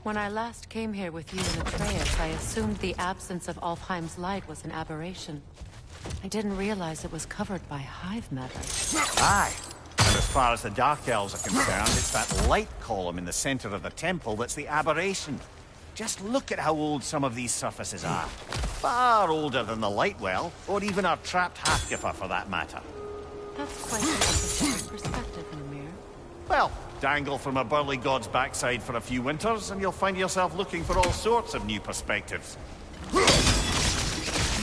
When I last came here with you and Atreus, I assumed the absence of Alfheim's light was an aberration. I didn't realize it was covered by hive matter. Aye. And as far as the Dark Elves are concerned, it's that light column in the center of the temple that's the aberration. Just look at how old some of these surfaces are. Far older than the Lightwell, or even our trapped Hafgufa for that matter. That's quite a different perspective, Ymir. Well, Dangle from a burly god's backside for a few winters, and you'll find yourself looking for all sorts of new perspectives. More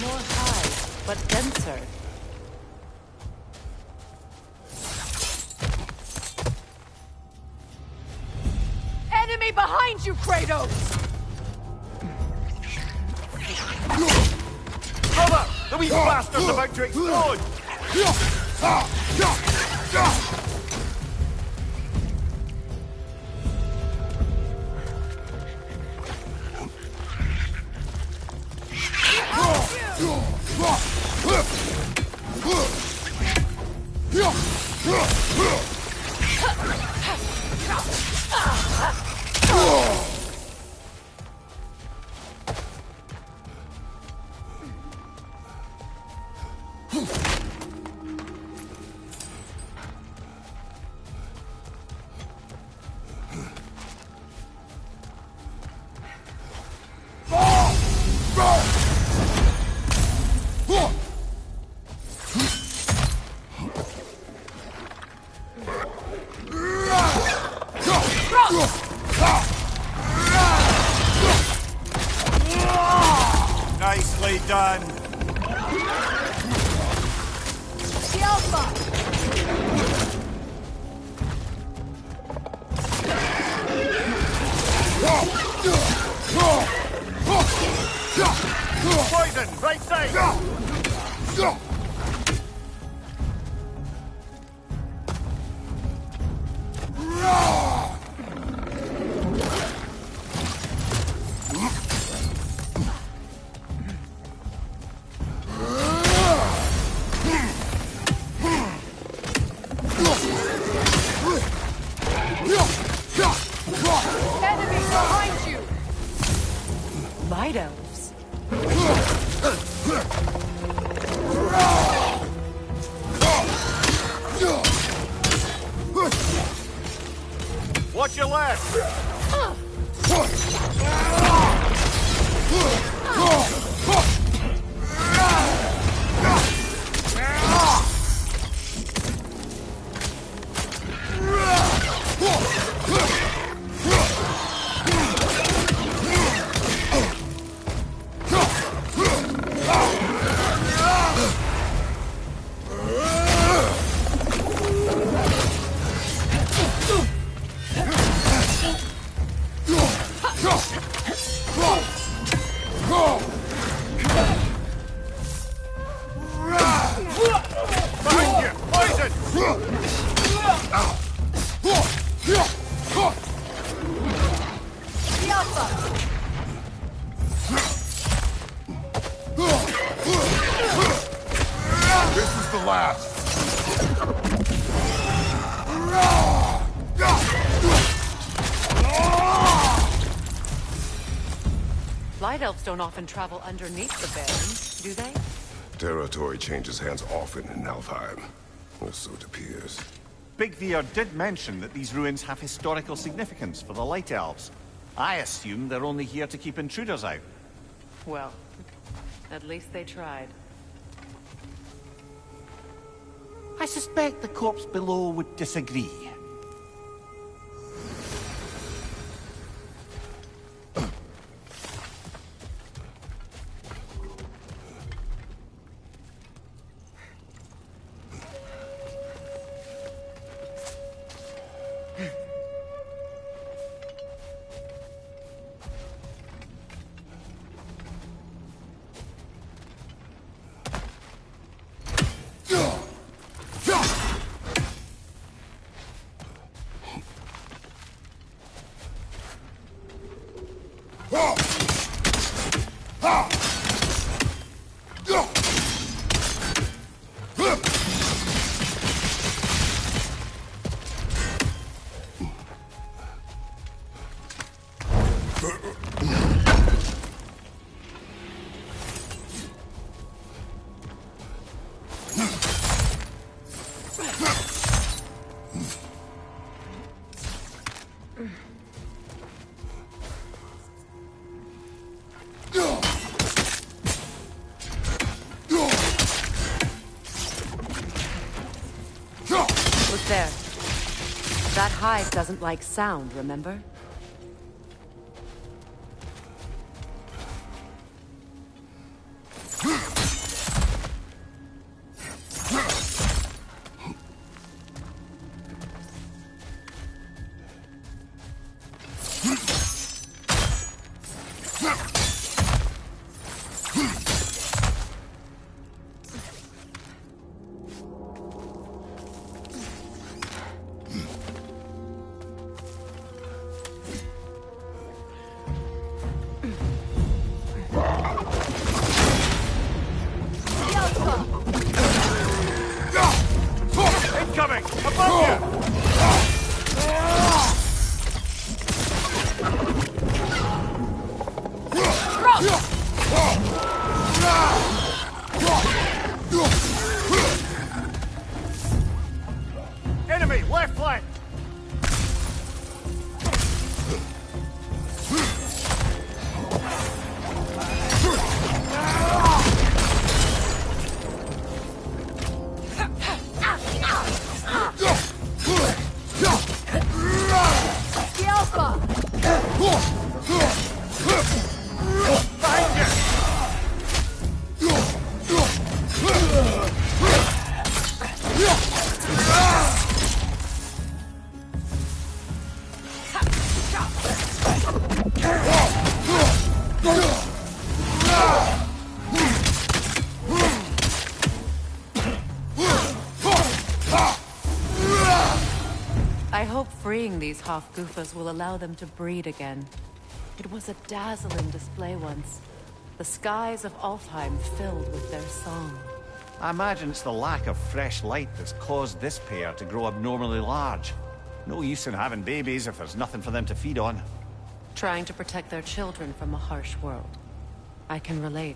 high, but denser. Enemy behind you, Kratos! Brother! The wee bastard's about to explode! Nicely done. The Alpha! Poison, right side! Enemy behind you! Light elves. Watch your left! Behind you! Poison! The Alpha! This is the last. Light elves don't often travel underneath the Barrens, do they? Territory changes hands often in Alfheim. Or so it appears. Big Veer did mention that these ruins have historical significance for the Light Elves. I assume they're only here to keep intruders out. Well, at least they tried. I suspect the corpse below would disagree. That hive doesn't like sound, remember? Incoming! Above you! Enemy, left flank! The Alpha! Behind you! I hope freeing these half-goofers will allow them to breed again. It was a dazzling display once. The skies of Alfheim filled with their song. I imagine it's the lack of fresh light that's caused this pair to grow abnormally large. No use in having babies if there's nothing for them to feed on. Trying to protect their children from a harsh world. I can relate.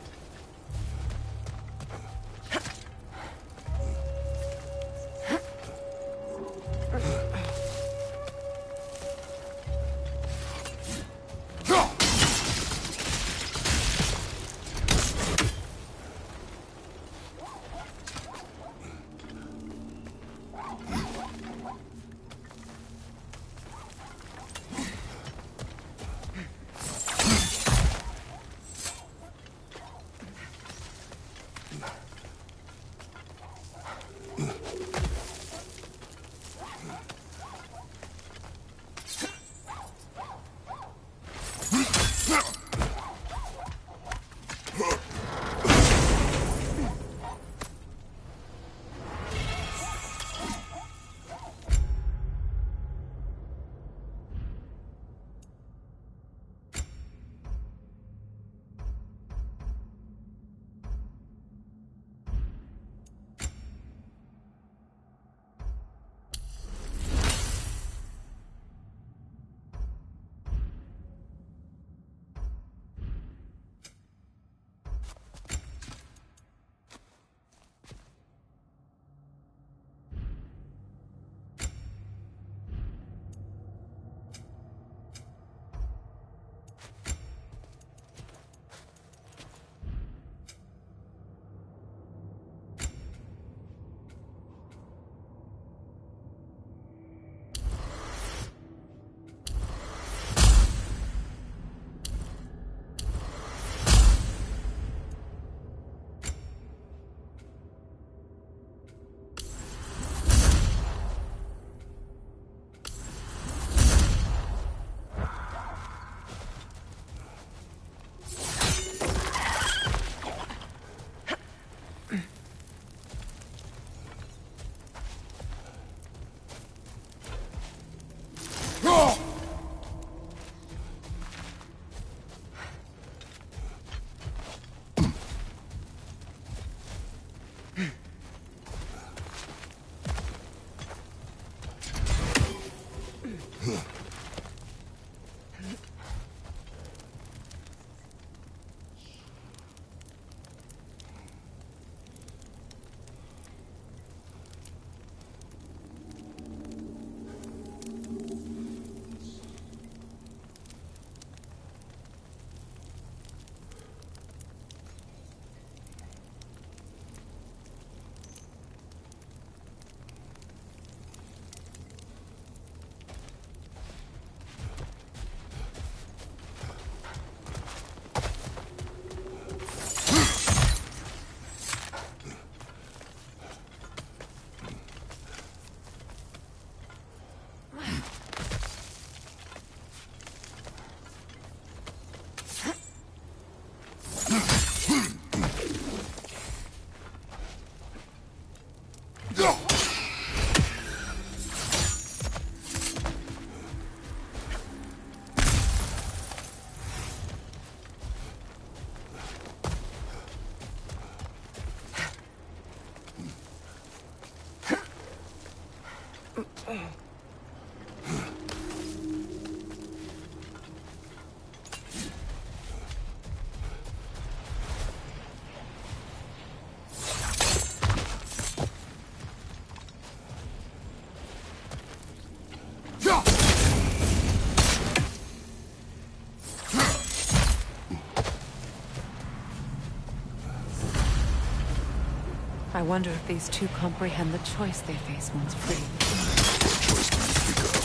I wonder if these two comprehend the choice they face once free. What choice do you speak of?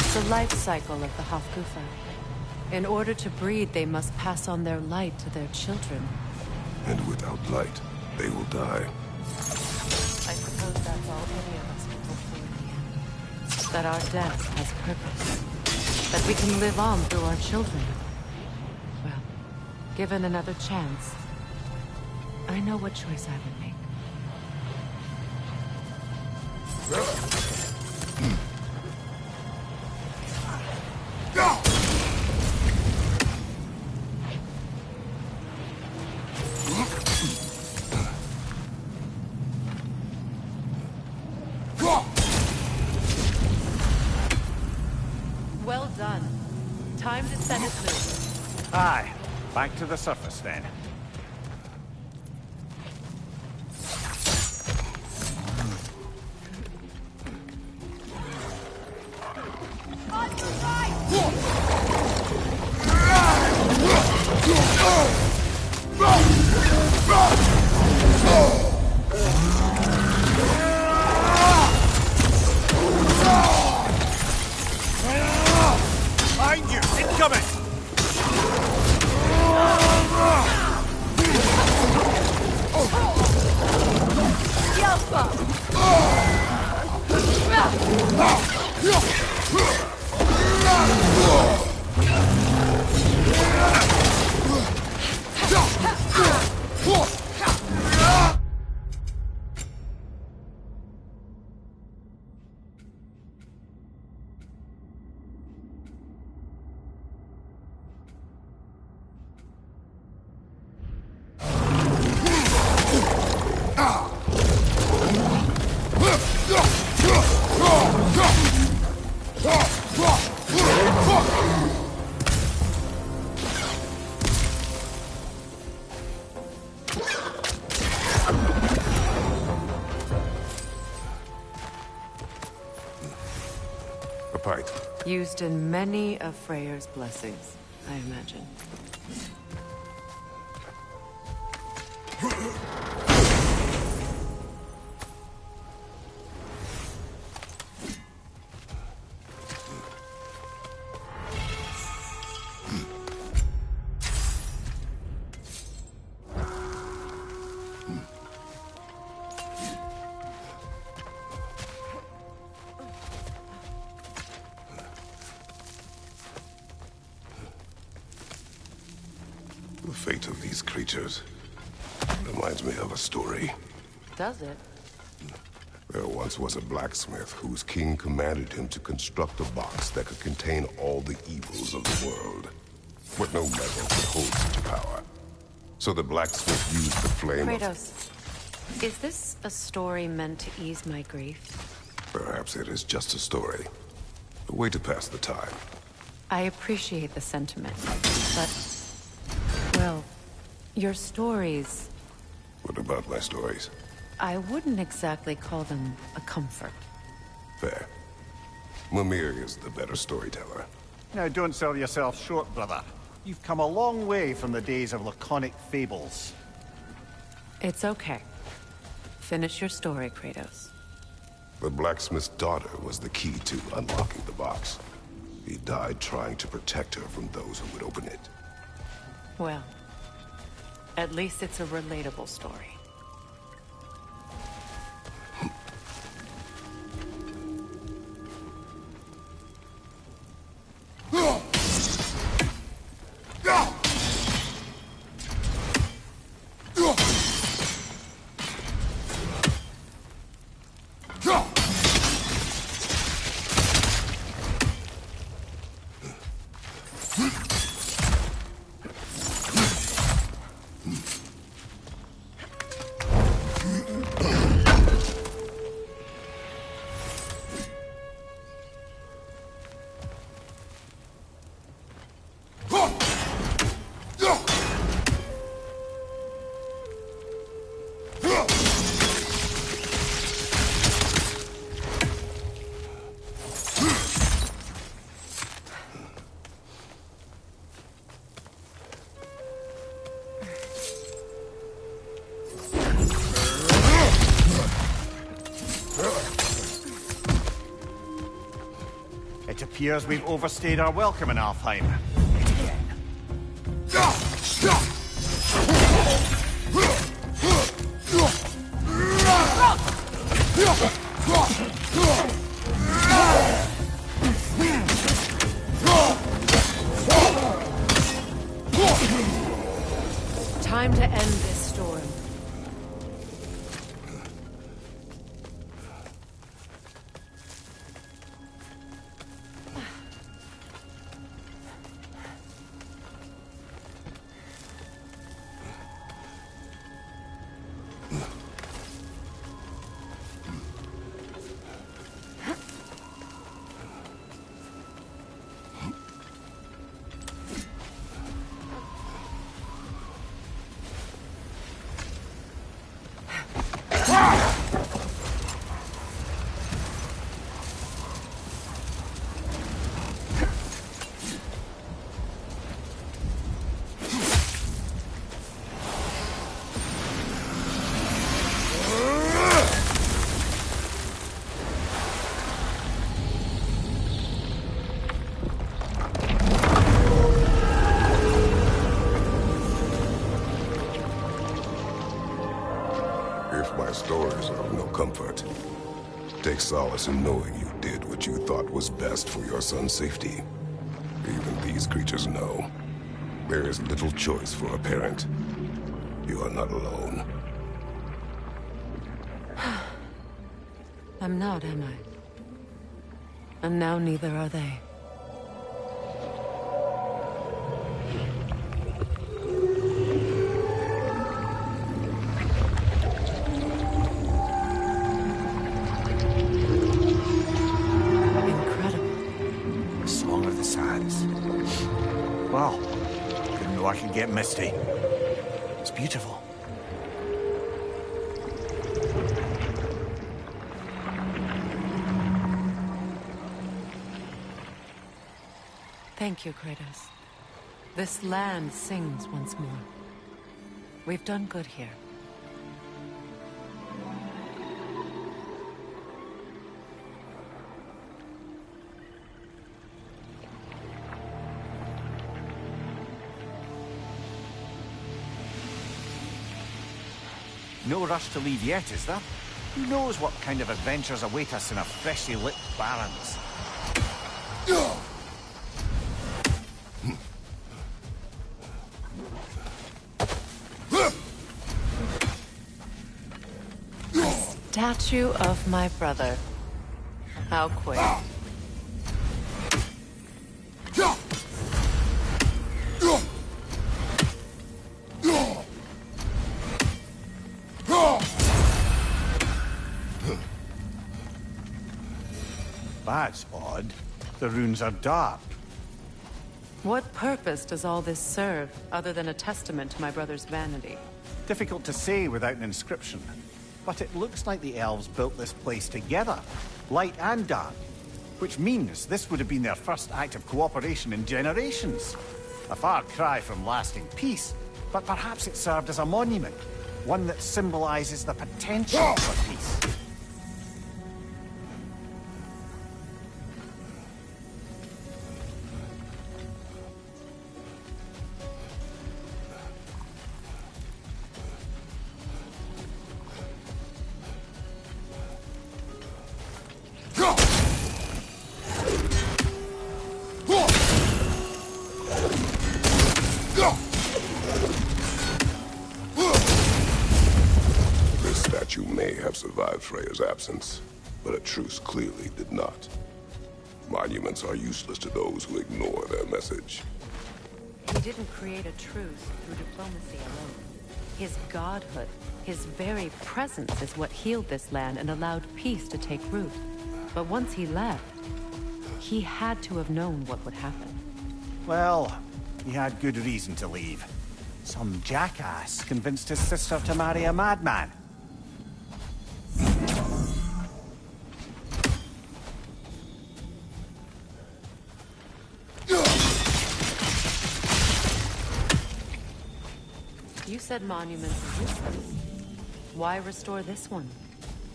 It's the life cycle of the Hofgufa. In order to breed, they must pass on their light to their children. And without light, they will die. I suppose that's all any of us will hope for in the end. That our death has purpose. That we can live on through our children. Well, given another chance, I know what choice I would make. Well done. Time to set it loose. Aye. Back to the surface then. Behind you! Incoming! A pipe. Used in many of Freyr's blessings, I imagine. The fate of these creatures reminds me of a story. Does it? There once was a blacksmith whose king commanded him to construct a box that could contain all the evils of the world. But no metal could hold such a power. So the blacksmith used the flame Kratos, is this a story meant to ease my grief? Perhaps it is just a story. A way to pass the time. I appreciate the sentiment, but... well, your stories... What about my stories? I wouldn't exactly call them a comfort. Fair. Mimir is the better storyteller. Now, don't sell yourself short, brother. You've come a long way from the days of laconic fables. It's okay. Finish your story, Kratos. The blacksmith's daughter was the key to unlocking the box. He died trying to protect her from those who would open it. Well, at least it's a relatable story. appears we've overstayed our welcome in Alfheim. Time to end this storm. If my stories are of no comfort, take solace in knowing you did what you thought was best for your son's safety. Even these creatures know. There is little choice for a parent. You are not alone. I'm not, am I? And now neither are they. Well, didn't know I could get misty. It's beautiful. Thank you, Kratos. This land sings once more. We've done good here. No rush to leave yet, is there? Who knows what kind of adventures await us in our freshly lit barrens? Statue of my brother. How quick. That's odd. The runes are dark. What purpose does all this serve, other than a testament to my brother's vanity? Difficult to say without an inscription. But it looks like the elves built this place together, light and dark. Which means this would have been their first act of cooperation in generations. A far cry from lasting peace, but perhaps it served as a monument. One that symbolizes the potential for peace. You may have survived Freya's absence, but a truce clearly did not. Monuments are useless to those who ignore their message. He didn't create a truce through diplomacy alone. His godhood, his very presence is what healed this land and allowed peace to take root. But once he left, he had to have known what would happen. Well, he had good reason to leave. Some jackass convinced his sister to marry a madman. You said monuments are useless. Why restore this one?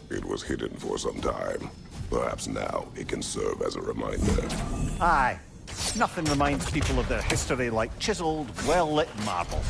It was hidden for some time, Perhaps now it can serve as a reminder. Aye. Nothing reminds people of their history like chiseled, well-lit marble.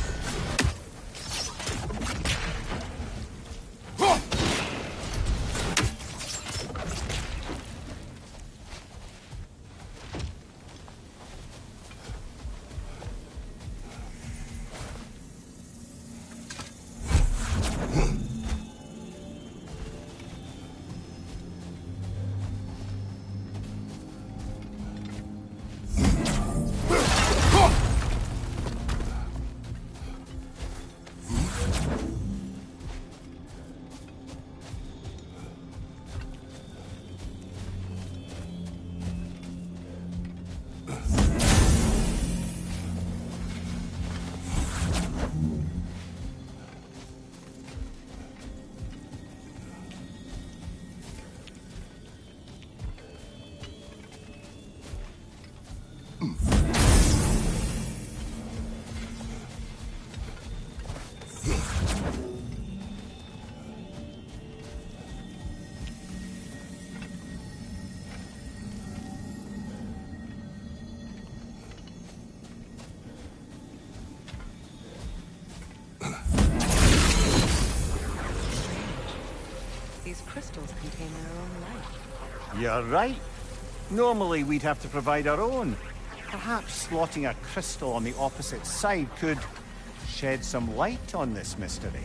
These crystals contain their own light. You're right. Normally we'd have to provide our own. Perhaps slotting a crystal on the opposite side could shed some light on this mystery.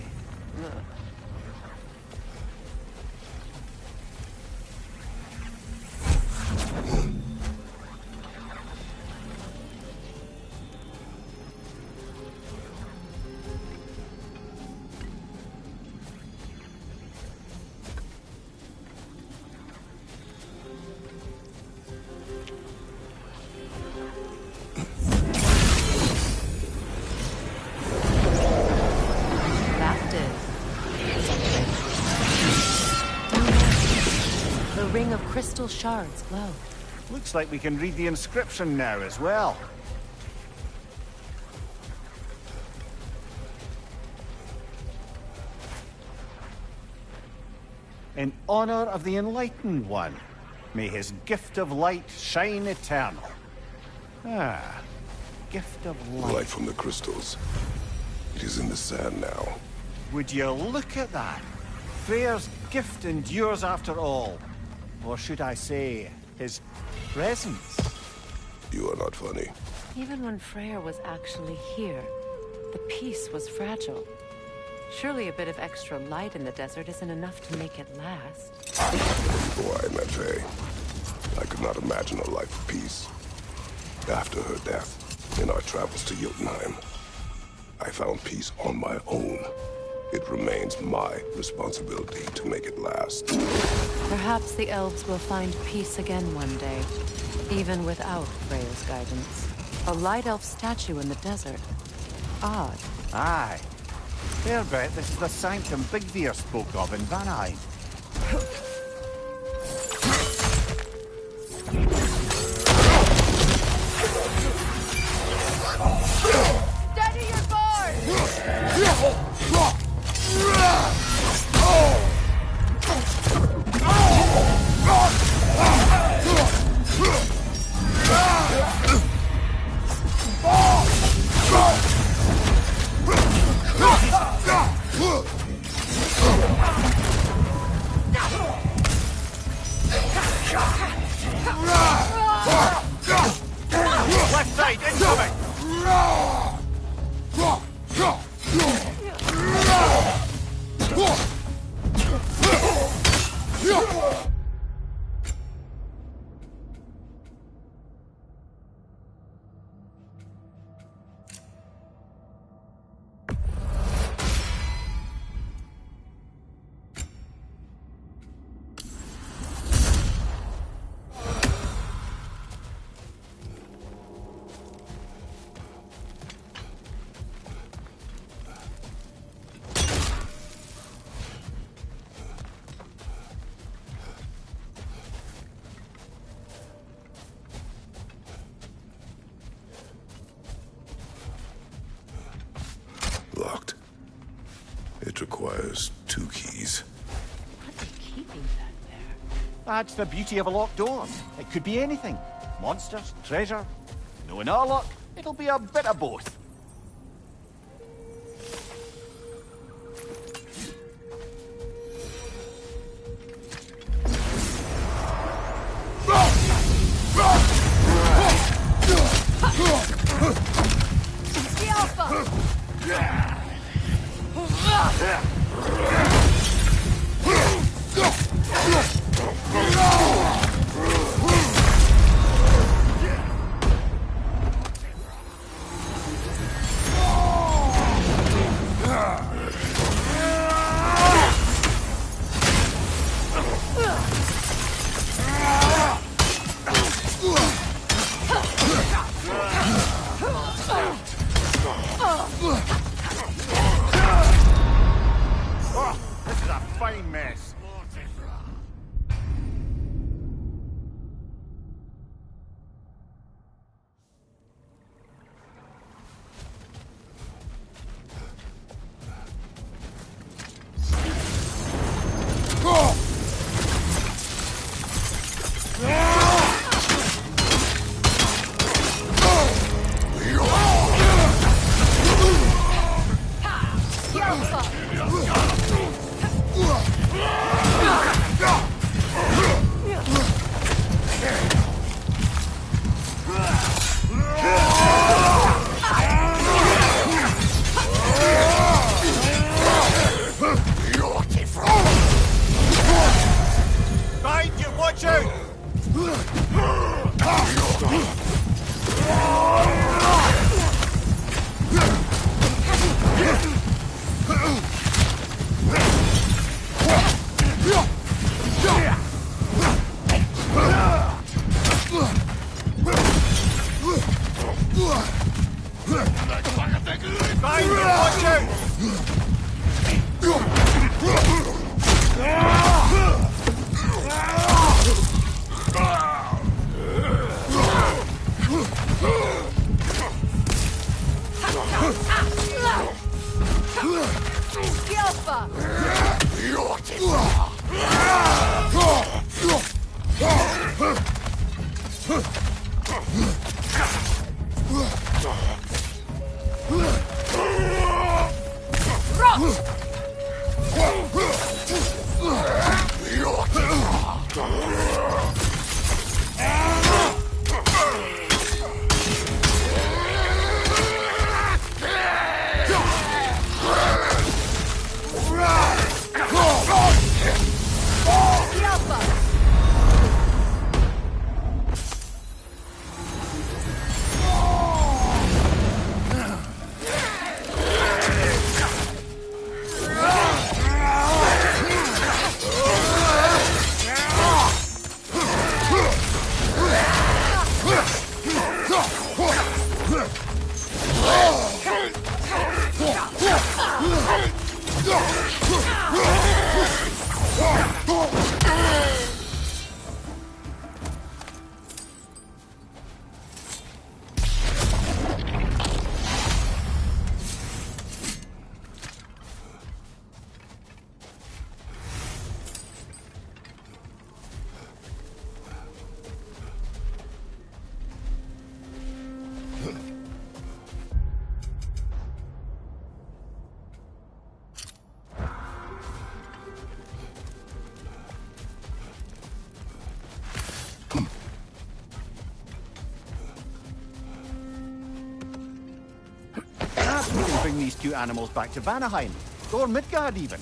Ring of crystal shards glow. Looks like we can read the inscription now as well. In honor of the Enlightened One, may his gift of light shine eternal. Ah, gift of light. Light from the crystals. It is in the sand now. Would you look at that? Freyr's gift endures after all. Or should I say, his presence? You are not funny. Even when Freyr was actually here, the peace was fragile. Surely a bit of extra light in the desert isn't enough to make it last. Before I met Faye, I could not imagine a life of peace. After her death, in our travels to Jotunheim, I found peace on my own. It remains my responsibility to make it last. Perhaps the elves will find peace again one day, even without Freya's guidance. A light elf statue in the desert. Odd. Aye. Fair bet this is the sanctum Bigveer spoke of in Vanheim. Steady your board! Left side, incoming! Locked. It requires 2 keys. What's keeping that there? Adds to the beauty of a locked door. It could be anything. Monsters, treasure. Knowing our luck, it'll be a bit of both. This is a fine mess. Behind you, watch out! Behind you, watch out! Perhaps we can bring these two animals back to Vanaheim, or Midgard even.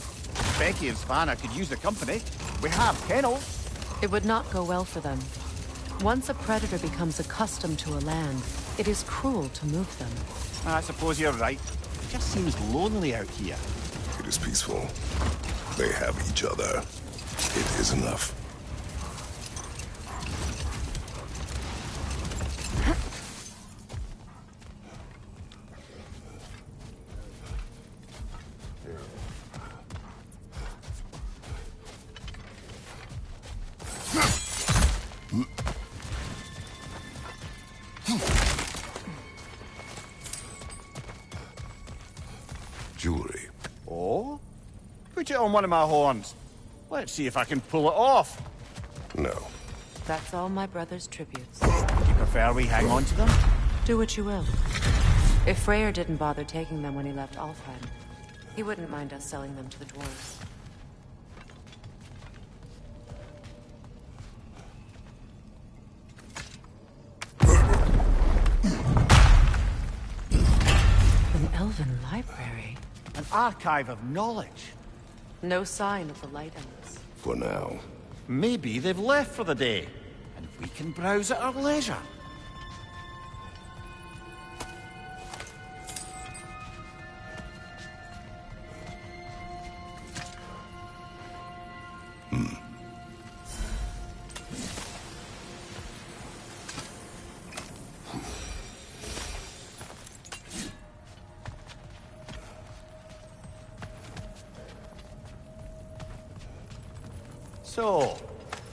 Becky and Svanna could use the company. We have kennels. It would not go well for them. Once a predator becomes accustomed to a land, it is cruel to move them. I suppose you're right. It just seems lonely out here. It is peaceful. They have each other. It is enough. Jewelry. Oh? Put it on one of my horns. Let's see if I can pull it off. No. That's all my brother's tributes. Do you prefer we hang on to them? Do what you will. If Freyr didn't bother taking them when he left Alfheim, he wouldn't mind us selling them to the dwarves. An elven library. An archive of knowledge. No sign of the Light Elves. For now. Maybe they've left for the day, and we can browse at our leisure. So,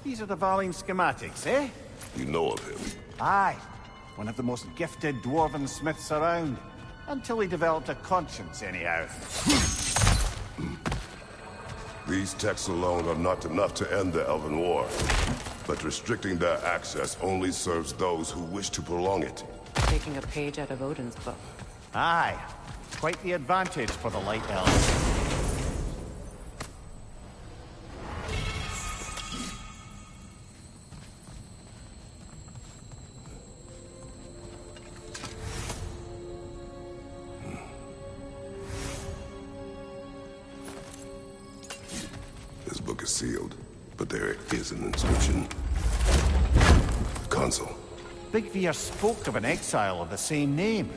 these are the Valine schematics, eh? You know of him? Aye. One of the most gifted dwarven smiths around. Until he developed a conscience, anyhow. These texts alone are not enough to end the Elven War. But restricting their access only serves those who wish to prolong it. Taking a page out of Odin's book. Aye. Quite the advantage for the Light Elves. This book is sealed, but there is an inscription. Consul. Big Veer spoke of an exile of the same name.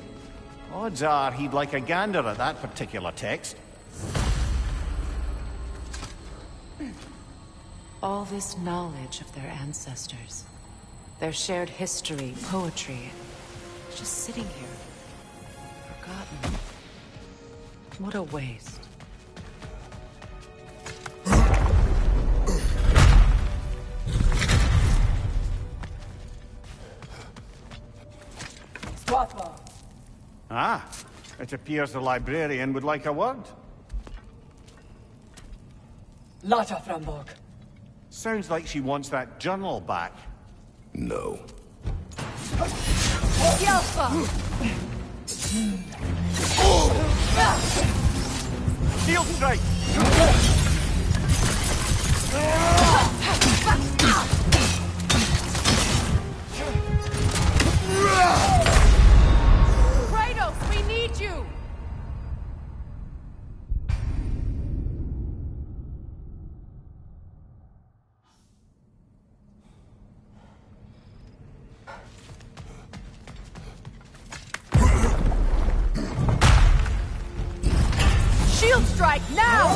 Odds are he'd like a gander at that particular text. All this knowledge of their ancestors, their shared history, poetry, just sitting here, forgotten. What a waste. Ah, it appears the librarian would like a word. Lata Framborg. Sounds like she wants that journal back. No. Shield strike! Kratos, we need you! Shield strike now!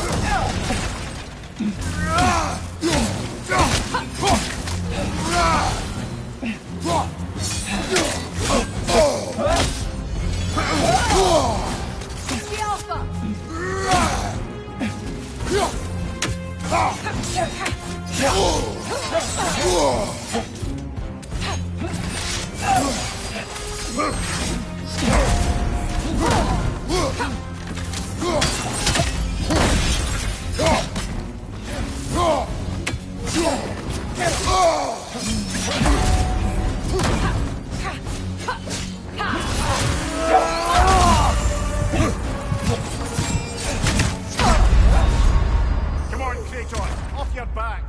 Come on, Kratos, off your back!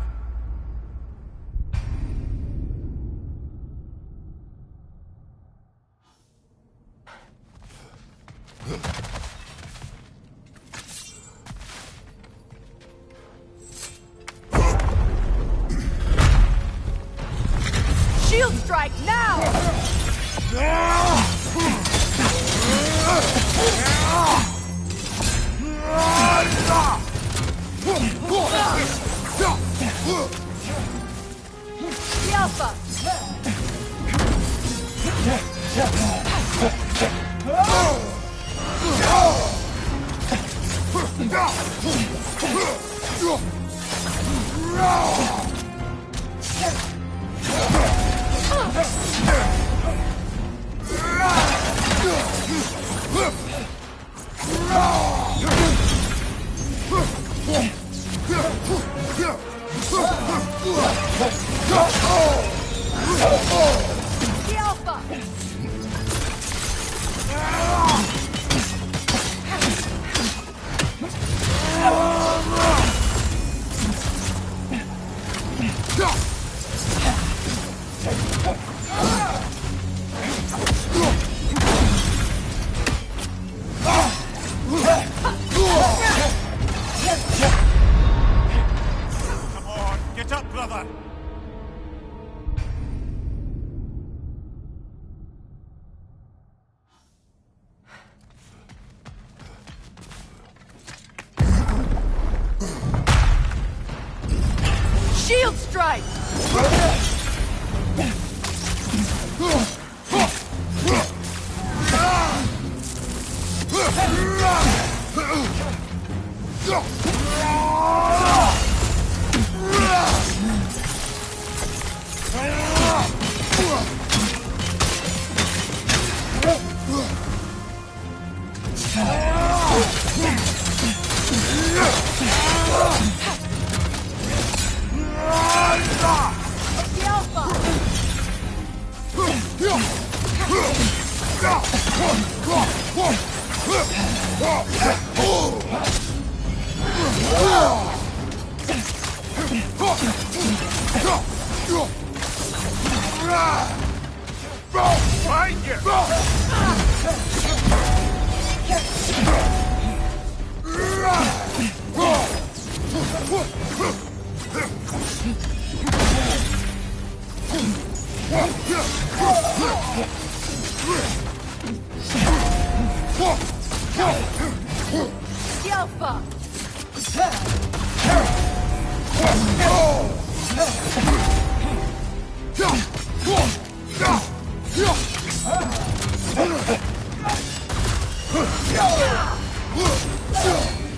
Shield strike now! Alpha! Shield strike!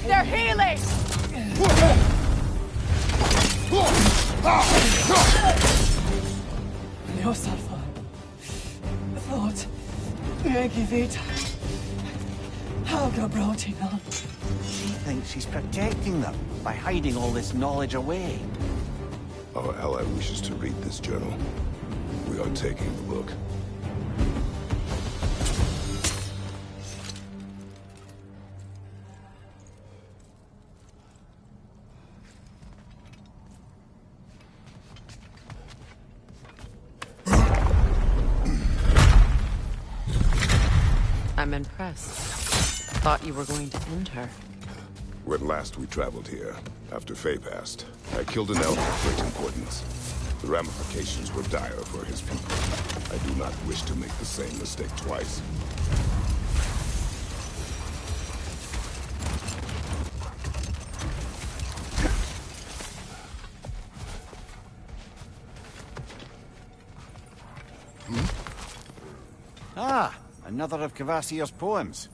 They're healing! Yourself, Lord, Megivita. Helga brought it on. She thinks she's protecting them by hiding all this knowledge away. Our ally wishes to read this journal. We are taking a look. I'm impressed. Thought you were going to end her. When last we traveled here, after Faye passed, I killed an elder of great importance. The ramifications were dire for his people. I do not wish to make the same mistake twice. Ah, another of Kvasir's poems.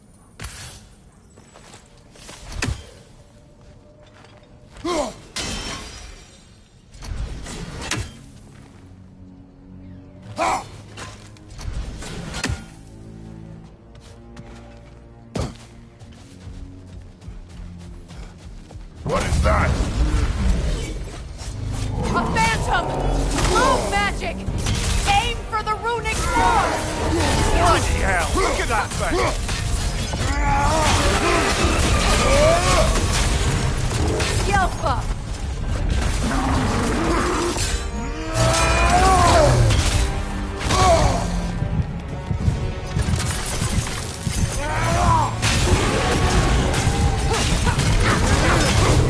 What is that? A phantom! Rune magic! Aim for the runic sword! Bloody hell! Look at that thing! Yelpa!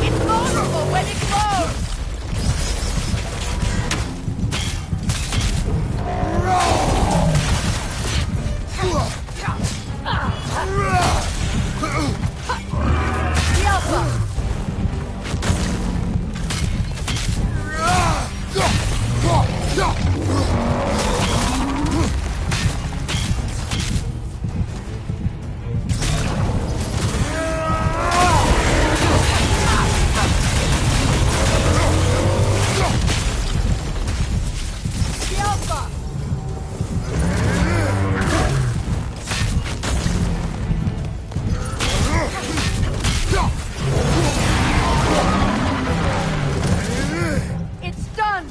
It's vulnerable when it glows! Yelpa! Yelpa! It's done!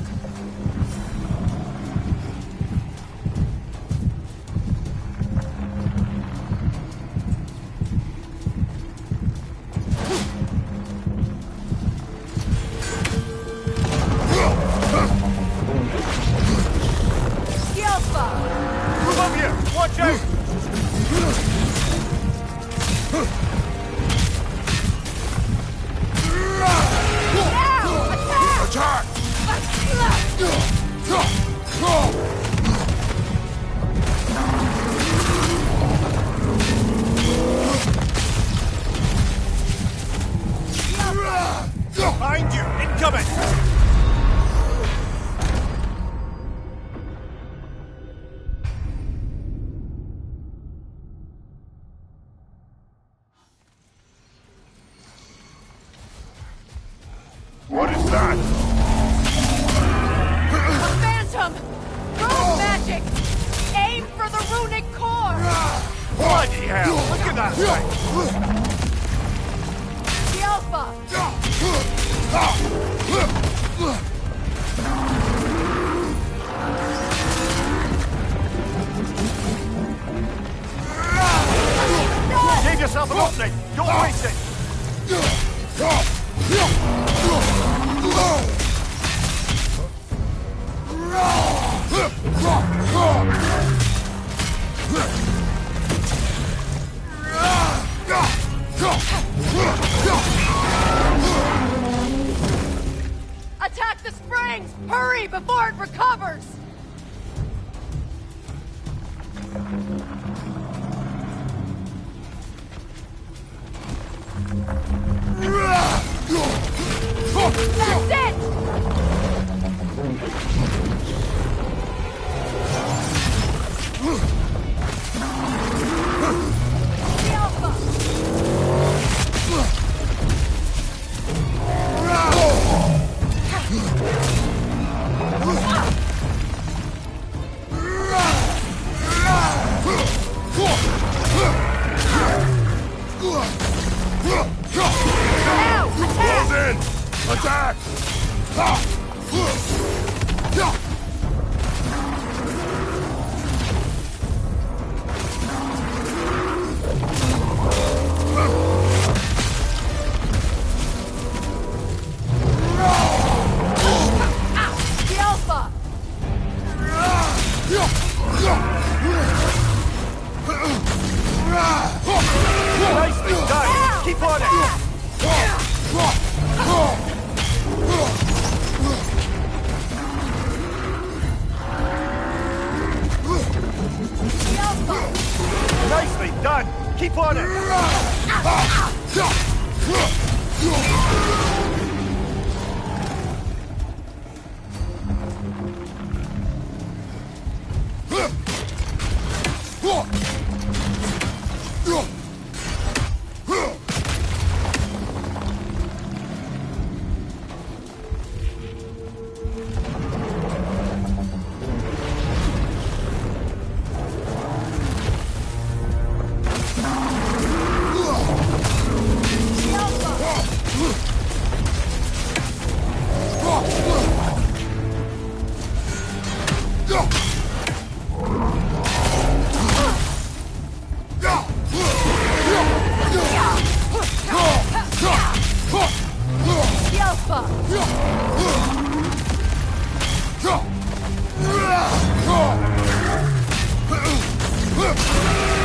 Yelpa! Move up here! Watch out! Now! Attack! Behind you! Incoming! What is that? A phantom! Rune magic! Aim for the runic core! Bloody hell! Look at that thing! The Alpha! Give yourself an opening! Don't waste it! Attack the springs! Hurry before it recovers! That's it! The Alpha! Close in! Attack! The Alpha! Nicely done! Keep on it! The Alpha! Nicely done! Keep on it! The Alpha!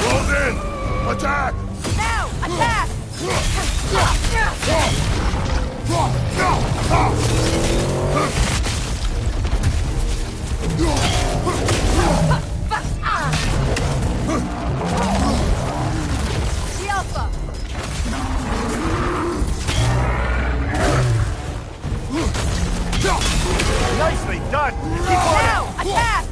Close in! Attack! Now! Attack! The Alpha! Nicely done! Keep on Now! it! Attack!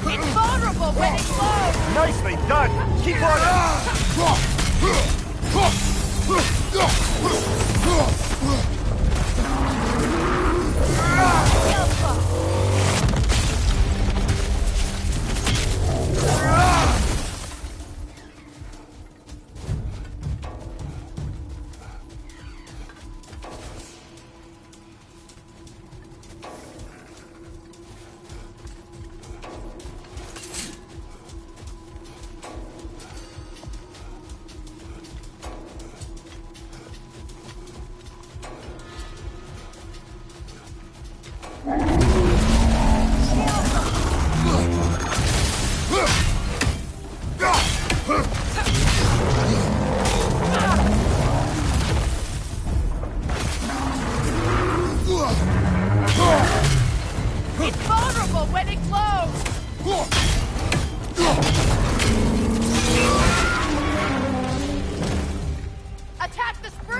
It's vulnerable when it's low! Nicely done! Keep on it! The Alpha!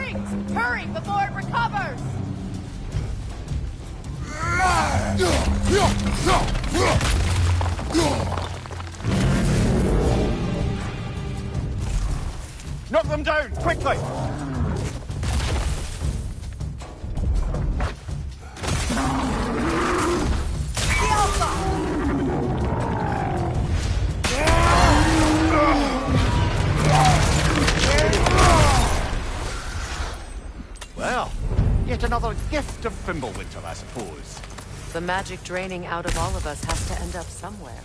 springs! Hurry before it recovers! Knock them down, quickly! Well, yet another gift of Fimbulwinter, I suppose. The magic draining out of all of us has to end up somewhere.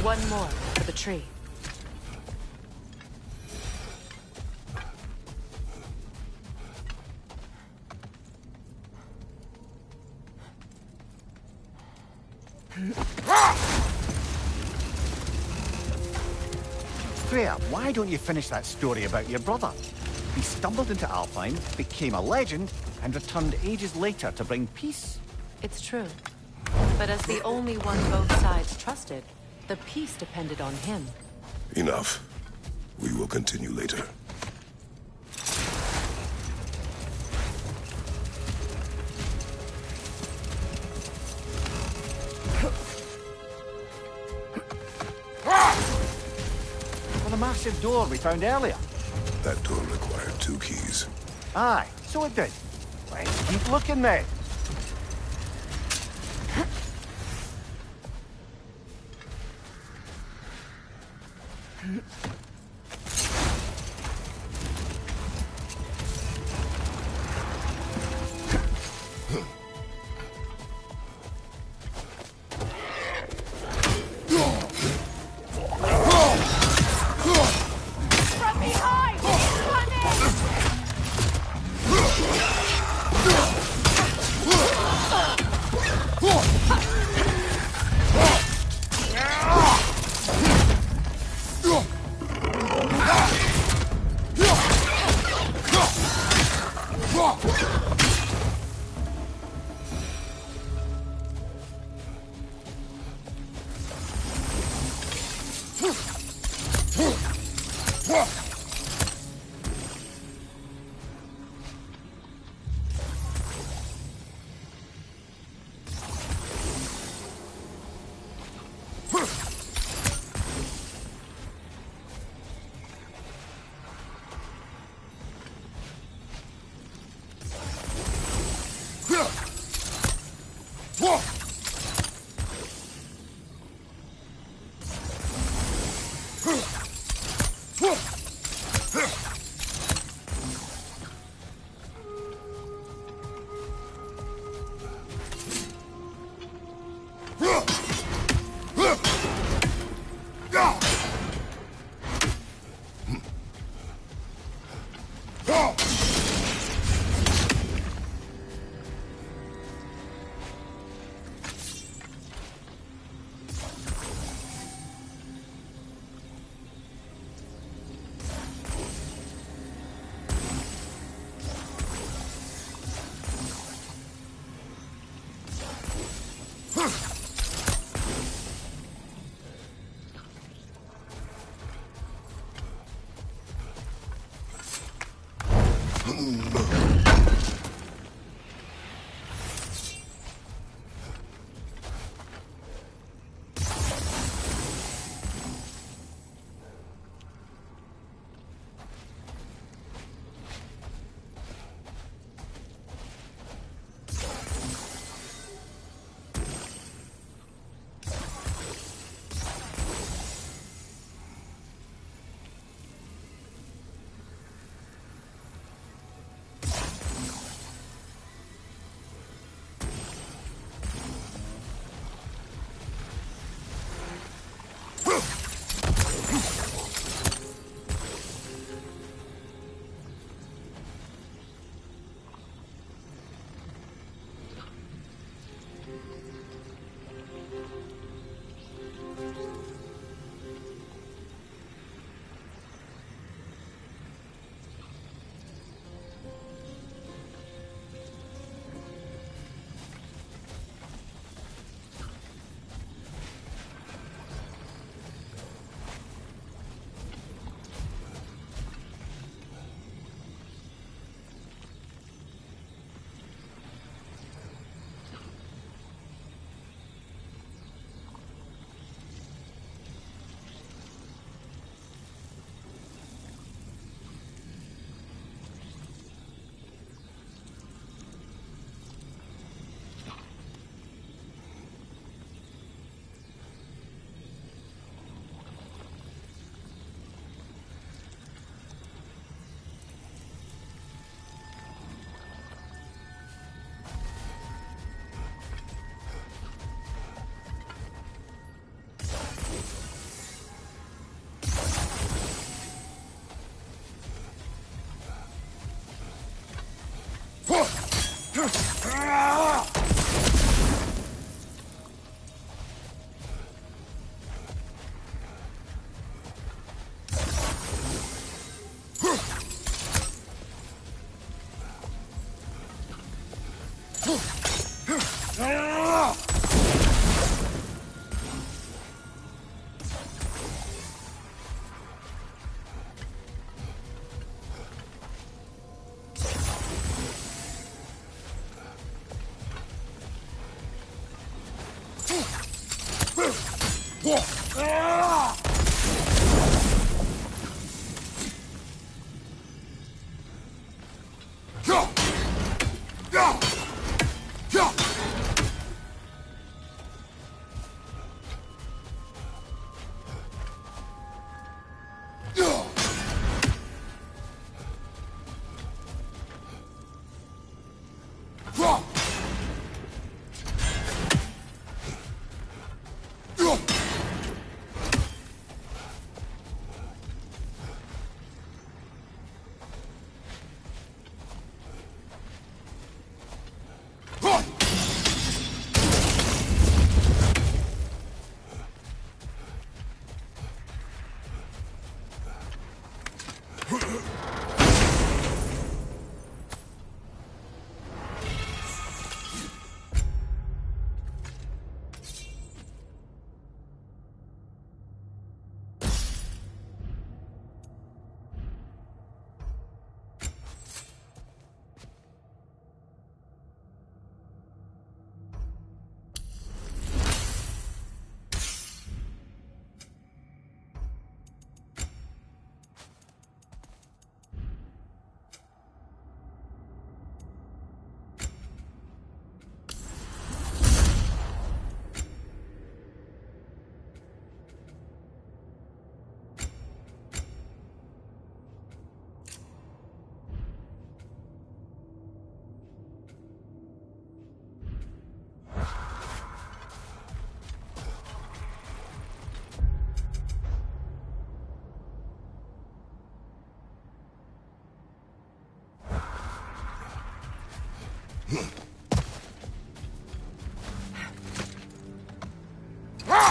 One more for the tree. Freya, why don't you finish that story about your brother? He stumbled into Alpine, became a legend, and returned ages later to bring peace. It's true. But as the only one both sides trusted, the peace depended on him. Enough. We will continue later. For the massive door we found earlier. That door required 2 keys. Aye, so it did. Let's keep looking then. From behind!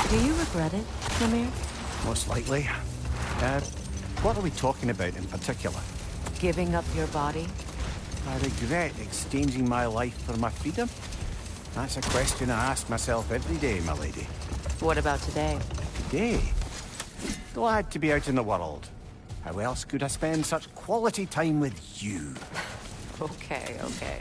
Do you regret it, Mimir? Most likely. What are we talking about in particular? Giving up your body? I regret exchanging my life for my freedom? That's a question I ask myself every day, my lady. What about today? Today? Glad to be out in the world. How else could I spend such quality time with you? Okay, okay.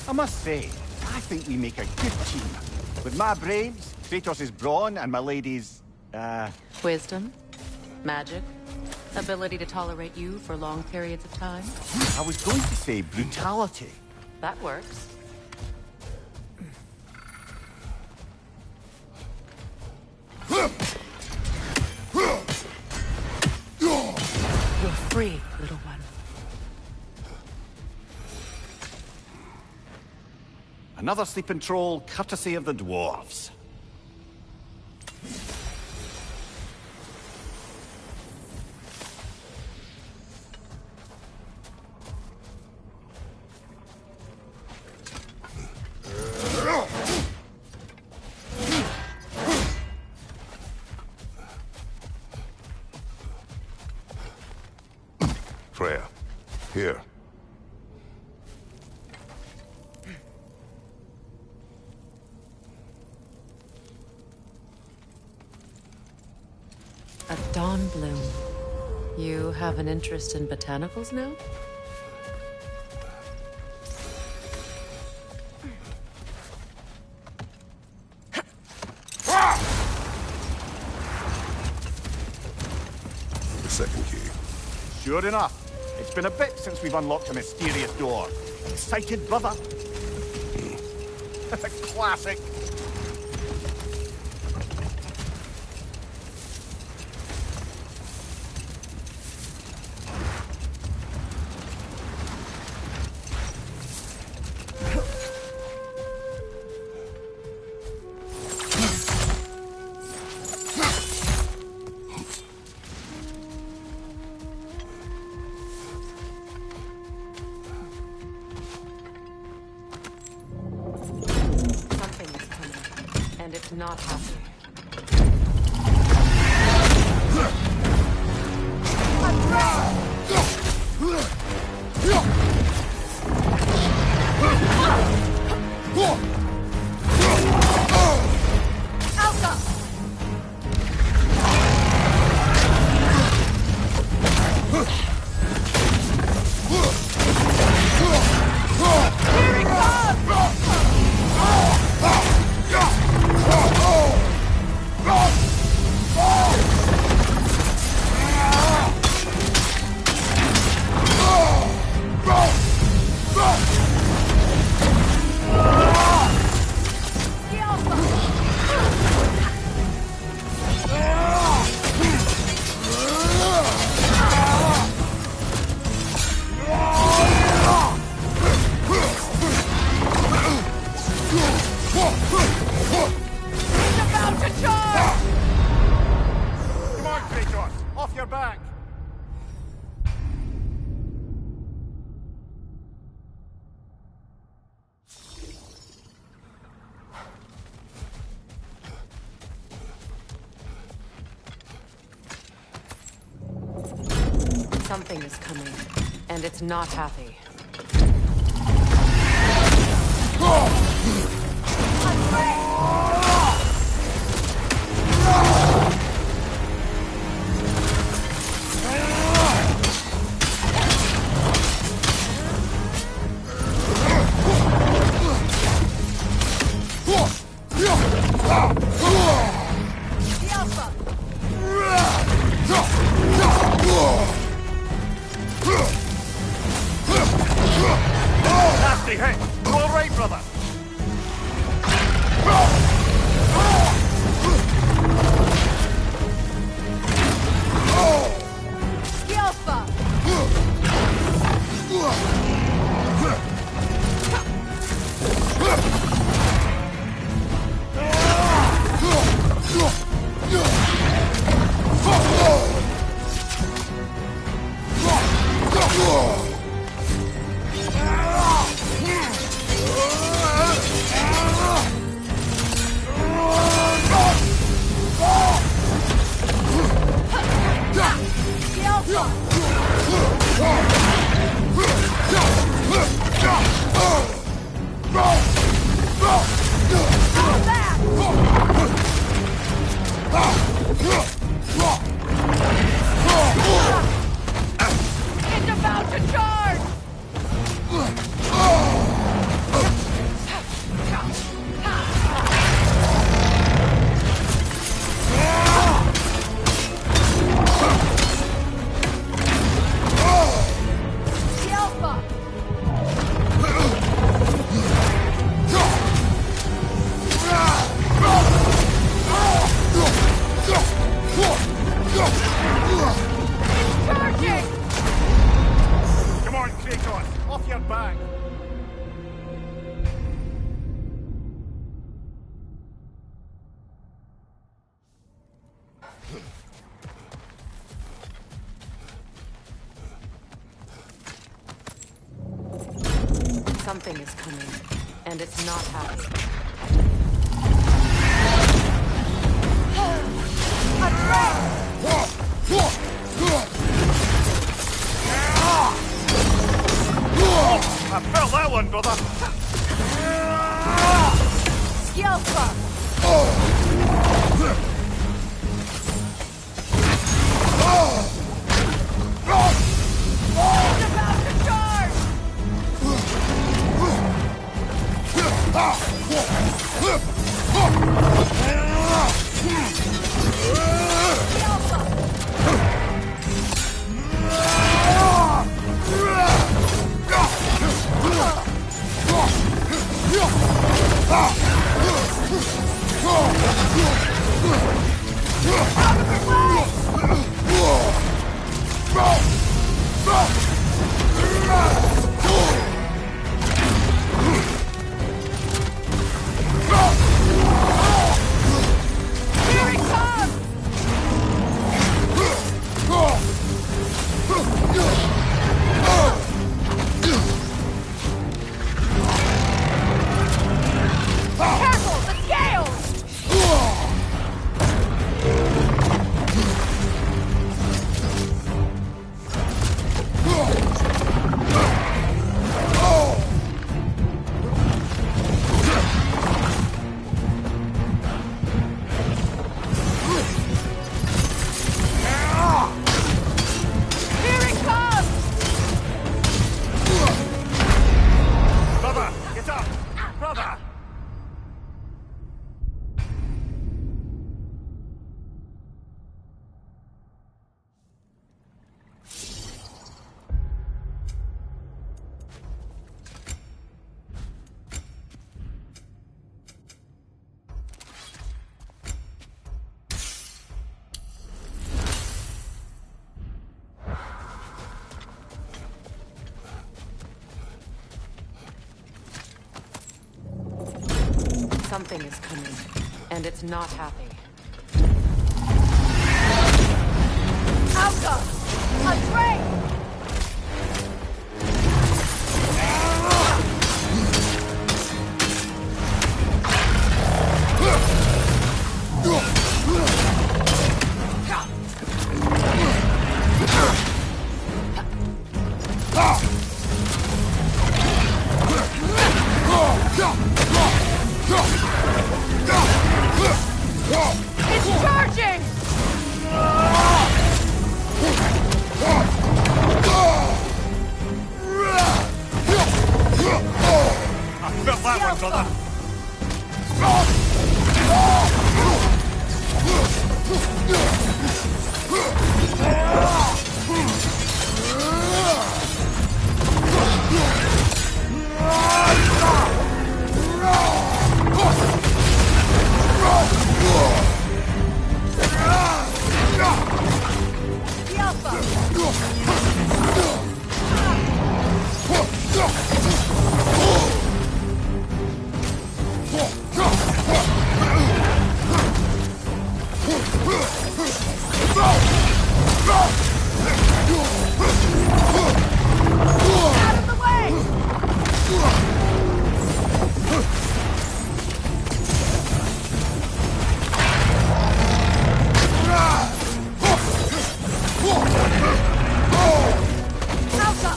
I must say, I think we make a good team. With my brains, Kratos' brawn, and my lady's, Wisdom? Magic? Ability to tolerate you for long periods of time? I was going to say brutality. That works. You're free, little one. Another sleeping troll, courtesy of the dwarves. Freya, here. Dawn Bloom. You have an interest in botanicals now? The second key. Sure enough. It's been a bit since we've unlocked a mysterious door. Excited, brother? Classic. Not happy. Something is coming, and it's not happy. Nasty hit! You all right, brother? Something is coming, and it's not happy. I felt that one, brother. about to charge! Here he comes! Careful, the scales! Here he comes! Brother, get up! Brother! Something is coming, and it's not happy. Alka! A train! It's charging! I felt that one, brother! The Alpha! Out of the way! Alpha!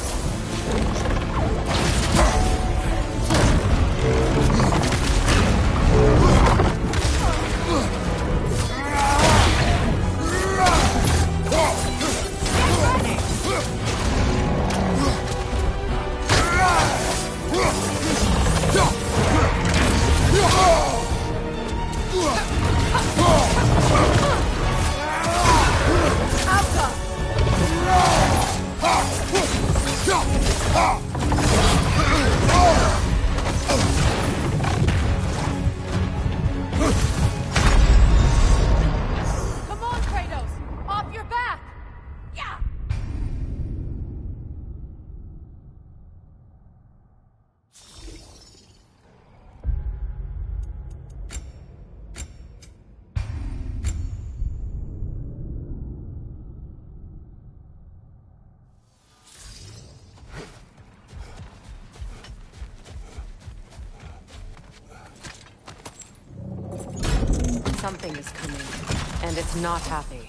Come on, Kratos! Off your back! Yeah! Something is coming, and it's not happy.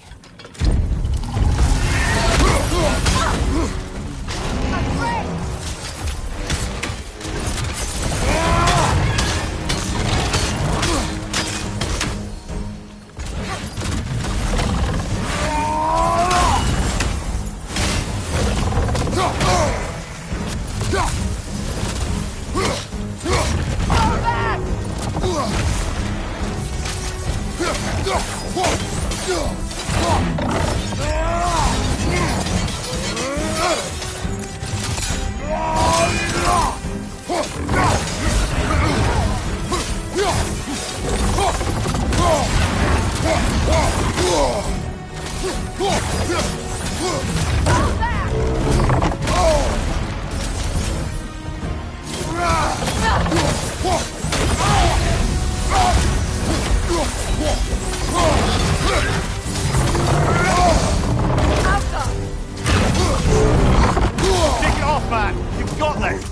Take it off, man! You've got this!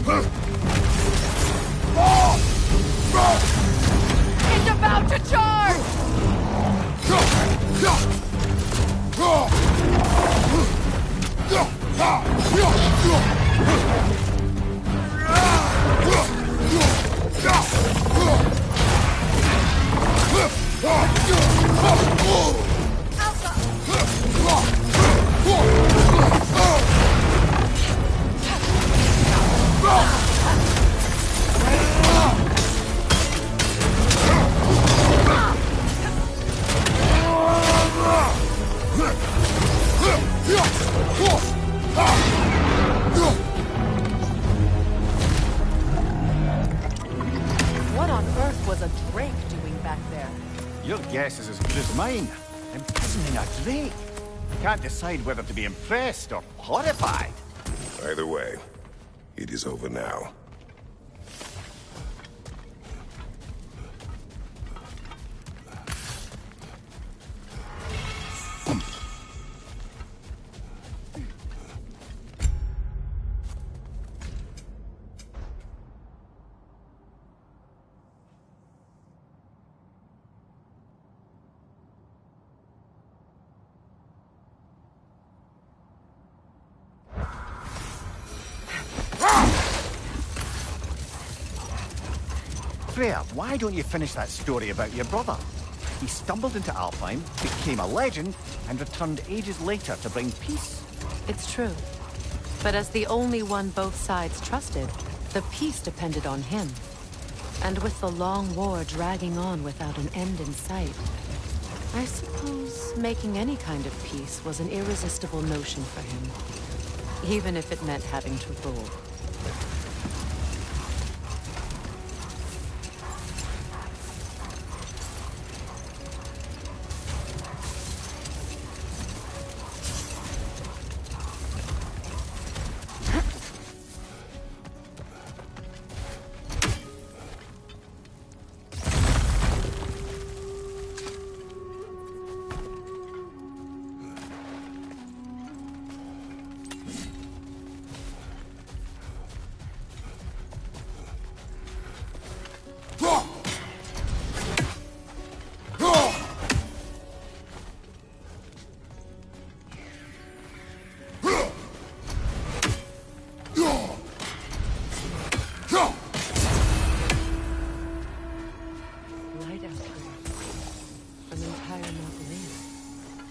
It's about to charge! What on earth was a drake doing back there? Your guess is as good as mine. Imprisoning a drake. Can't decide whether to be impressed or horrified. Either way, it is over now. Freya, why don't you finish that story about your brother? He stumbled into Alfheim, became a legend, and returned ages later to bring peace. It's true. But as the only one both sides trusted, the peace depended on him. And with the long war dragging on without an end in sight, I suppose making any kind of peace was an irresistible notion for him. Even if it meant having to rule.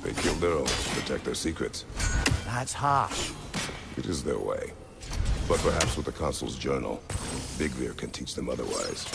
They killed their own to protect their secrets. That's harsh. It is their way. But perhaps with the Consul's journal, Bigvir can teach them otherwise.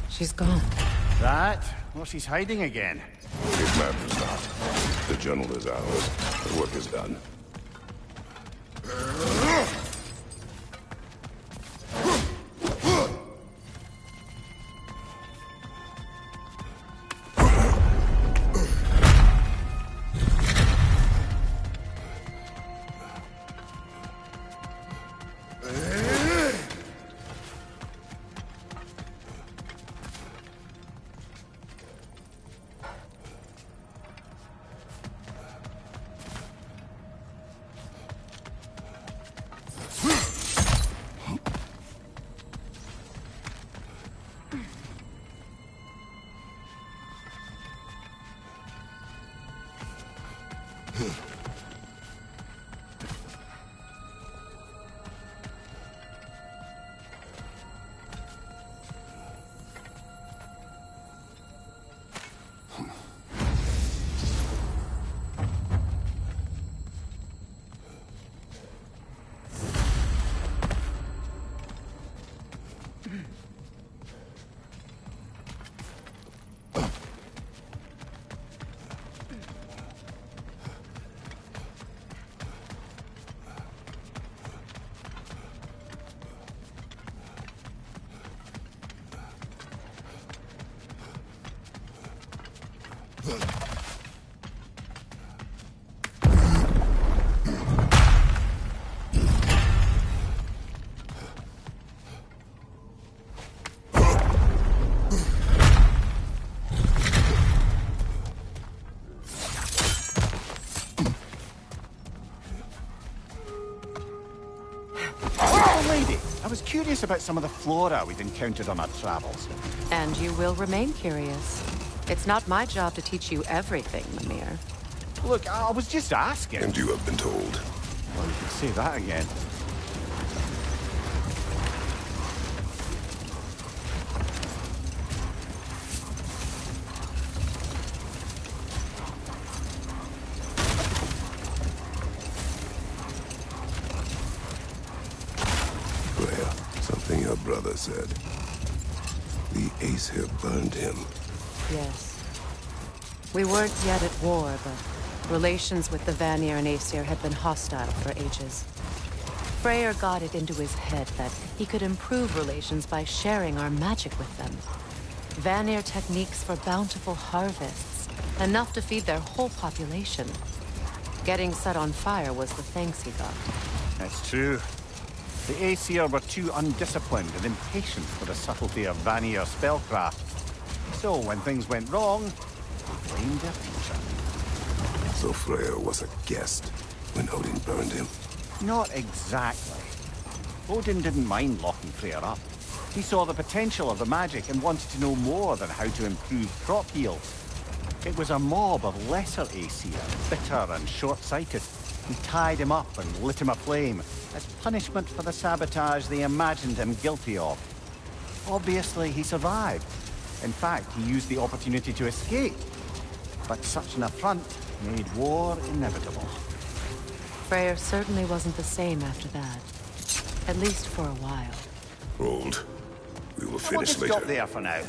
She's gone. That? Well, she's hiding again. It matters not. The journal is ours. The work is done. I was curious about some of the flora we'd encountered on our travels. And you will remain curious. It's not my job to teach you everything, Mimir. Look, I was just asking. And you have been told. Well, you can say that again. Something your brother said. The Aesir burned him. Yes. We weren't yet at war, but relations with the Vanir and Aesir had been hostile for ages. Freyr got it into his head that he could improve relations by sharing our magic with them. Vanir techniques for bountiful harvests, enough to feed their whole population. Getting set on fire was the thanks he got. That's true. The Aesir were too undisciplined and impatient for the subtlety of Vanir spellcraft. So when things went wrong, they blamed their teacher. So Freyr was a guest when Odin burned him? Not exactly. Odin didn't mind locking Freyr up. He saw the potential of the magic and wanted to know more than how to improve crop yields. It was a mob of lesser Aesir, bitter and short-sighted, who tied him up and lit him aflame as punishment for the sabotage they imagined him guilty of. Obviously, he survived. In fact, he used the opportunity to escape. But such an affront made war inevitable. Freyr certainly wasn't the same after that. At least for a while. Hold. We will We'll finish just later. stop there for now.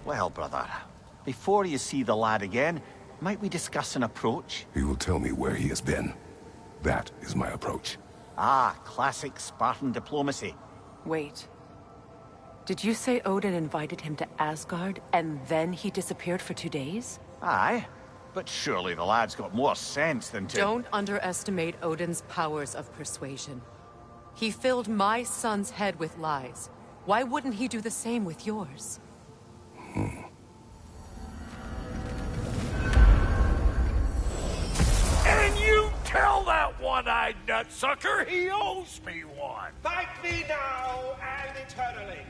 Well, brother, before you see the lad again, might we discuss an approach? He will tell me where he has been. That is my approach. Ah, classic Spartan diplomacy. Wait. Did you say Odin invited him to Asgard, and then he disappeared for 2 days? Aye, but surely the lad's got more sense than to... Don't underestimate Odin's powers of persuasion. He filled my son's head with lies. Why wouldn't he do the same with yours? And you tell that one-eyed nutsucker he owes me one. Thank me now and eternally.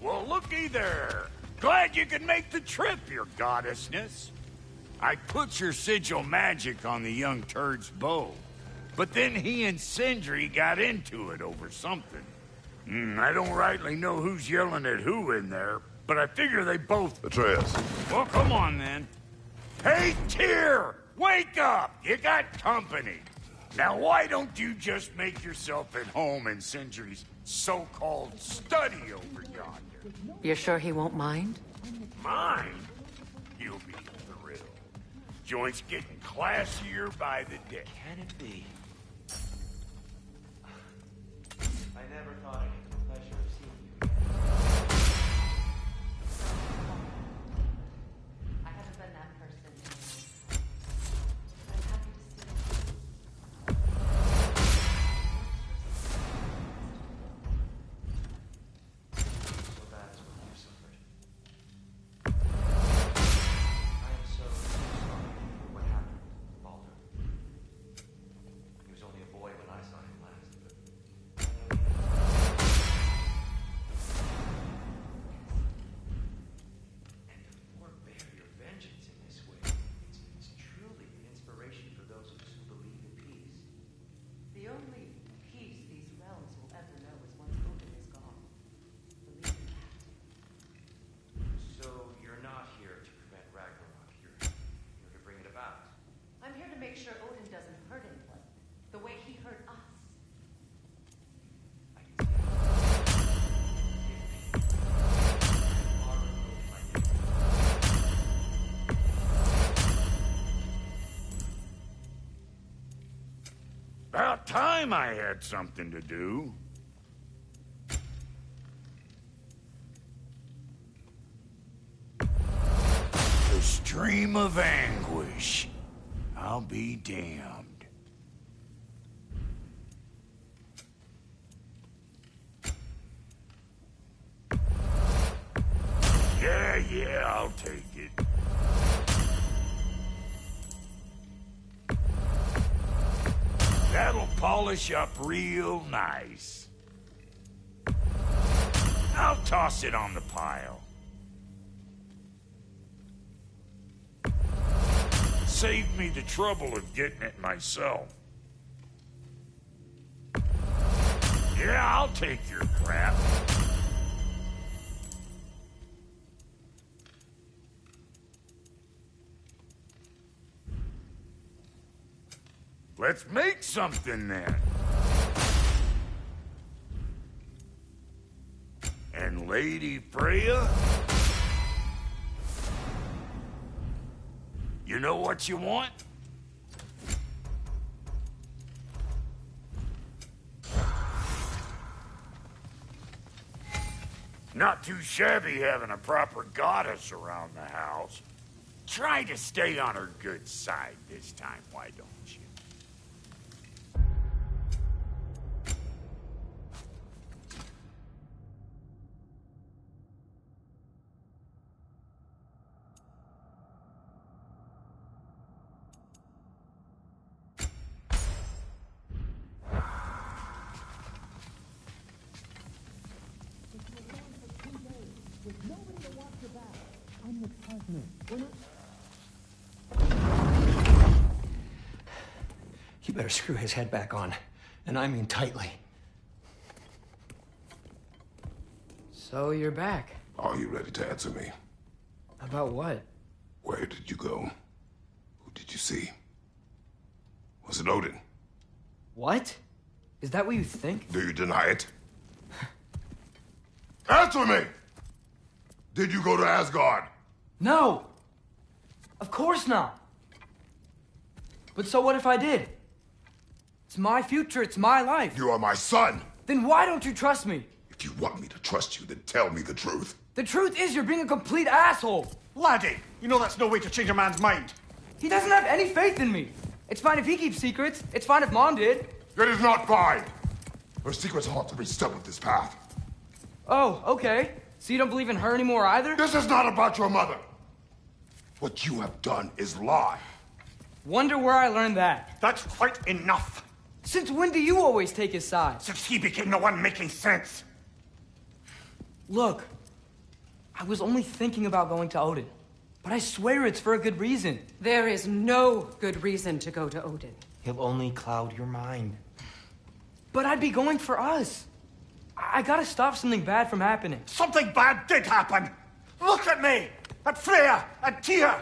Well, looky there. Glad you could make the trip, your goddessness. I put your sigil magic on the young turd's bow, but then he and Sindri got into it over something. I don't rightly know who's yelling at who in there, but I figure they both... Atreus. Well, come on, then. Hey, Tyr! Wake up! You got company. Now, why don't you just make yourself at home in Sindri's so-called study over yonder? You're sure he won't mind? Mind? You'll be thrilled. Joint's getting classier by the day. Can it be? I never thought I'd get the pleasure of seeing you again. I haven't been that person. I'm happy to see So that is what you suffered. I am so sorry for what happened to Baldur. He was only a boy when I saw him last, but and to forbear your vengeance in this way, it's truly an inspiration for those of us who believe in peace. The only peace these realms will ever know is once Odin is gone. Believe in that. So you're not here to prevent Ragnarok. You're here to bring it about. I'm here to make sure Odin doesn't hurt anyone, the way he hurt us. I can see it. About time I had something to do. The stream of anguish. I'll be damned. Yeah, I'll take it. That'll polish up real nice. I'll toss it on the pile. Save me the trouble of getting it myself. Yeah, I'll take your crap. Let's make something then. And Lady Freya? You know what you want? Not too shabby having a proper goddess around the house. Try to stay on her good side this time, why don't you? You better screw his head back on, and I mean tightly. So you're back. Are you ready to answer me? About what? Where did you go? Who did you see? Was it Odin? What? Is that what you think? Do you deny it? Answer me! Did you go to Asgard? No! Of course not! But so what if I did? It's my future, it's my life. You are my son! Then why don't you trust me? If you want me to trust you, then tell me the truth. The truth is you're being a complete asshole! Laddie, you know that's no way to change a man's mind. He doesn't have any faith in me. It's fine if he keeps secrets. It's fine if Mom did. It is not fine! Her secrets ought to be stuck with this path. Oh, okay. So you don't believe in her anymore either? This is not about your mother. What you have done is lie. Wonder where I learned that. That's quite enough. Since when do you always take his side? Since he became the one making sense. Look, I was only thinking about going to Odin. But I swear it's for a good reason. There is no good reason to go to Odin. He'll only cloud your mind. But I'd be going for us. I gotta stop something bad from happening. Something bad did happen! Look at me! At Freya! At Tyr!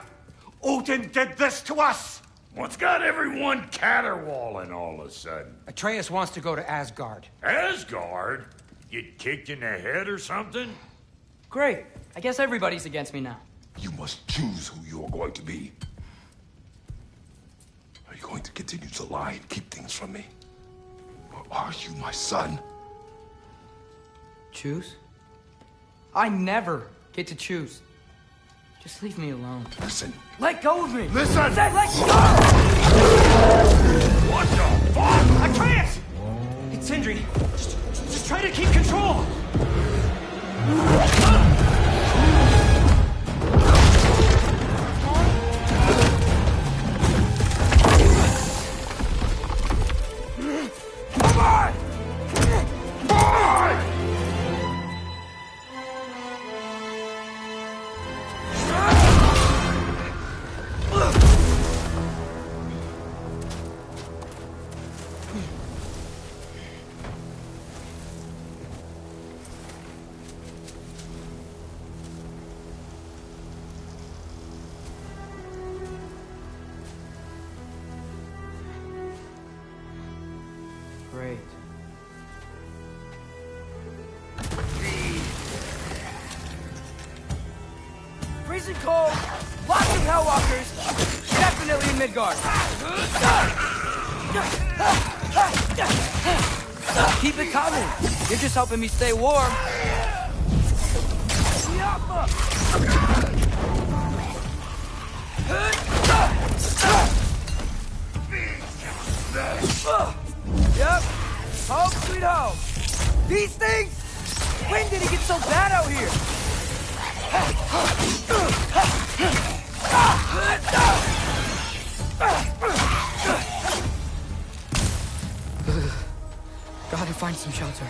Odin did this to us! What's got everyone caterwauling all of a sudden? Atreus wants to go to Asgard. Asgard? Get kicked in the head or something? Great. I guess everybody's against me now. You must choose who you're going to be. Are you going to continue to lie and keep things from me? Or are you my son? Choose? I never get to choose. Just leave me alone. Listen. Let go of me! Listen! I said let go! What the fuck? Atreus! It's Sindri. Just try to keep control! Come on! Boy! Great. Freezing cold, lots of Hellwalkers, definitely in Midgard. Keep it coming. You're just helping me stay warm. Yep. Home sweet home. These things? When did it get so bad out here? Gotta find some shelter.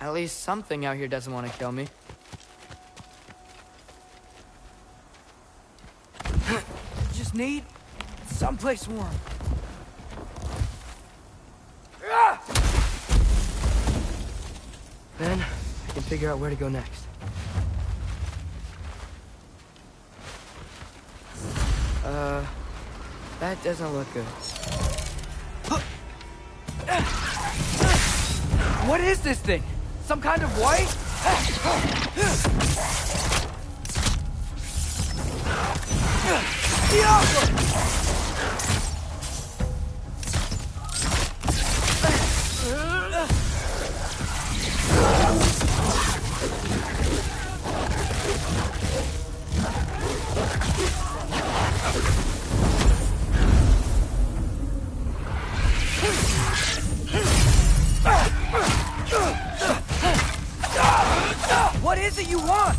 At least something out here doesn't want to kill me. Just need someplace warm. Then I can figure out where to go next. That doesn't look good. What is this thing? Some kind of white? What is it you want?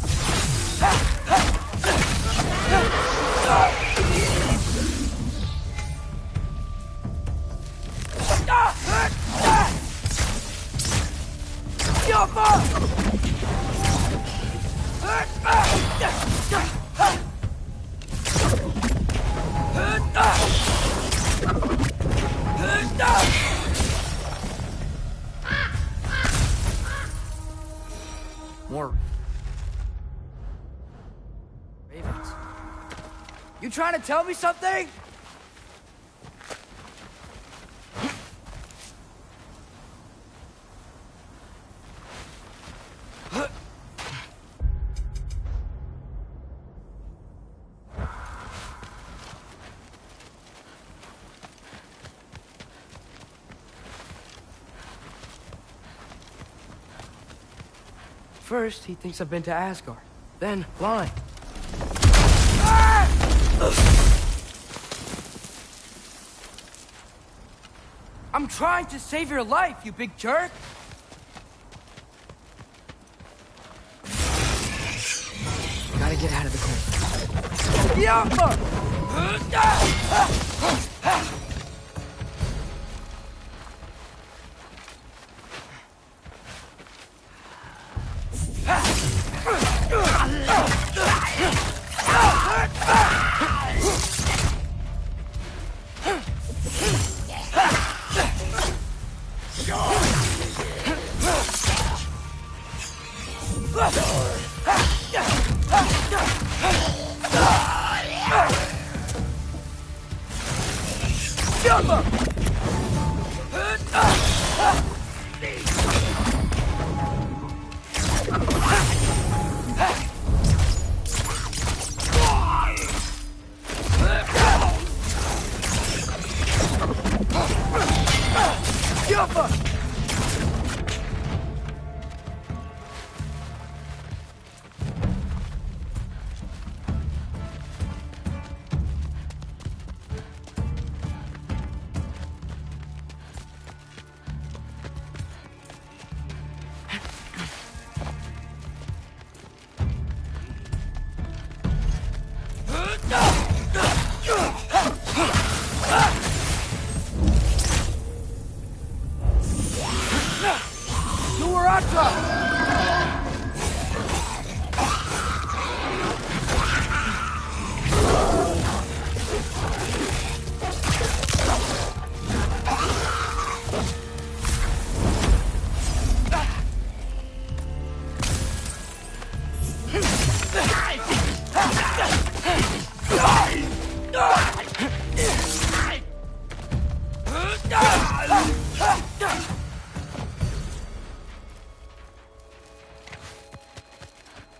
More ravens. You trying to tell me something? First, he thinks I've been to Asgard. Then, blind. I'm trying to save your life, you big jerk! Gotta get out of the cold.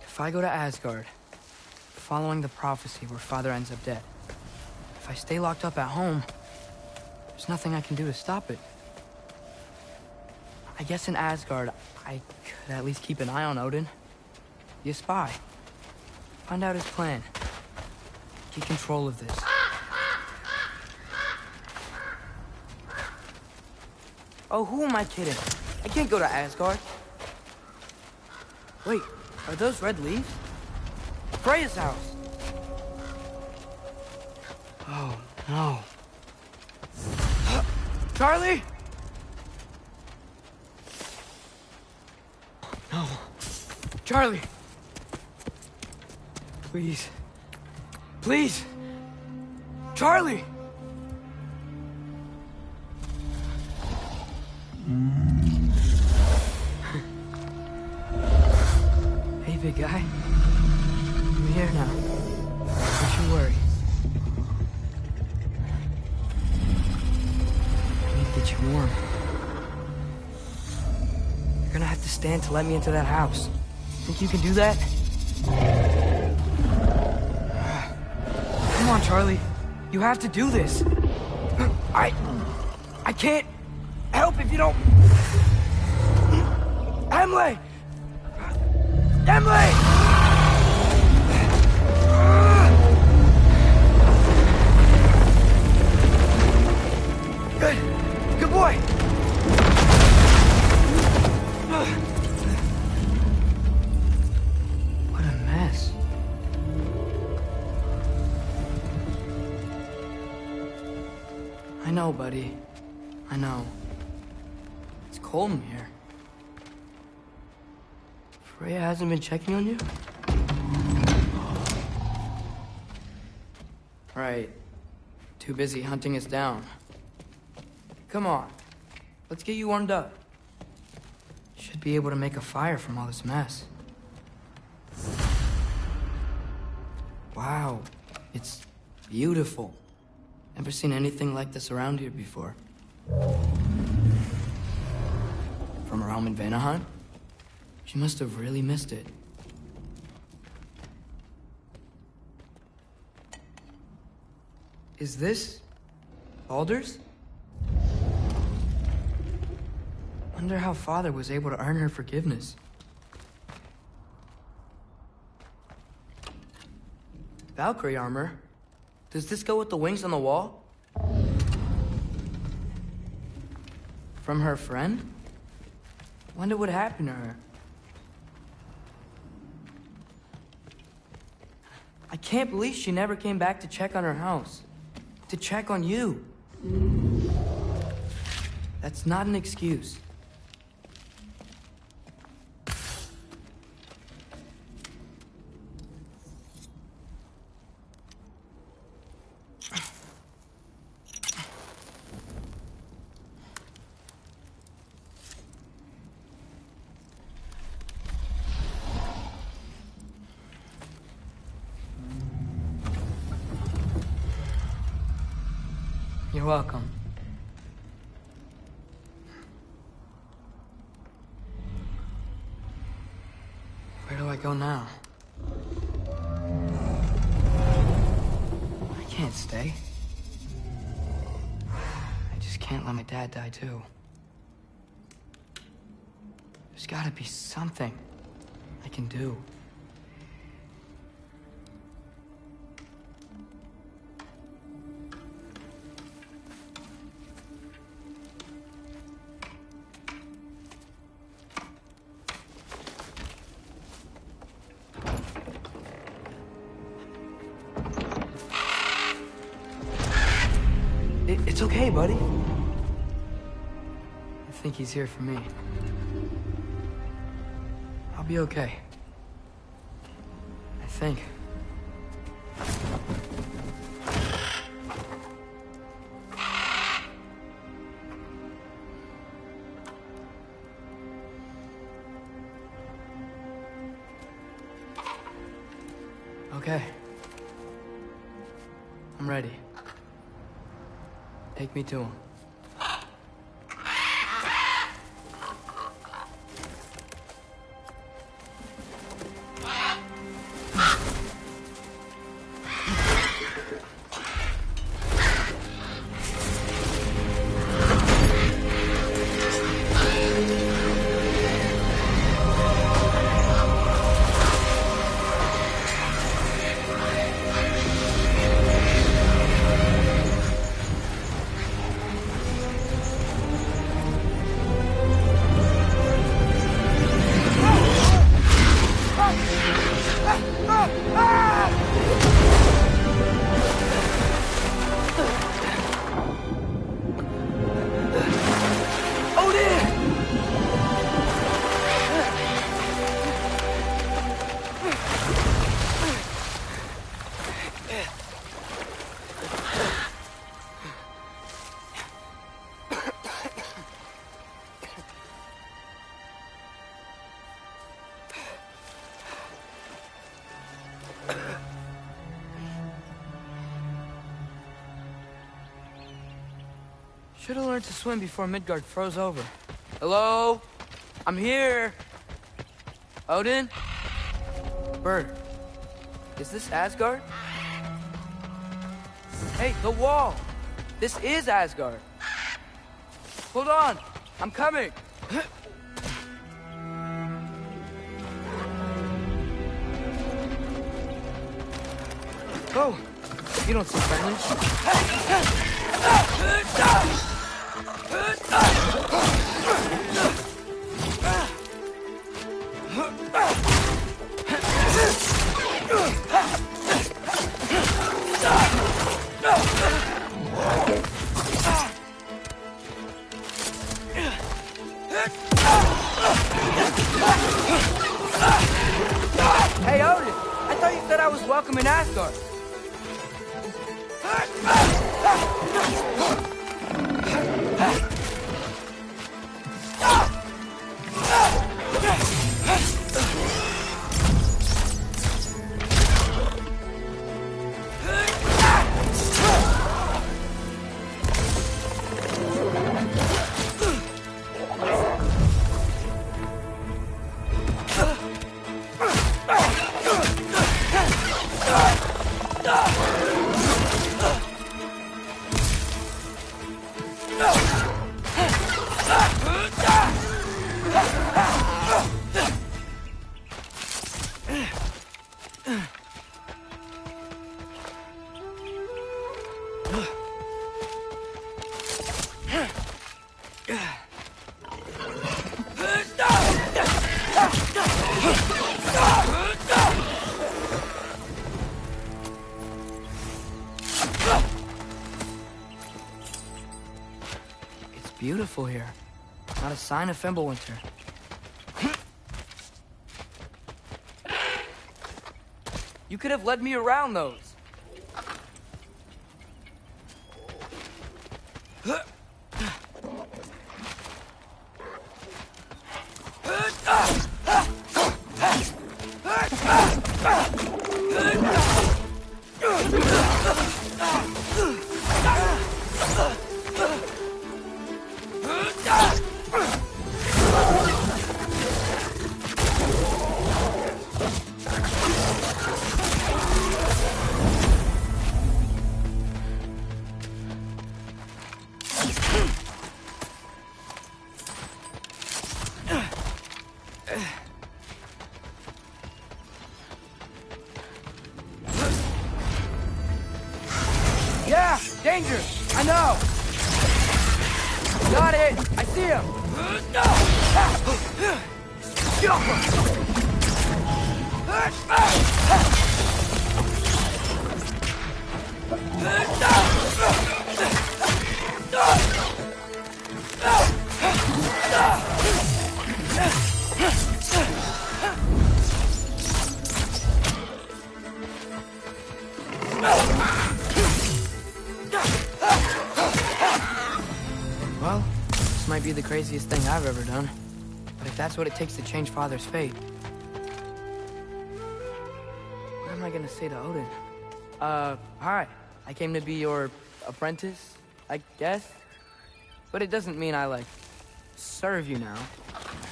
If I go to Asgard, following the prophecy where Father ends up dead, if I stay locked up at home, there's nothing I can do to stop it. I guess in Asgard, I could at least keep an eye on Odin. Be a spy. Find out his plan. Get control of this. Oh, who am I kidding? I can't go to Asgard. Wait, are those red leaves? Freya's house. Oh, no. Charlie? No. Charlie. Please. Please. Charlie! Hey, big guy. I'm here now. Don't you worry. I need to get you warm. You're gonna have to stand to let me into that house. Think you can do that? Come on, Charlie. You have to do this. I can't help if you don't... Emily! Emily! Good. Good boy. What a mess. I know, buddy. I know. It's cold in here. Freya hasn't been checking on you? Right. Too busy hunting us down. Come on. Let's get you warmed up. Should be able to make a fire from all this mess. Wow. It's beautiful. Never seen anything like this around here before. From her home in Vanaheim? She must have really missed it. Is this Baldur's? Wonder how Father was able to earn her forgiveness. Valkyrie armor? Does this go with the wings on the wall? From her friend? Wonder what happened to her. I can't believe she never came back to check on her house. To check on you. That's not an excuse. You're welcome. Where do I go now? I can't stay. I just can't let my dad die too. There's gotta be something I can do. It's okay, buddy. I think he's here for me. I'll be okay. I think. Okay. I'm ready. Take me to him. Should have learned to swim before Midgard froze over. Hello? I'm here. Odin? Bird. Is this Asgard? Hey, the wall! This is Asgard. Hold on! I'm coming! Oh! You don't seem friendly. Hey, Odin! I thought you said I was welcome in Asgard. It's beautiful here. Not a sign of Fimbulwinter. You could have led me around those. Yeah, danger! I know! Got it! I see him! Well, this might be the craziest thing I've ever done. But if that's what it takes to change Father's fate... what am I gonna say to Odin? Hi. I came to be your apprentice, I guess? But it doesn't mean I, like, serve you now.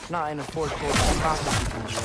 Not in a forceful prophecy kind of way.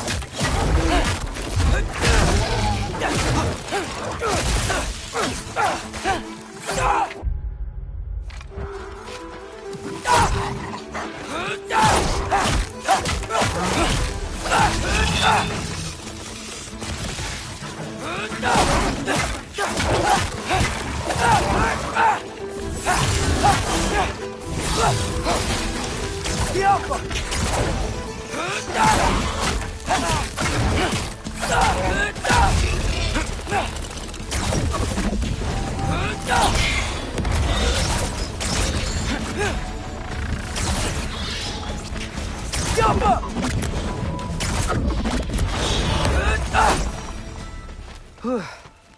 Whew.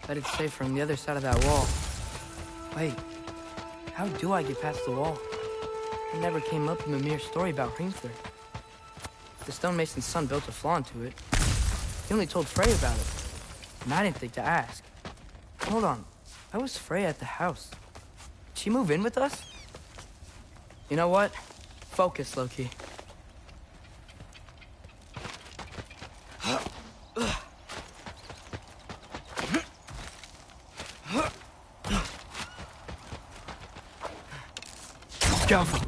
Bet it's safe from the other side of that wall. Wait, how do I get past the wall? It never came up in the mere story about Hrimthur. The stonemason's son built a flaw into it. He only told Frey about it, and I didn't think to ask. Hold on, why was Frey at the house? Did she move in with us? You know what? Focus, Loki. Careful.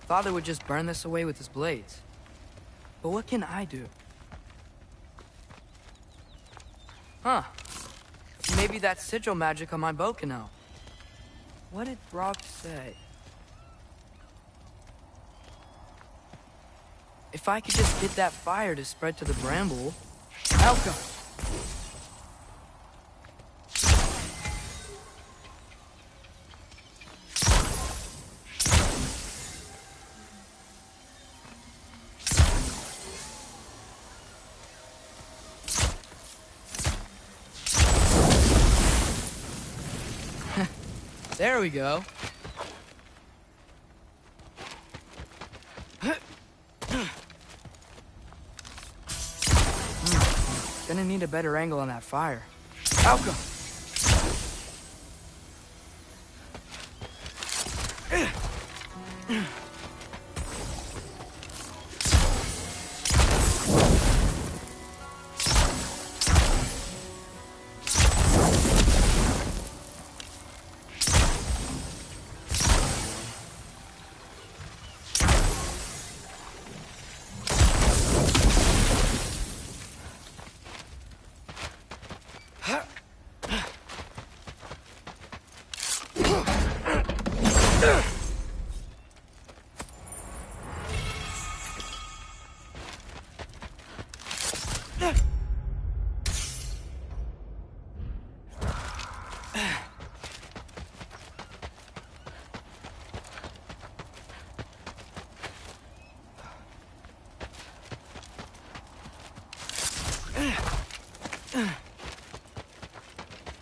Father would just burn this away with his blades. But what can I do? Huh. Maybe that sigil magic on my bow can help. What did Brock say? If I could just get that fire to spread to the bramble... Outcome! There we go. Gonna need a better angle on that fire. Outcome!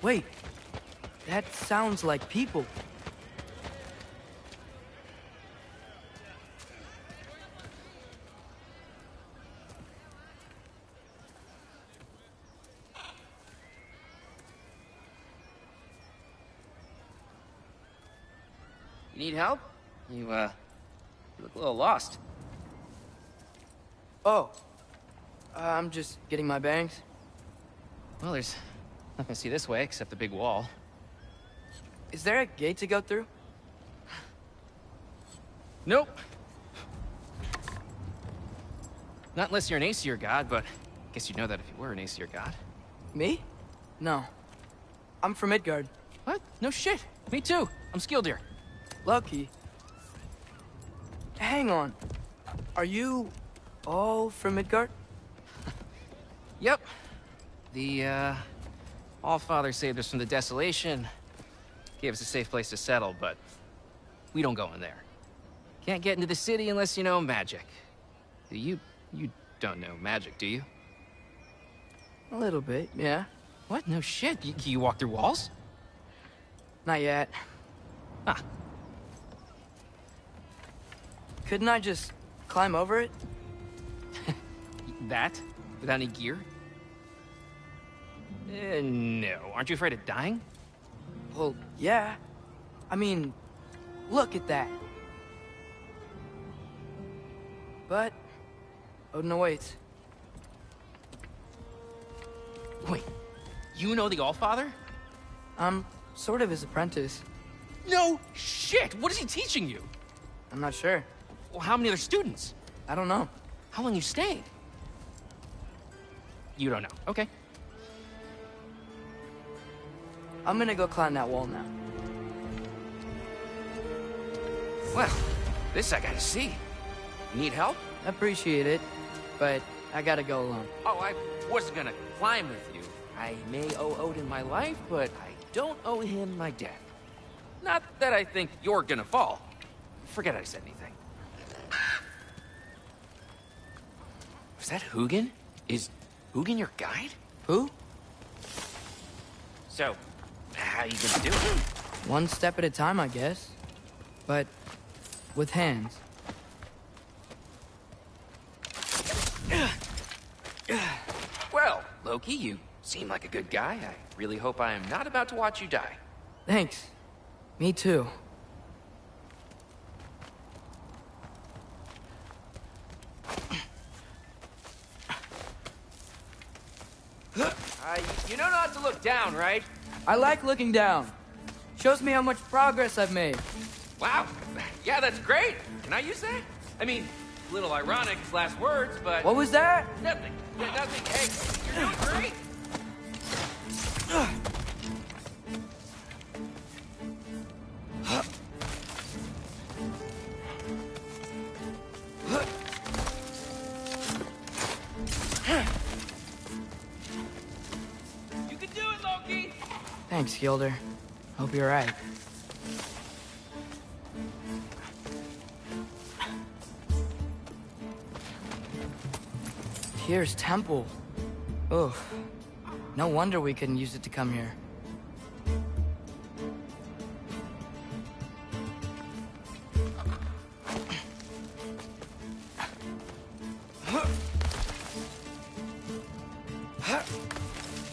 Wait, that sounds like people. You need help? You look a little lost. Oh, I'm just getting my bangs. Well, there's nothing to see this way except the big wall. Is there a gate to go through? Nope. Not unless you're an Aesir god, but I guess you'd know that if you were an Aesir god. Me? No. I'm from Midgard. What? No shit. Me too. I'm Skildir. Lucky. Hang on. Are you all from Midgard? Yep. The, Allfather saved us from the desolation. Gave us a safe place to settle, but we don't go in there. Can't get into the city unless you know magic. You don't know magic, do you? A little bit, yeah. What? No shit. You walk through walls? Not yet. Huh. Couldn't I just climb over it? That? Without any gear? No. Aren't you afraid of dying? Well, yeah. I mean, look at that. But Odin awaits. Wait, you know the Allfather? I'm sort of his apprentice. No shit! What is he teaching you? I'm not sure. Well, how many other students? I don't know. How long you stayed? You don't know. Okay. I'm gonna go climb that wall now. Well, this I gotta see. You need help? Appreciate it, but I gotta go alone. Oh, I wasn't gonna climb with you. I may owe Odin my life, but I don't owe him my death. Not that I think you're gonna fall. Forget I said anything. Was that Hugin? Is Hugin your guide? Who? So, how you gonna do it? One step at a time, I guess. But with hands. Well, Loki, you seem like a good guy. I really hope I am not about to watch you die. Thanks. Me too. You know not to look down, right? I like looking down. Shows me how much progress I've made. Wow. Yeah, that's great. Can I use that? I mean, a little ironic, last words, but... What was that? Nothing. Yeah, nothing. Hey, you're doing great. You can do it, Loki! Thanks, Gilder. Hope you're right. Here's temple. Ugh. No wonder we couldn't use it to come here.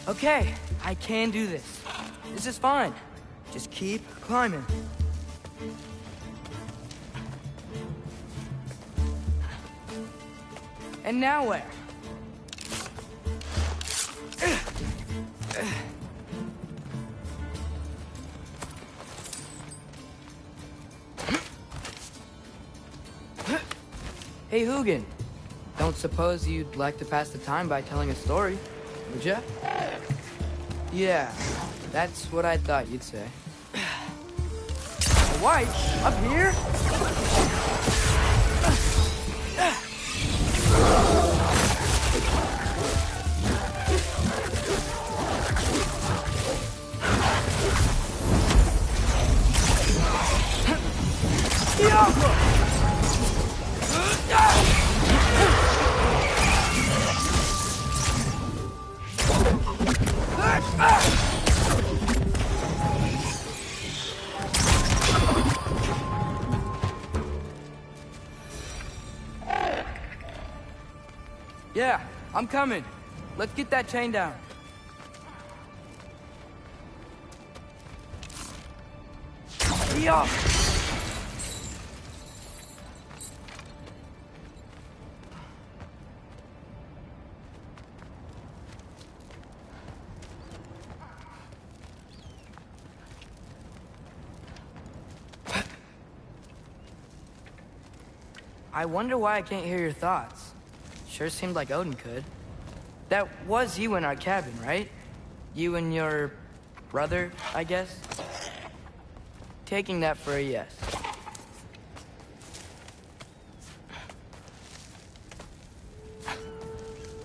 Okay, I can do this. This is fine. Just keep climbing. And now where? Hey, Hugin. Don't suppose you'd like to pass the time by telling a story, would ya? Yeah, that's what I thought you'd say. A wife? Up here? Yeah, I'm coming. Let's get that chain down. Yeah. I wonder why I can't hear your thoughts. Sure seemed like Odin could. That was you in our cabin, right? You and your brother, I guess? Taking that for a yes.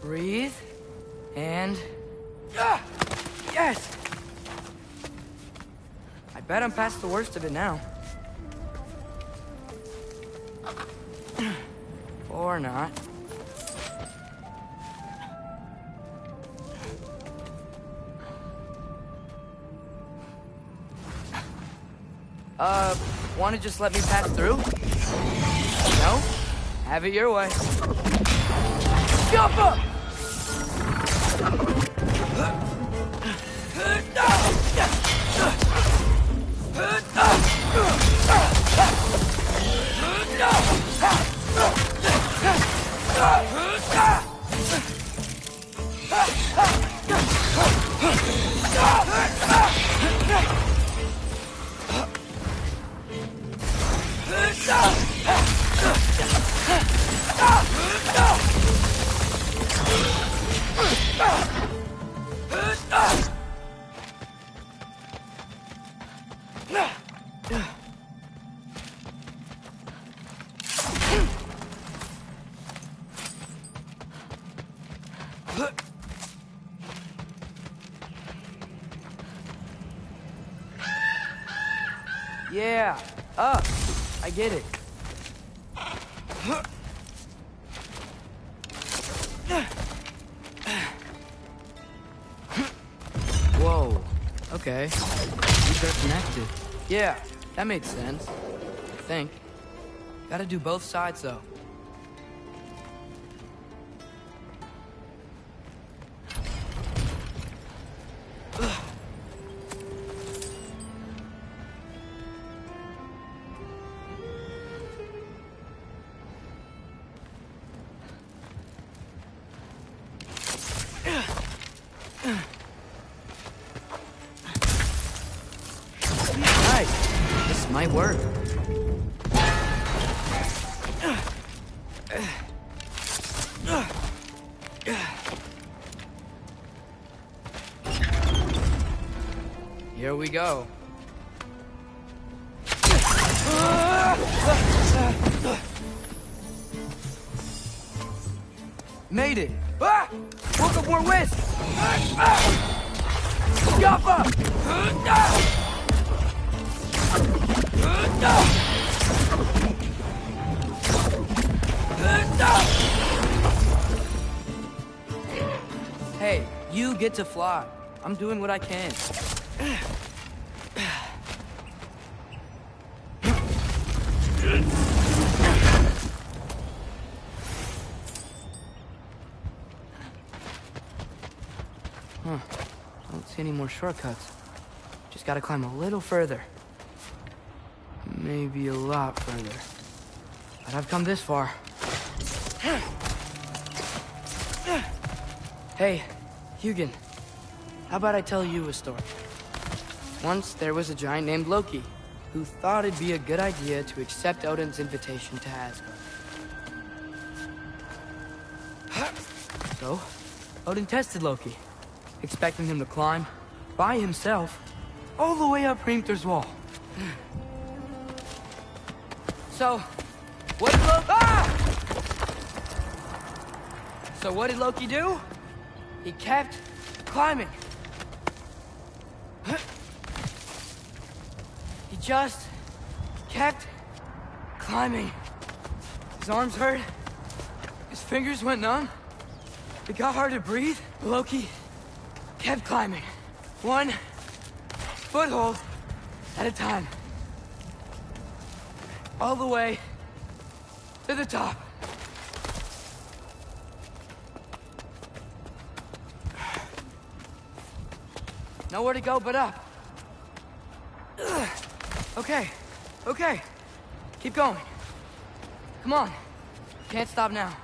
Breathe, and... Yes! I bet I'm past the worst of it now. Or not. Wanna just let me pass through? No? Have it your way. Jump up! Yeah, up. I get it. Whoa. Okay. These are connected. Yeah, that made sense. I think. Gotta do both sides, though. Might work. Here we go. Made it. Ah! Woke up more wrist. Jump up. Hey, you get to fly. I'm doing what I can. Huh. see any more shortcuts. Just gotta climb a little further. Maybe a lot further. But I've come this far. Hey, Hugin. How about I tell you a story? Once there was a giant named Loki who thought it'd be a good idea to accept Odin's invitation to Asgard. So, Odin tested Loki, expecting him to climb by himself all the way up Hrimthur's wall. So, what did Loki do? He kept climbing. He just kept climbing. His arms hurt. His fingers went numb. It got hard to breathe. Loki kept climbing. One foothold at a time. All the way to the top. Nowhere to go but up. Okay, okay. Keep going. Come on. Can't stop now.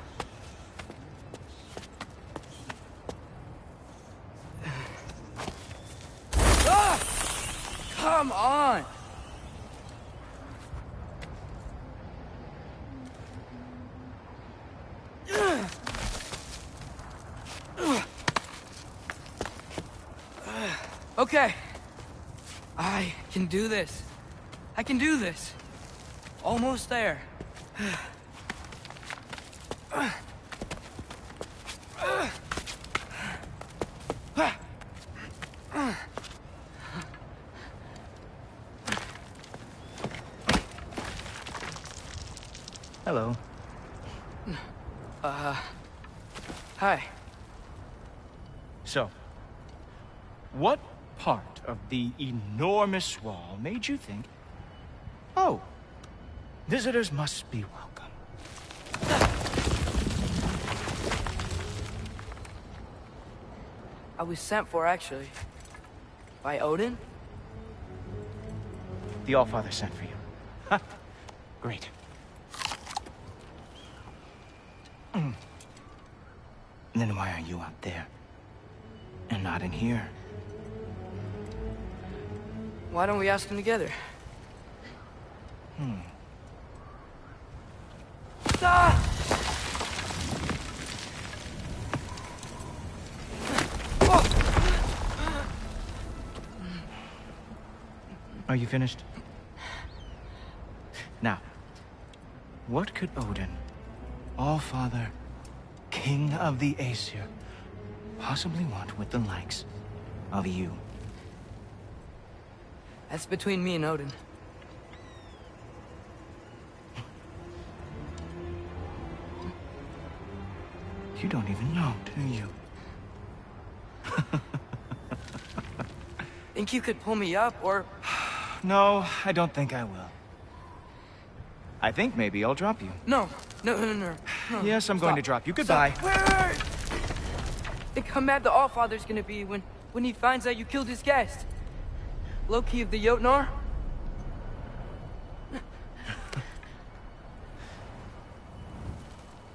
Ah! Come on! Okay. I can do this. I can do this. Almost there. Hello. Hi. So, what part of the enormous wall made you think, oh, visitors must be welcome? I was sent for, actually. By Odin? The Allfather sent for you. Huh. Great. Then why are you out there? And not in here? Why don't we ask him together? Ah! Are you finished? Now, what could Odin, Allfather, King of the Aesir, possibly want with the likes of you? That's between me and Odin. You don't even know, do you? Think you could pull me up, or... No, I don't think I will. I think maybe I'll drop you. No. Yes, I'm going to drop you. Goodbye. Wait. Think how mad the Allfather's gonna be when he finds out you killed his guest. Loki of the Jotnar?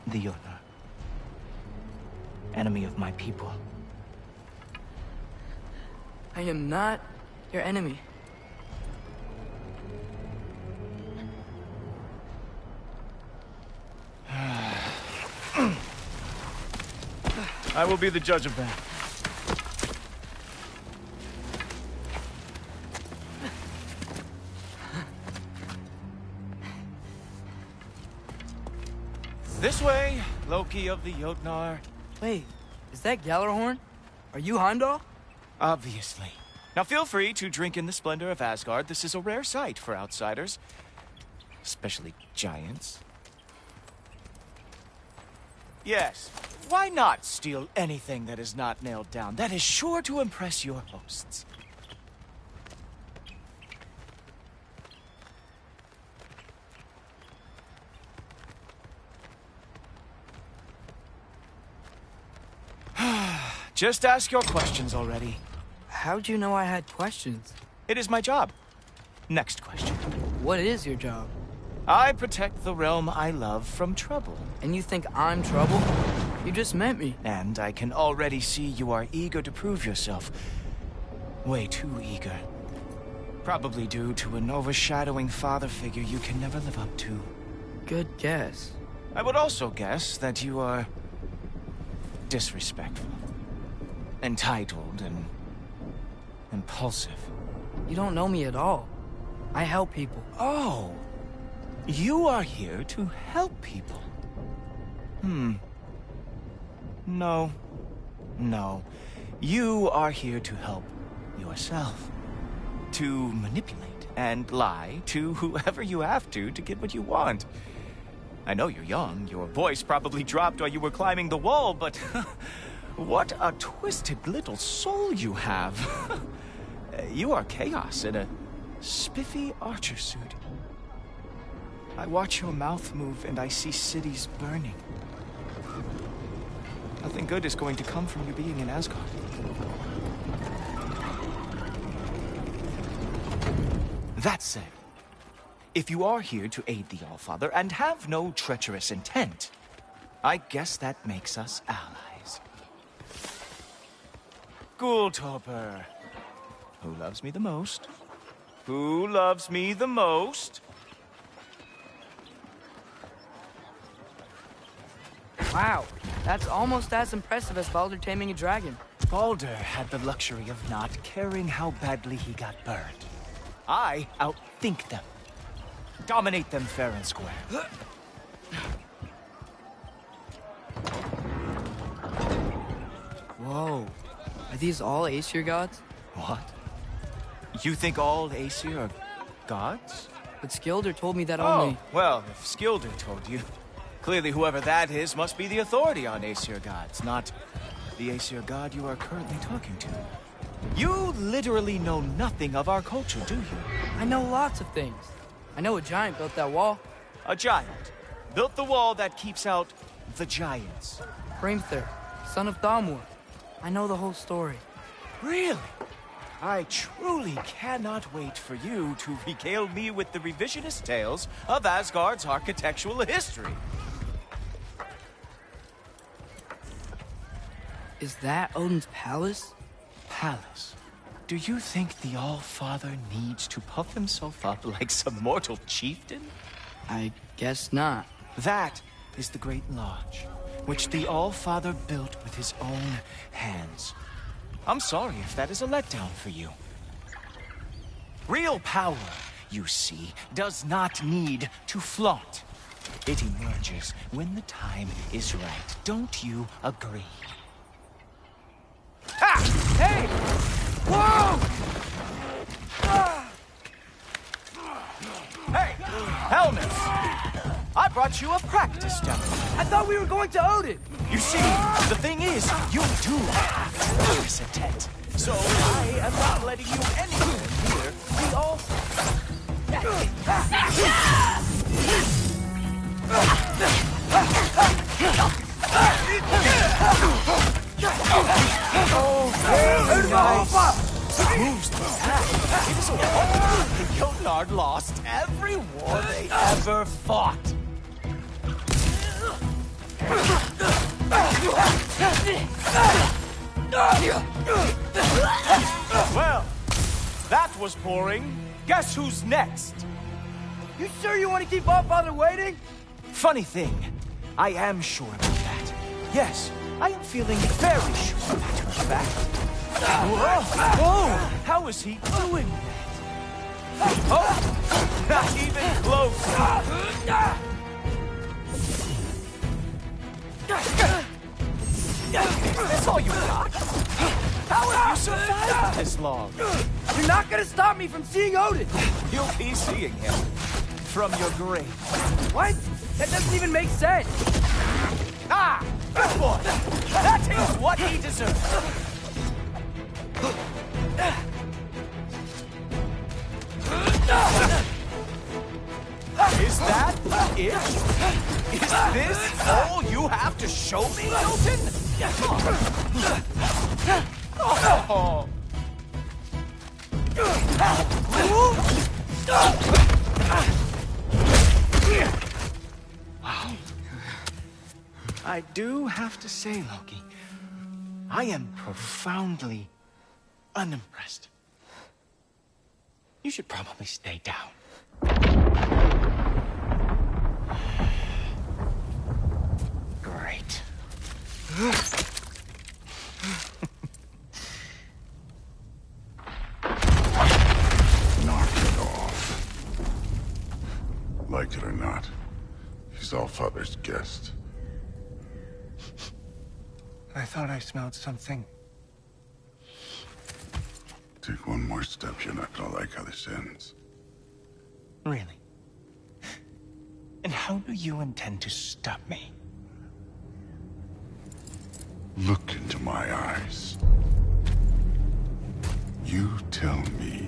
The Jotnar. Enemy of my people. I am not your enemy. I will be the judge of that. This way, Loki of the Jotnar. Wait, is that Gjallarhorn? Are you Heimdall? Obviously. Now feel free to drink in the splendor of Asgard. This is a rare sight for outsiders. Especially giants. Yes, why not steal anything that is not nailed down? That is sure to impress your hosts. Just ask your questions already. How'd you know I had questions? It is my job. Next question. What is your job? I protect the realm I love from trouble. And you think I'm trouble? You just met me. And I can already see you are eager to prove yourself. Way too eager. Probably due to an overshadowing father figure you can never live up to. Good guess. I would also guess that you are disrespectful, entitled, and impulsive. You don't know me at all. I help people. Oh, you are here to help people. No. You are here to help yourself. To manipulate and lie to whoever you have to get what you want. I know you're young. Your voice probably dropped while you were climbing the wall, but what a twisted little soul you have. You are chaos in a spiffy archer suit. I watch your mouth move and I see cities burning. Nothing good is going to come from you being in Asgard. That said, if you are here to aid the Allfather and have no treacherous intent, I guess that makes us allies. Ghoultoper. Who loves me the most? Who loves me the most? Wow, that's almost as impressive as Baldur taming a dragon. Baldur had the luxury of not caring how badly he got burned. I outthink them. Dominate them fair and square. Whoa. Are these all Aesir gods? What? You think all Aesir are gods? But Skilder told me that only... Oh, well, if Skilder told you, clearly whoever that is must be the authority on Aesir gods, not the Aesir god you are currently talking to. You literally know nothing of our culture, do you? I know lots of things. I know a giant built that wall. A giant built the wall that keeps out the giants. Hrimthur, son of Thamur. I know the whole story. Really? I truly cannot wait for you to regale me with the revisionist tales of Asgard's architectural history. Is that Odin's palace? Palace? Do you think the All-Father needs to puff himself up like some mortal chieftain? I guess not. That is the Great Lodge, which the All-Father built with his own hands. I'm sorry if that is a letdown for you. Real power, you see, does not need to flaunt. It emerges when the time is right. Don't you agree? Ah! Hey! Whoa! Hey! Helmets! I brought you a practice demo. I thought we were going to Odin! You see, the thing is, you do have treacherous intent. So I am not letting you anywhere near the altar. Oh, very nice. Moves to attack. It is a wonder the Jotnar lost every war they ever fought. Well, that was boring. Guess who's next? You sure you want to keep Allfather waiting? Funny thing, I am sure about that. Yes, I am feeling very sure, matter of fact. Whoa! How is he doing that? Oh! Not even close! That's all you got? How have you survived this long? You're not gonna stop me from seeing Odin! You'll be seeing him from your grave. What? That doesn't even make sense! Ah! Good boy! That is what he deserves! Is that it? Is this all you have to show me, Jotun? Oh. Wow. I do have to say, Loki, I am profoundly unimpressed. You should probably stay down. Great. Knock it off. Like it or not, he's Allfather's guest. I thought I smelled something. Take one more step, you're not gonna like how this ends. Really? And how do you intend to stop me? Look into my eyes. You tell me.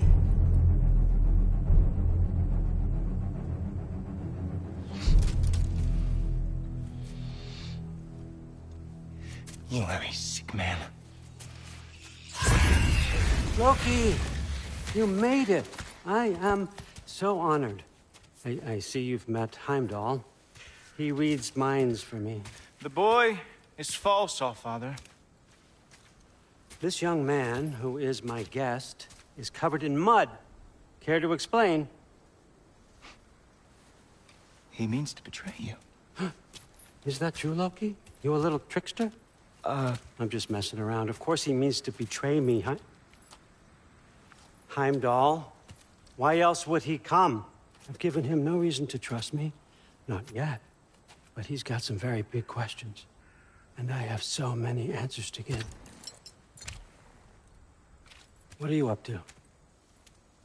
You are a sick man. Loki, you made it. I am so honored. I see you've met Heimdall. He reads minds for me. The boy is false, Allfather. This young man, who is my guest, is covered in mud. Care to explain? He means to betray you. Is that true, Loki? You a little trickster? I'm just messing around. Of course he means to betray me, huh? Heimdall, why else would he come? I've given him no reason to trust me. Not yet. But he's got some very big questions. And I have so many answers to give. What are you up to?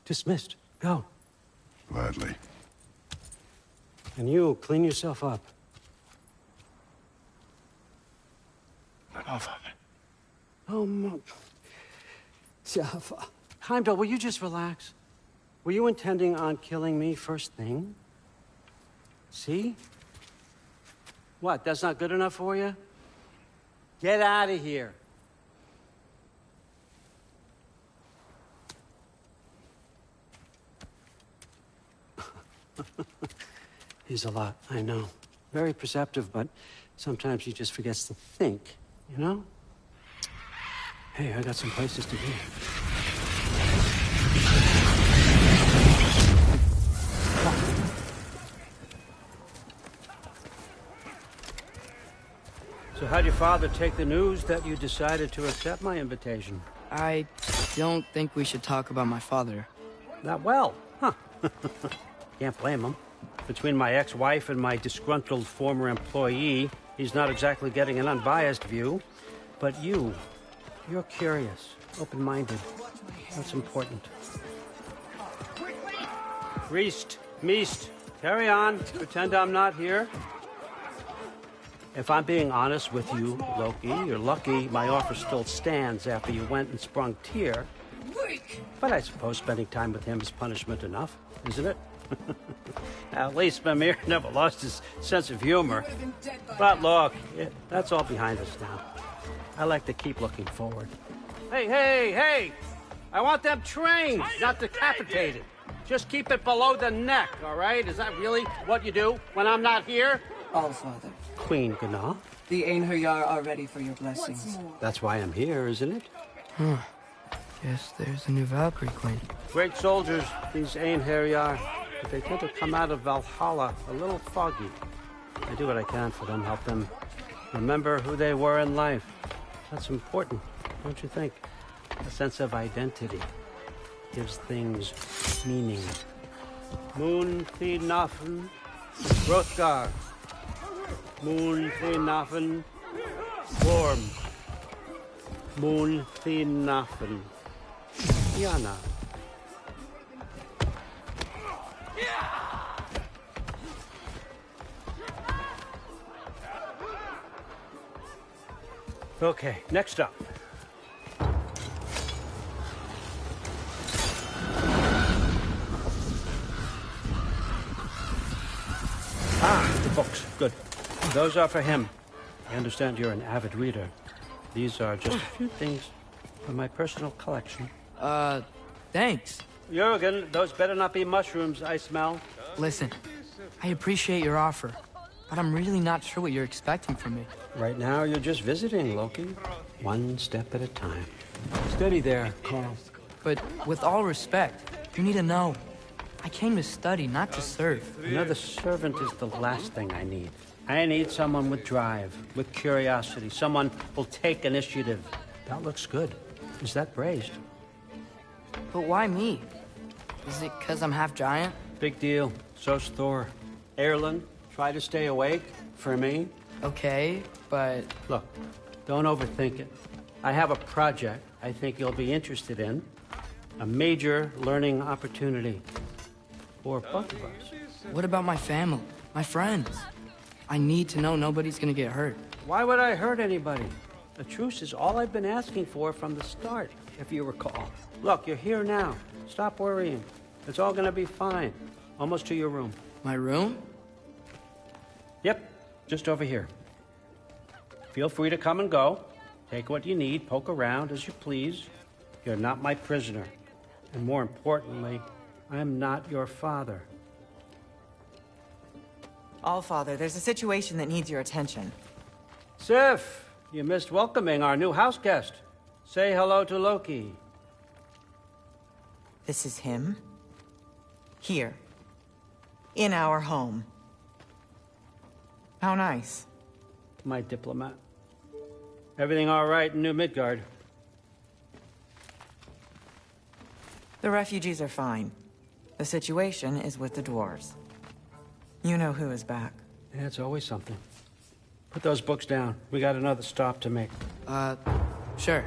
Dismissed. Go. Gladly. And you, clean yourself up. But Allfather. Oh, my... Jaffa. Heimdall, will you just relax? Were you intending on killing me first thing? See? What, that's not good enough for you? Get out of here. He's a lot, I know. Very perceptive, but sometimes he just forgets to think, you know? Hey, I got some places to be. So how'd your father take the news that you decided to accept my invitation? I don't think we should talk about my father. Not well, huh? Can't blame him. Between my ex-wife and my disgruntled former employee, he's not exactly getting an unbiased view. But you're curious, open-minded. That's important. Priest, Meest, carry on. Pretend I'm not here. If I'm being honest with you, Loki, you're lucky my offer still stands after you went and sprung Tyr. But I suppose spending time with him is punishment enough, isn't it? At least Mimir never lost his sense of humor. But look, that's all behind us now. I like to keep looking forward. Hey! I want them trained, not decapitated. Just keep it below the neck, all right? Is that really what you do when I'm not here? Allfather. Queen Gná. The Einherjar are ready for your blessings. That's why I'm here, isn't it? Huh. Guess there's a new Valkyrie Queen. Great soldiers, these Einherjar. But they tend to come out of Valhalla a little foggy. I do what I can for them, help them remember who they were in life. That's important, don't you think? A sense of identity gives things meaning. Moon Thinafen, Hrothgar. Moon Thinafen, Worm. Moon Thinafen, Yana. Okay, next up. The books. Good. Those are for him. I understand you're an avid reader. These are just a few things from my personal collection. Thanks. Jurgen, those better not be mushrooms I smell. Listen, I appreciate your offer, but I'm really not sure what you're expecting from me. Right now, you're just visiting, Loki. One step at a time. Steady there, Carl. But with all respect, you need to know, I came to study, not to serve. Another servant is the last thing I need. I need someone with drive, with curiosity, someone who'll take initiative. That looks good. Is that braised? But why me? Is it because I'm half giant? Big deal. So's Thor. Erlen, try to stay awake for me. Okay, but... Look, don't overthink it. I have a project I think you'll be interested in. A major learning opportunity. For both of us. What about my family? My friends? I need to know nobody's gonna get hurt. Why would I hurt anybody? A truce is all I've been asking for from the start, if you recall. Look, you're here now. Stop worrying. It's all gonna be fine. Almost to your room. My room? Yep, just over here. Feel free to come and go. Take what you need, poke around as you please. You're not my prisoner. And more importantly, I'm not your father. Allfather, there's a situation that needs your attention. Sif, you missed welcoming our new house guest. Say hello to Loki. This is him. Here. In our home. How nice. My diplomat. Everything all right in New Midgard? The refugees are fine. The situation is with the dwarves. You know who is back. Yeah, it's always something. Put those books down. We got another stop to make. Sure.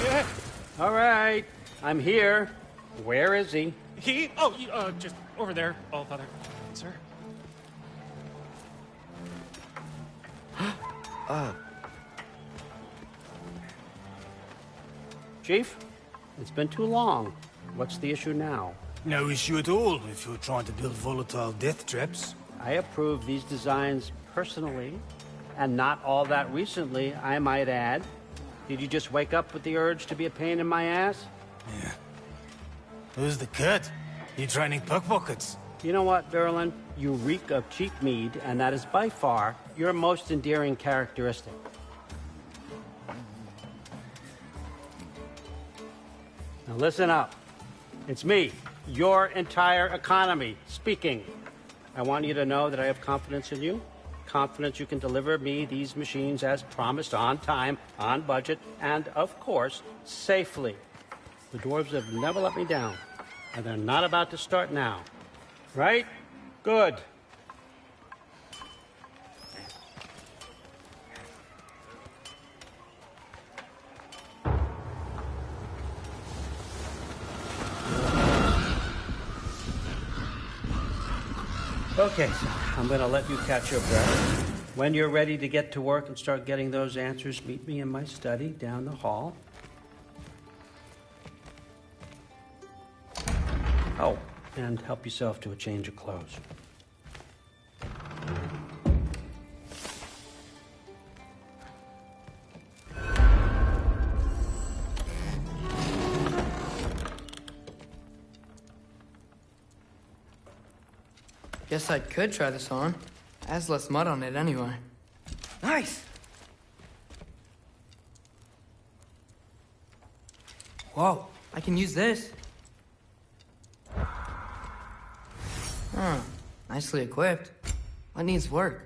Yeah. All right. I'm here. Where is he? Just over there, Allfather. Sir? Chief, it's been too long. What's the issue now? No issue at all if you're trying to build volatile death traps. I approve these designs personally, and not all that recently, I might add. Did you just wake up with the urge to be a pain in my ass? Yeah. Who's the cut? You training pickpockets? You know what, Derlin? You reek of cheap mead, and that is by far your most endearing characteristic. Now listen up. It's me, your entire economy, speaking. I want you to know that I have confidence in you. Confidence you can deliver me these machines as promised, on time, on budget, and, of course, safely. The dwarves have never let me down, and they're not about to start now. Right? Good. Okay, so I'm gonna let you catch your breath. When you're ready to get to work and start getting those answers, meet me in my study down the hall. Oh, and help yourself to a change of clothes. Guess I could try this on. Has less mud on it anyway. Nice! Whoa, I can use this. Huh, nicely equipped. What needs work?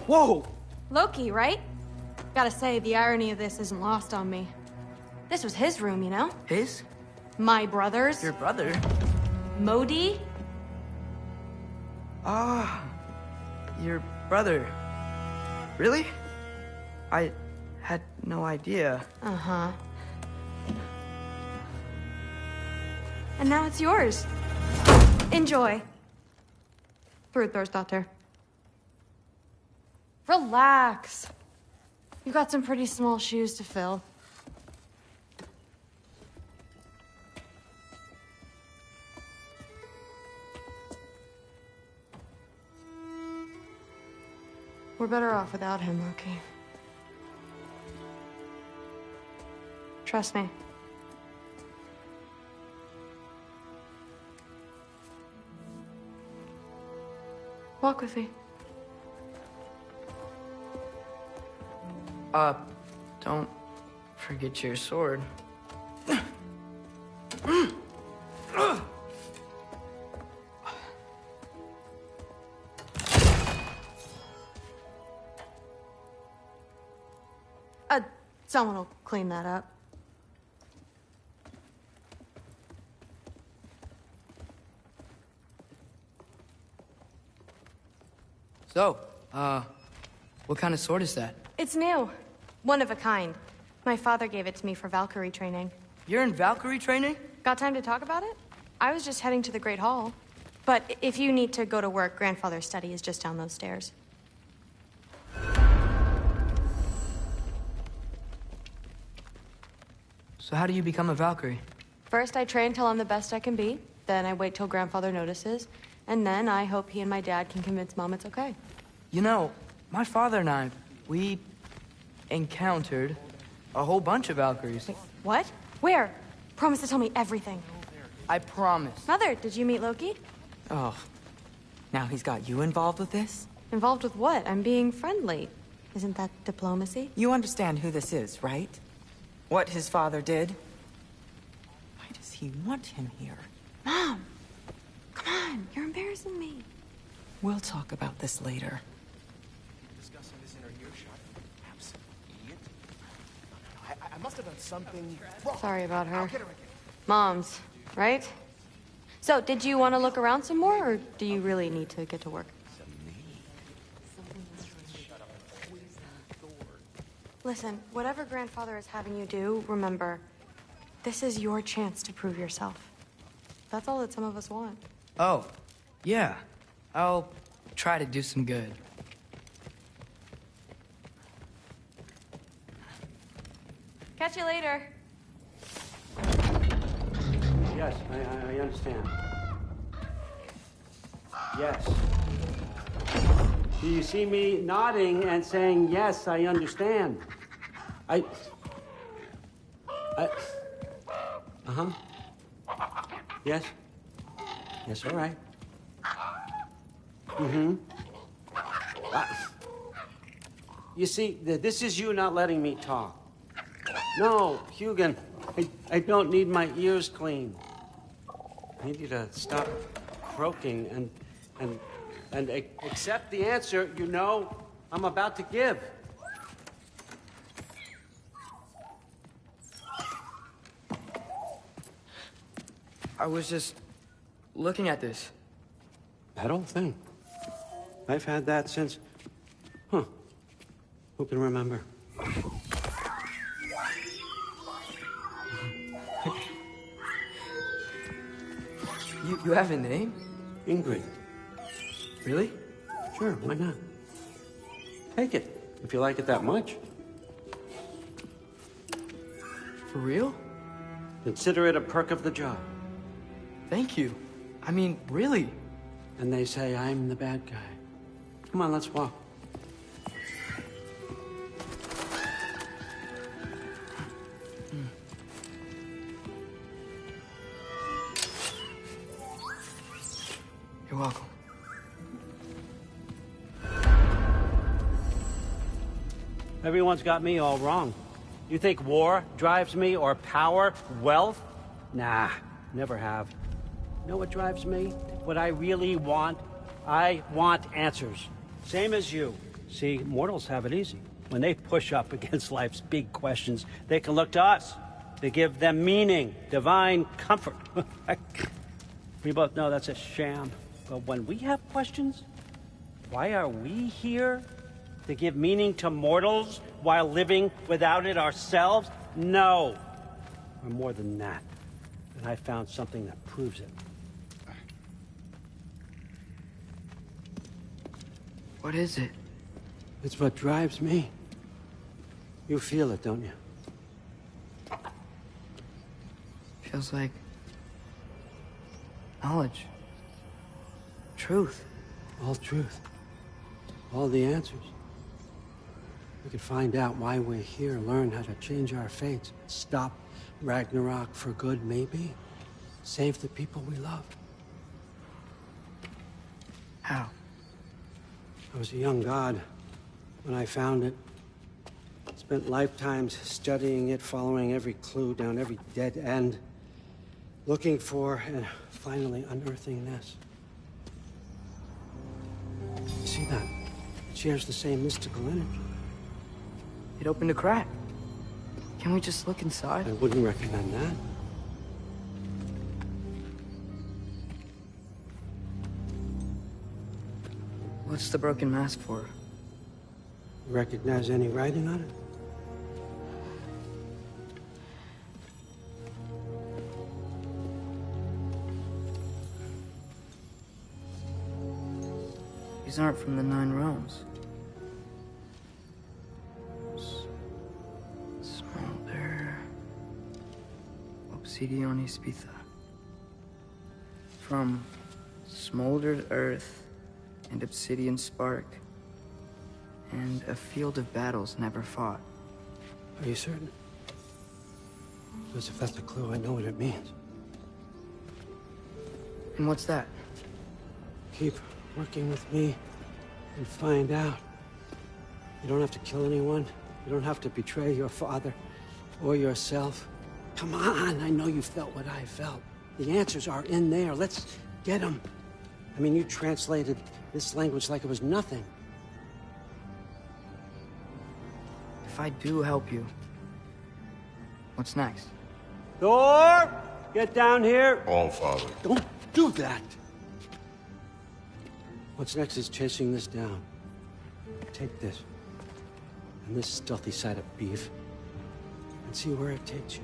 Whoa! Loki, right? Gotta say, the irony of this isn't lost on me. This was his room, you know? His? My brother's. Your brother? Modi? Ah, your brother. Really? I had no idea. Uh-huh. And now it's yours. Enjoy. Thrudthorstdotter. Relax. You've got some pretty small shoes to fill. We're better off without him, Loki. Trust me. Walk with me. Don't forget your sword. Someone will clean that up. So, what kind of sword is that? It's new. One of a kind. My father gave it to me for Valkyrie training. You're in Valkyrie training? Got time to talk about it? I was just heading to the Great Hall. But if you need to go to work, Grandfather's study is just down those stairs. So how do you become a Valkyrie? First, I train till I'm the best I can be. Then I wait till Grandfather notices. And then I hope he and my dad can convince Mom it's okay. You know, my father and I, we encountered a whole bunch of Valkyries. Wait, what? Where? Promise to tell me everything. I promise. Mother, did you meet Loki? Oh, now he's got you involved with this? Involved with what? I'm being friendly. Isn't that diplomacy? You understand who this is, right? What his father did? Why does he want him here? Mom! Come on, you're embarrassing me. We'll talk about this later. Discussing this in our earshot. Absolute idiot. I must have done something wrong. Sorry about I'll her. get her again. Mom's, right? So, did you want to look around some more, or do you really need to get to work? Listen, whatever Grandfather is having you do, remember, this is your chance to prove yourself. That's all that some of us want. Oh, yeah. I'll try to do some good. Catch you later. Yes, I understand. Yes. Do you see me nodding and saying, yes, I understand? Uh-huh. Yes? Yes, all right. Mm-hmm. You see, this is you not letting me talk. No, Hugin, I don't need my ears cleaned. I need you to stop croaking and accept the answer you know I'm about to give. I was just looking at this. That old thing. I've had that since... Huh. Who can remember? You have a name? Ingrid. Really? Sure, why not? Take it, if you like it that much. For real? Consider it a perk of the job. Thank you. I mean, really. And they say I'm the bad guy. Come on, let's walk. You're welcome. Everyone's got me all wrong. You think war drives me, or power, wealth? Nah, never have. You know what drives me? What I really want? I want answers. Same as you. See, mortals have it easy. When they push up against life's big questions, they can look to us to give them meaning, divine comfort. We both know that's a sham. But when we have questions, why are we here? To give meaning to mortals while living without it ourselves? No. We're more than that. And I found something that proves it. What is it? It's what drives me. You feel it, don't you? Feels like knowledge. Truth. All truth. All the answers. We could find out why we're here, learn how to change our fates, stop Ragnarok for good, maybe. Save the people we love. How? I was a young god when I found it. Spent lifetimes studying it, following every clue down every dead end, looking for and finally unearthing this. You see that? It shares the same mystical energy. It opened a crack. Can we just look inside? I wouldn't recommend that. What's the broken mask for? You recognize any writing on it? These aren't from the Nine Realms. Smolder. Obsidian Spitha. From smoldered earth and obsidian spark, and a field of battles never fought. Are you certain? Because if that's a clue, I know what it means. And what's that? Keep working with me and find out. You don't have to kill anyone. You don't have to betray your father or yourself. Come on, I know you felt what I felt. The answers are in there. Let's get them. I mean, you translated this language like it was nothing. If I do help you, what's next? Thor! Get down here! All Father. Don't do that! What's next is chasing this down. Take this, and this stealthy side of beef, and see where it takes you.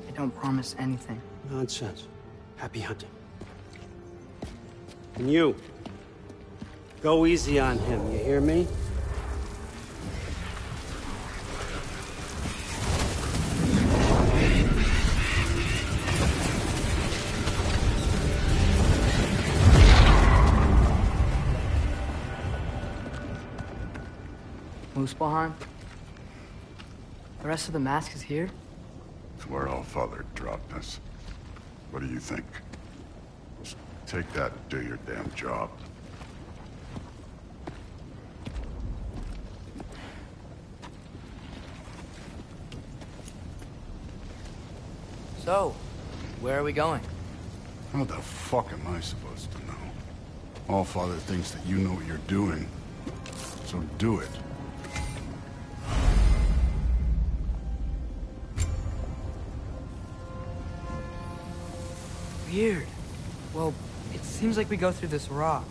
I don't promise anything. Nonsense. Happy hunting. And you, go easy on him, you hear me? Muspelheim? The rest of the mask is here? It's where All Father dropped us. What do you think? Just take that and do your damn job. So, where are we going? How the fuck am I supposed to know? All Father thinks that you know what you're doing, so do it. Weird. Well, it seems like we go through this rock.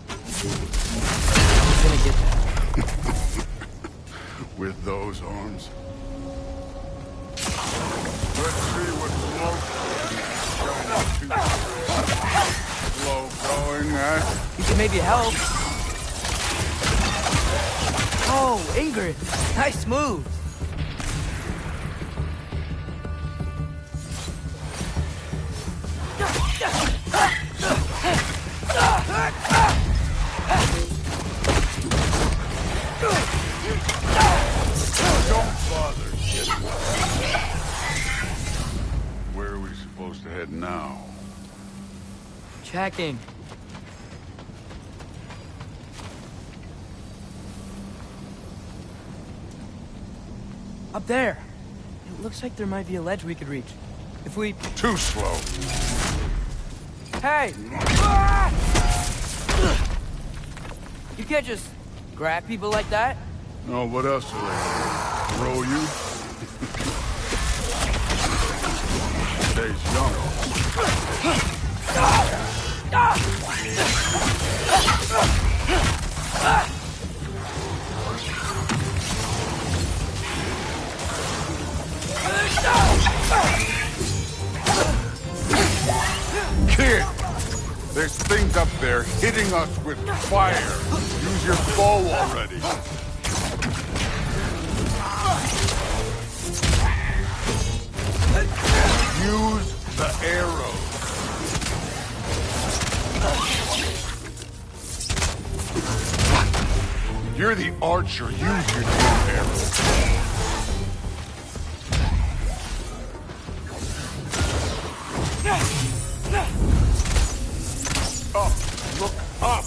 I'm gonna get that. With those arms? Let's see what slow going, huh? You can maybe help. Oh, Ingrid! Nice move! Don't bother, kid. Where are we supposed to head now? Checking. Up there. It looks like there might be a ledge we could reach. If we... Too slow. Hey! You can't just grab people like that. Oh, what else do they do? Throw you? Stays young. Kid! There's things up there hitting us with fire. Use your bow already. Use the arrow. You're the archer. Use your damn arrow. Up! Look up!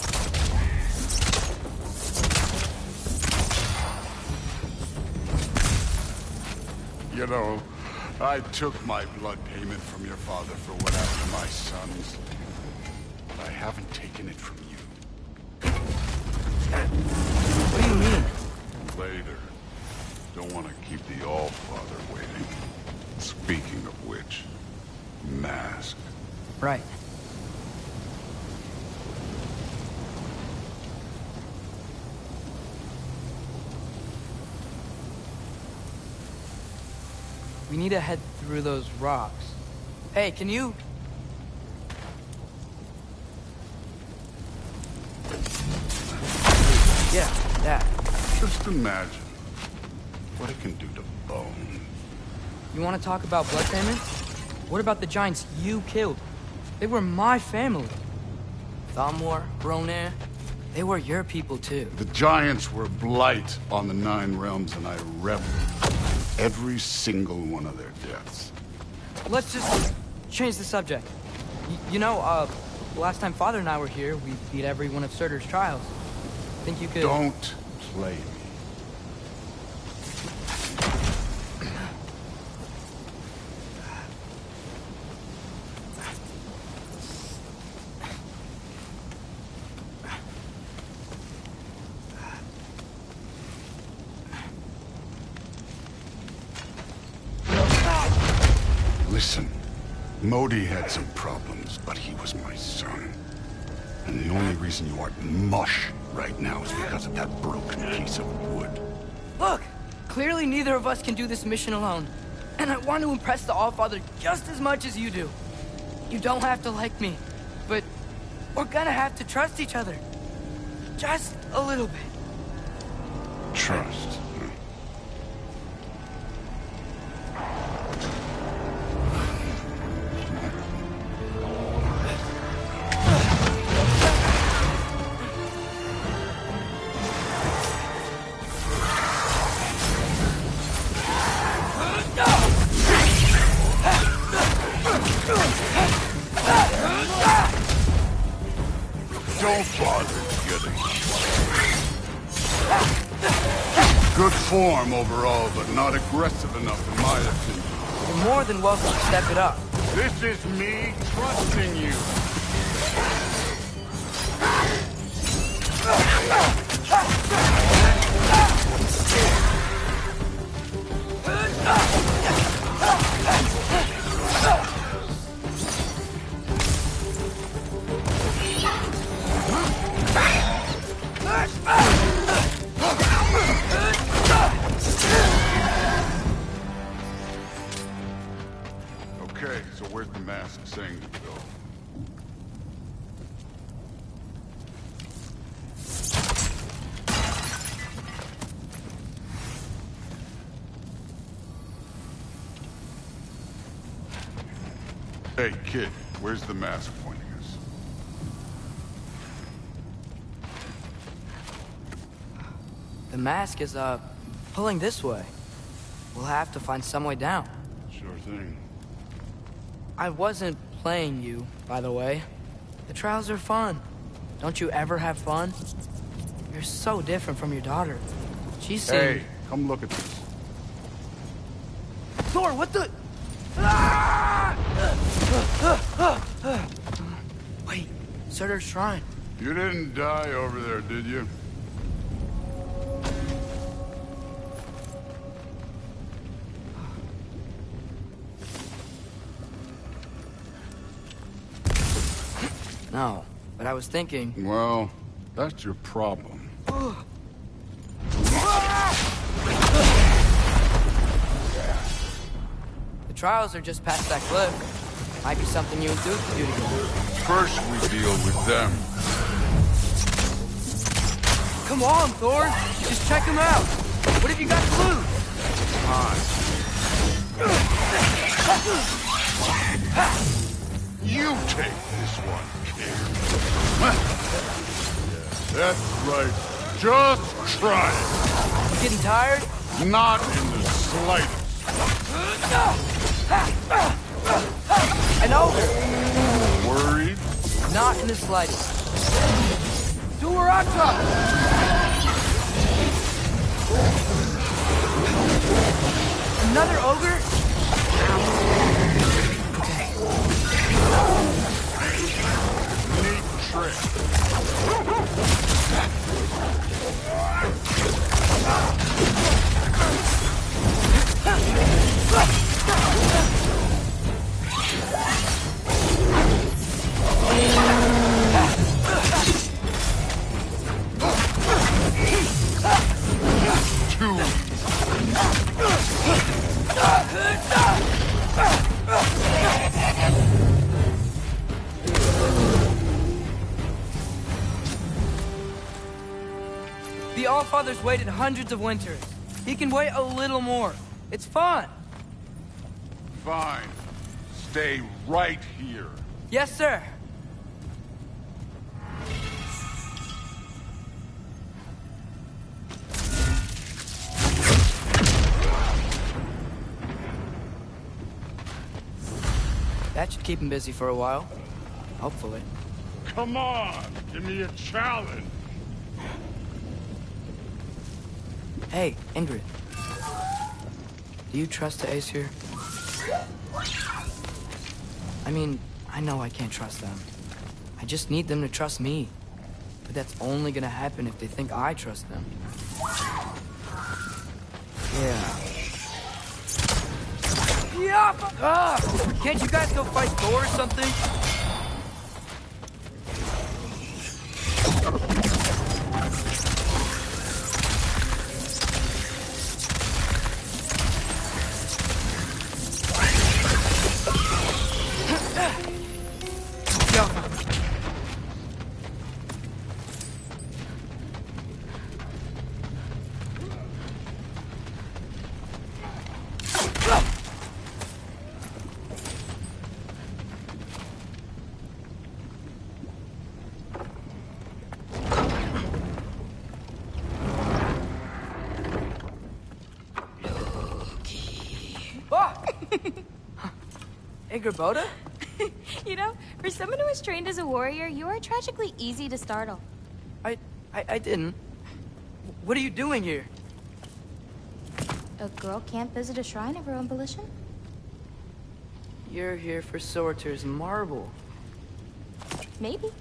You know, I took my blood payment from your father for what happened to my sons. But I haven't taken it from you. What do you mean? Later. Don't want to keep the All-Father waiting. Speaking of which, mask. Right. We need to head through those rocks. Hey, can you... Yeah, that. Just imagine what it can do to bone. You want to talk about blood payment? What about the giants you killed? They were my family. Thamor, Bronir, they were your people too. The giants were blight on the Nine Realms, and I reveled every single one of their deaths. Let's just change the subject. You know, last time Father and I were here, we beat every one of Surtur's trials. Think you could... Don't play me. Listen, Modi had some problems, but he was my son. And the only reason you aren't mush right now is because of that broken piece of wood. Look! Clearly neither of us can do this mission alone. And I want to impress the All-Father just as much as you do. You don't have to like me, but we're gonna have to trust each other. Just a little bit. Trust. Don't bother getting good form overall, but not aggressive enough in my opinion. You're more than welcome to step it up. This is me trusting you. Okay, so where's the mask saying to go? Hey, kid, where's the mask pointing us? The mask is, pulling this way. We'll have to find some way down. Sure thing. I wasn't playing you, by the way. The trials are fun. Don't you ever have fun? You're so different from your daughter. She seemed... Hey, come look at this. Thor, what the... Wait, Surtur's shrine. You didn't die over there, did you? No, but I was thinking... Well, that's your problem. The trials are just past that cliff. Might be something you and Duke can do together. First we deal with them. Come on, Thor! Just check him out! What have you got to lose? You take this one, kid. That's right. Just try it. You getting tired? Not in the slightest. An ogre! Worried? Not in the slightest. Do a rock drop! Another ogre? Okay. Neat trick. The Allfather's waited hundreds of winters. He can wait a little more. It's fun. Fine. Stay right here. Yes, sir. That should keep him busy for a while. Hopefully. Come on, give me a challenge. Hey, Ingrid. Do you trust the Aesir? I mean, I know I can't trust them. I just need them to trust me. But that's only gonna happen if they think I trust them. Yeah. Can't you guys go fight Thor or something? Boda? You know, for someone who was trained as a warrior, you are tragically easy to startle. I didn't. What are you doing here? A girl can't visit a shrine of her own volition? You're here for Surtur's marble. Maybe.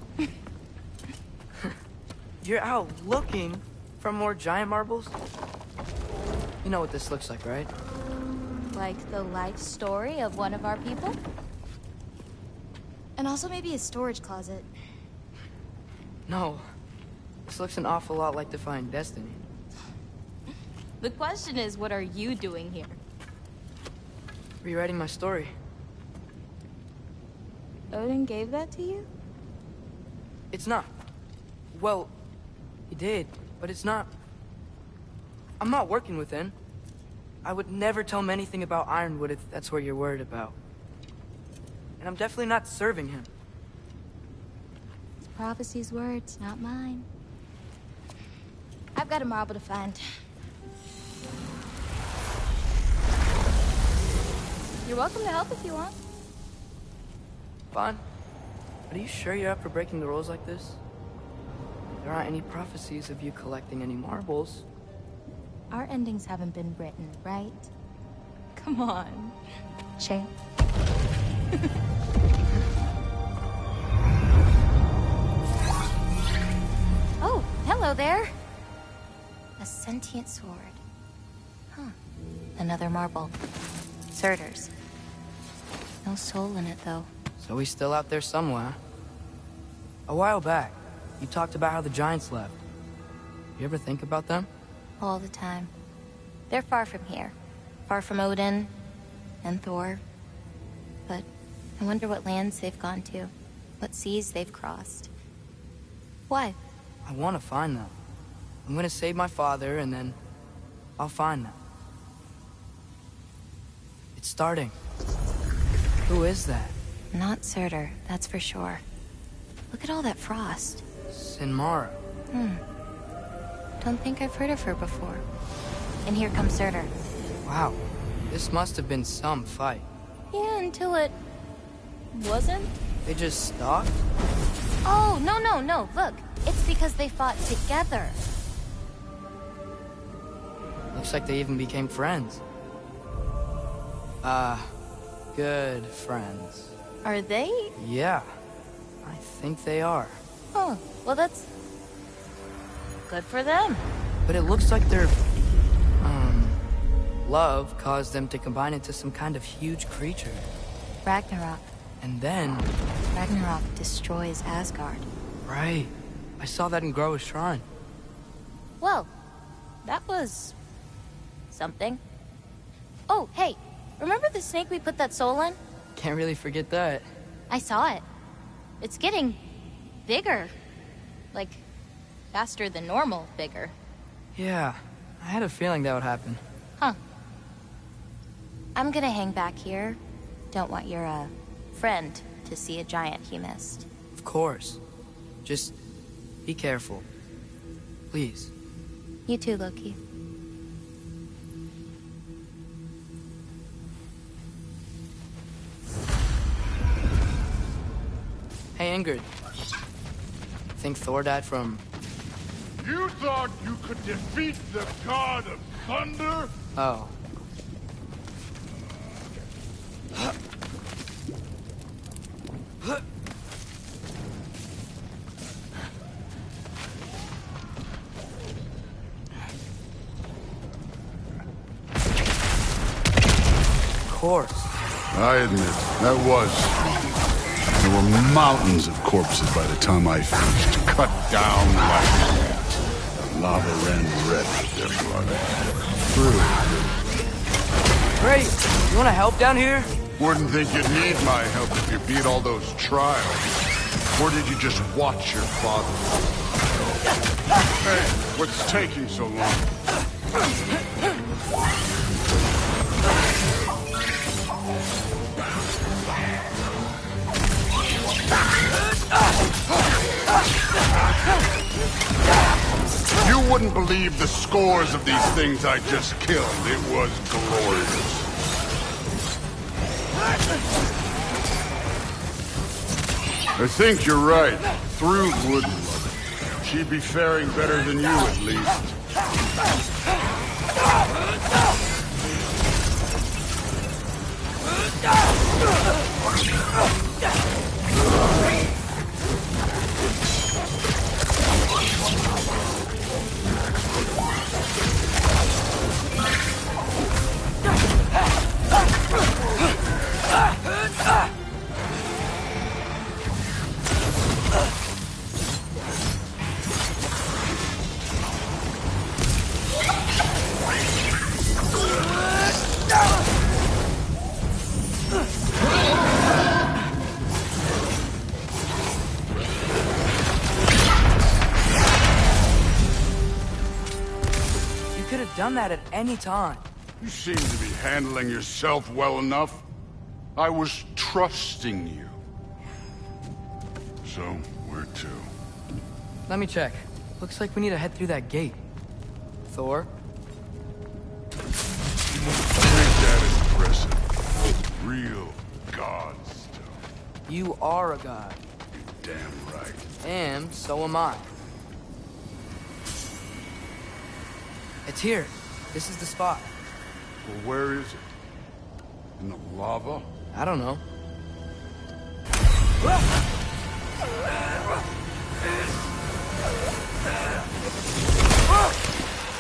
You're out looking for more giant marbles? You know what this looks like, right? Like the life story of one of our people? And also maybe a storage closet. No. This looks an awful lot like Defying Destiny. The question is, what are you doing here? Rewriting my story. Odin gave that to you? It's not. Well, he did, but it's not. I'm not working with him. I would never tell him anything about Ironwood if that's what you're worried about. And I'm definitely not serving him. It's prophecy's words, not mine. I've got a marble to find. You're welcome to help if you want. Fine. But are you sure you're up for breaking the rules like this? There aren't any prophecies of you collecting any marbles. Our endings haven't been written, right? Come on, champ. Oh, hello there. A sentient sword. Huh. Another marble. Surtur's. No soul in it, though. So he's still out there somewhere. A while back, you talked about how the Giants left. You ever think about them? All the time. They're far from here. Far from Odin and Thor. But I wonder what lands they've gone to. What seas they've crossed. Why? I want to find them. I'm gonna save my father, and then I'll find them. It's starting. Who is that? Not Surtur, that's for sure. Look at all that frost. Sinmara. Don't think I've heard of her before. And here comes Surtur. Wow. This must have been some fight. Yeah, until it... wasn't? They just stopped? Oh, no. Look. It's because they fought together. Looks like they even became friends. Good friends. Are they? Yeah. I think they are. Oh, well that's... good for them. But it looks like their... love caused them to combine into some kind of huge creature. Ragnarok. And then... Ragnarok destroys Asgard. Right. I saw that in Groa's shrine. Well, that was... something. Oh, hey, remember the snake we put that soul in? Can't really forget that. I saw it. It's getting... bigger. Like, faster than normal bigger. Yeah, I had a feeling that would happen. Huh. I'm gonna hang back here. Don't want your, friend to see a giant he missed. Of course. Just be careful. Please. You too, Loki. Hey, Ingrid. Think Thor died from... You thought you could defeat the god of thunder? Oh. Of course. I admit, that was. There were mountains of corpses by the time I finished, cut down like that. The lava ran red with their blood. True. Great. You want to help down here? Wouldn't think you'd need my help if you beat all those trials. Or did you just watch your father? Hey, what's taking so long? You wouldn't believe the scores of these things I just killed. It was glorious. I think you're right. Thrud wouldn't love it. She'd be faring better than you, at least. Done that at any time. You seem to be handling yourself well enough. I was trusting you. So, where to? Let me check. Looks like we need to head through that gate. Thor? Ain't that impressive? Real god stuff. You are a god. You're damn right. And so am I. It's here. This is the spot. Well, where is it? In the lava? I don't know.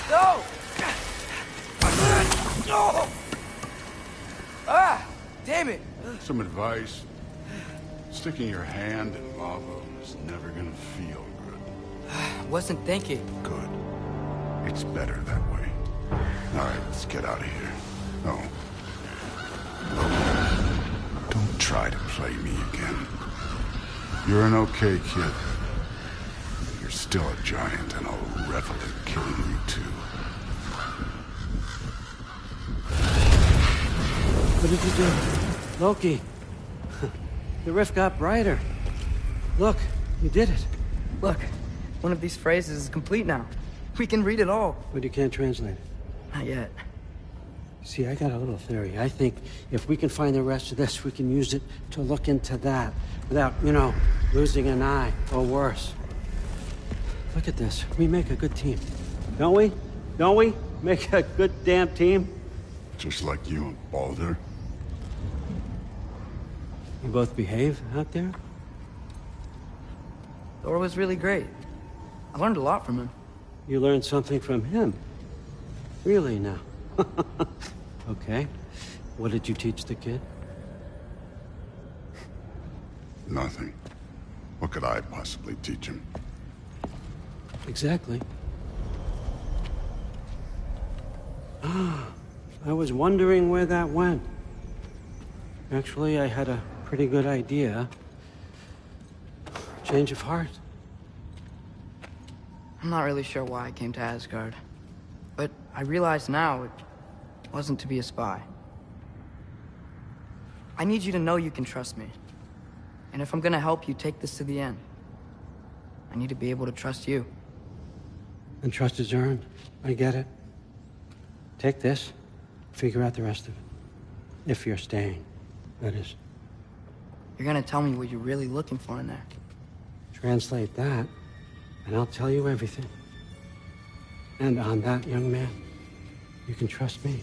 No! Ah! Damn it! Some advice. Sticking your hand in lava is never gonna feel good. Wasn't thinking. Good. It's better that way. Alright, let's get out of here. No. Don't try to play me again. You're an okay kid. You're still a giant, and I'll revel in killing you too. What did you do? Loki. The rift got brighter. Look, you did it. Look, one of these phrases is complete now. We can read it all. But you can't translate it. Not yet. See, I got a little theory. I think if we can find the rest of this, we can use it to look into that without, losing an eye or worse. Look at this. We make a good team. Don't we? Don't we? Make a good damn team? Just like you and Baldur. You both behave out there? Thor was really great. I learned a lot from him. You learned something from him? Really now? Okay. What did you teach the kid? Nothing. What could I possibly teach him? Exactly. I was wondering where that went. Actually, I had a pretty good idea. Change of heart. I'm not really sure why I came to Asgard. But I realize now it wasn't to be a spy. I need you to know you can trust me. And if I'm gonna help you take this to the end, I need to be able to trust you. And trust is earned. I get it. Take this, figure out the rest of it. If you're staying, that is. You're gonna tell me what you're really looking for in there. Translate that, and I'll tell you everything. And on that, young man, you can trust me.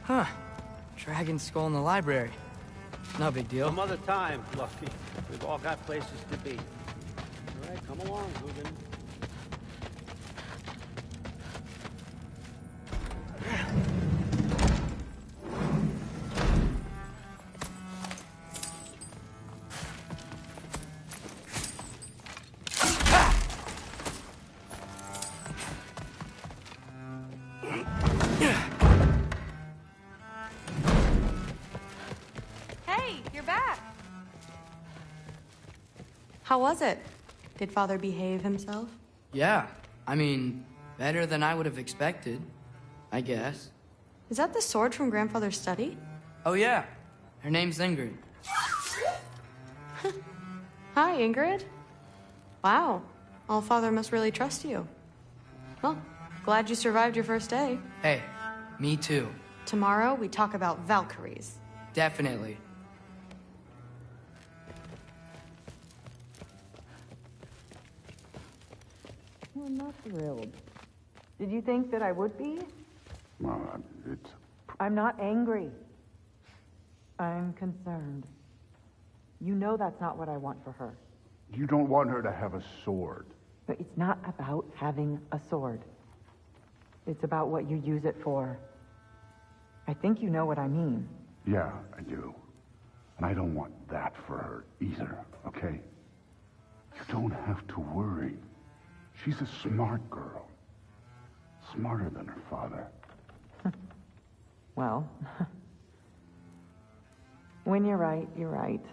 Huh. Dragon skull in the library. No big deal. Some other time, Lucky. We've all got places to be. All right, come along, Ruben. How was it? Did Father behave himself? Yeah. I mean, better than I would have expected, I guess. Is that the sword from Grandfather's study? Oh yeah. Her name's Ingrid. Hi, Ingrid. Wow. Allfather must really trust you. Well, glad you survived your first day. Hey, me too. Tomorrow, we talk about Valkyries. Definitely. I'm not thrilled. Did you think that I would be? It's... I'm not angry. I'm concerned. You know that's not what I want for her. You don't want her to have a sword. But it's not about having a sword. It's about what you use it for. I think you know what I mean. Yeah, I do. And I don't want that for her either, okay? You don't have to worry. She's a smart girl. Smarter than her father. Well, when you're right, you're right.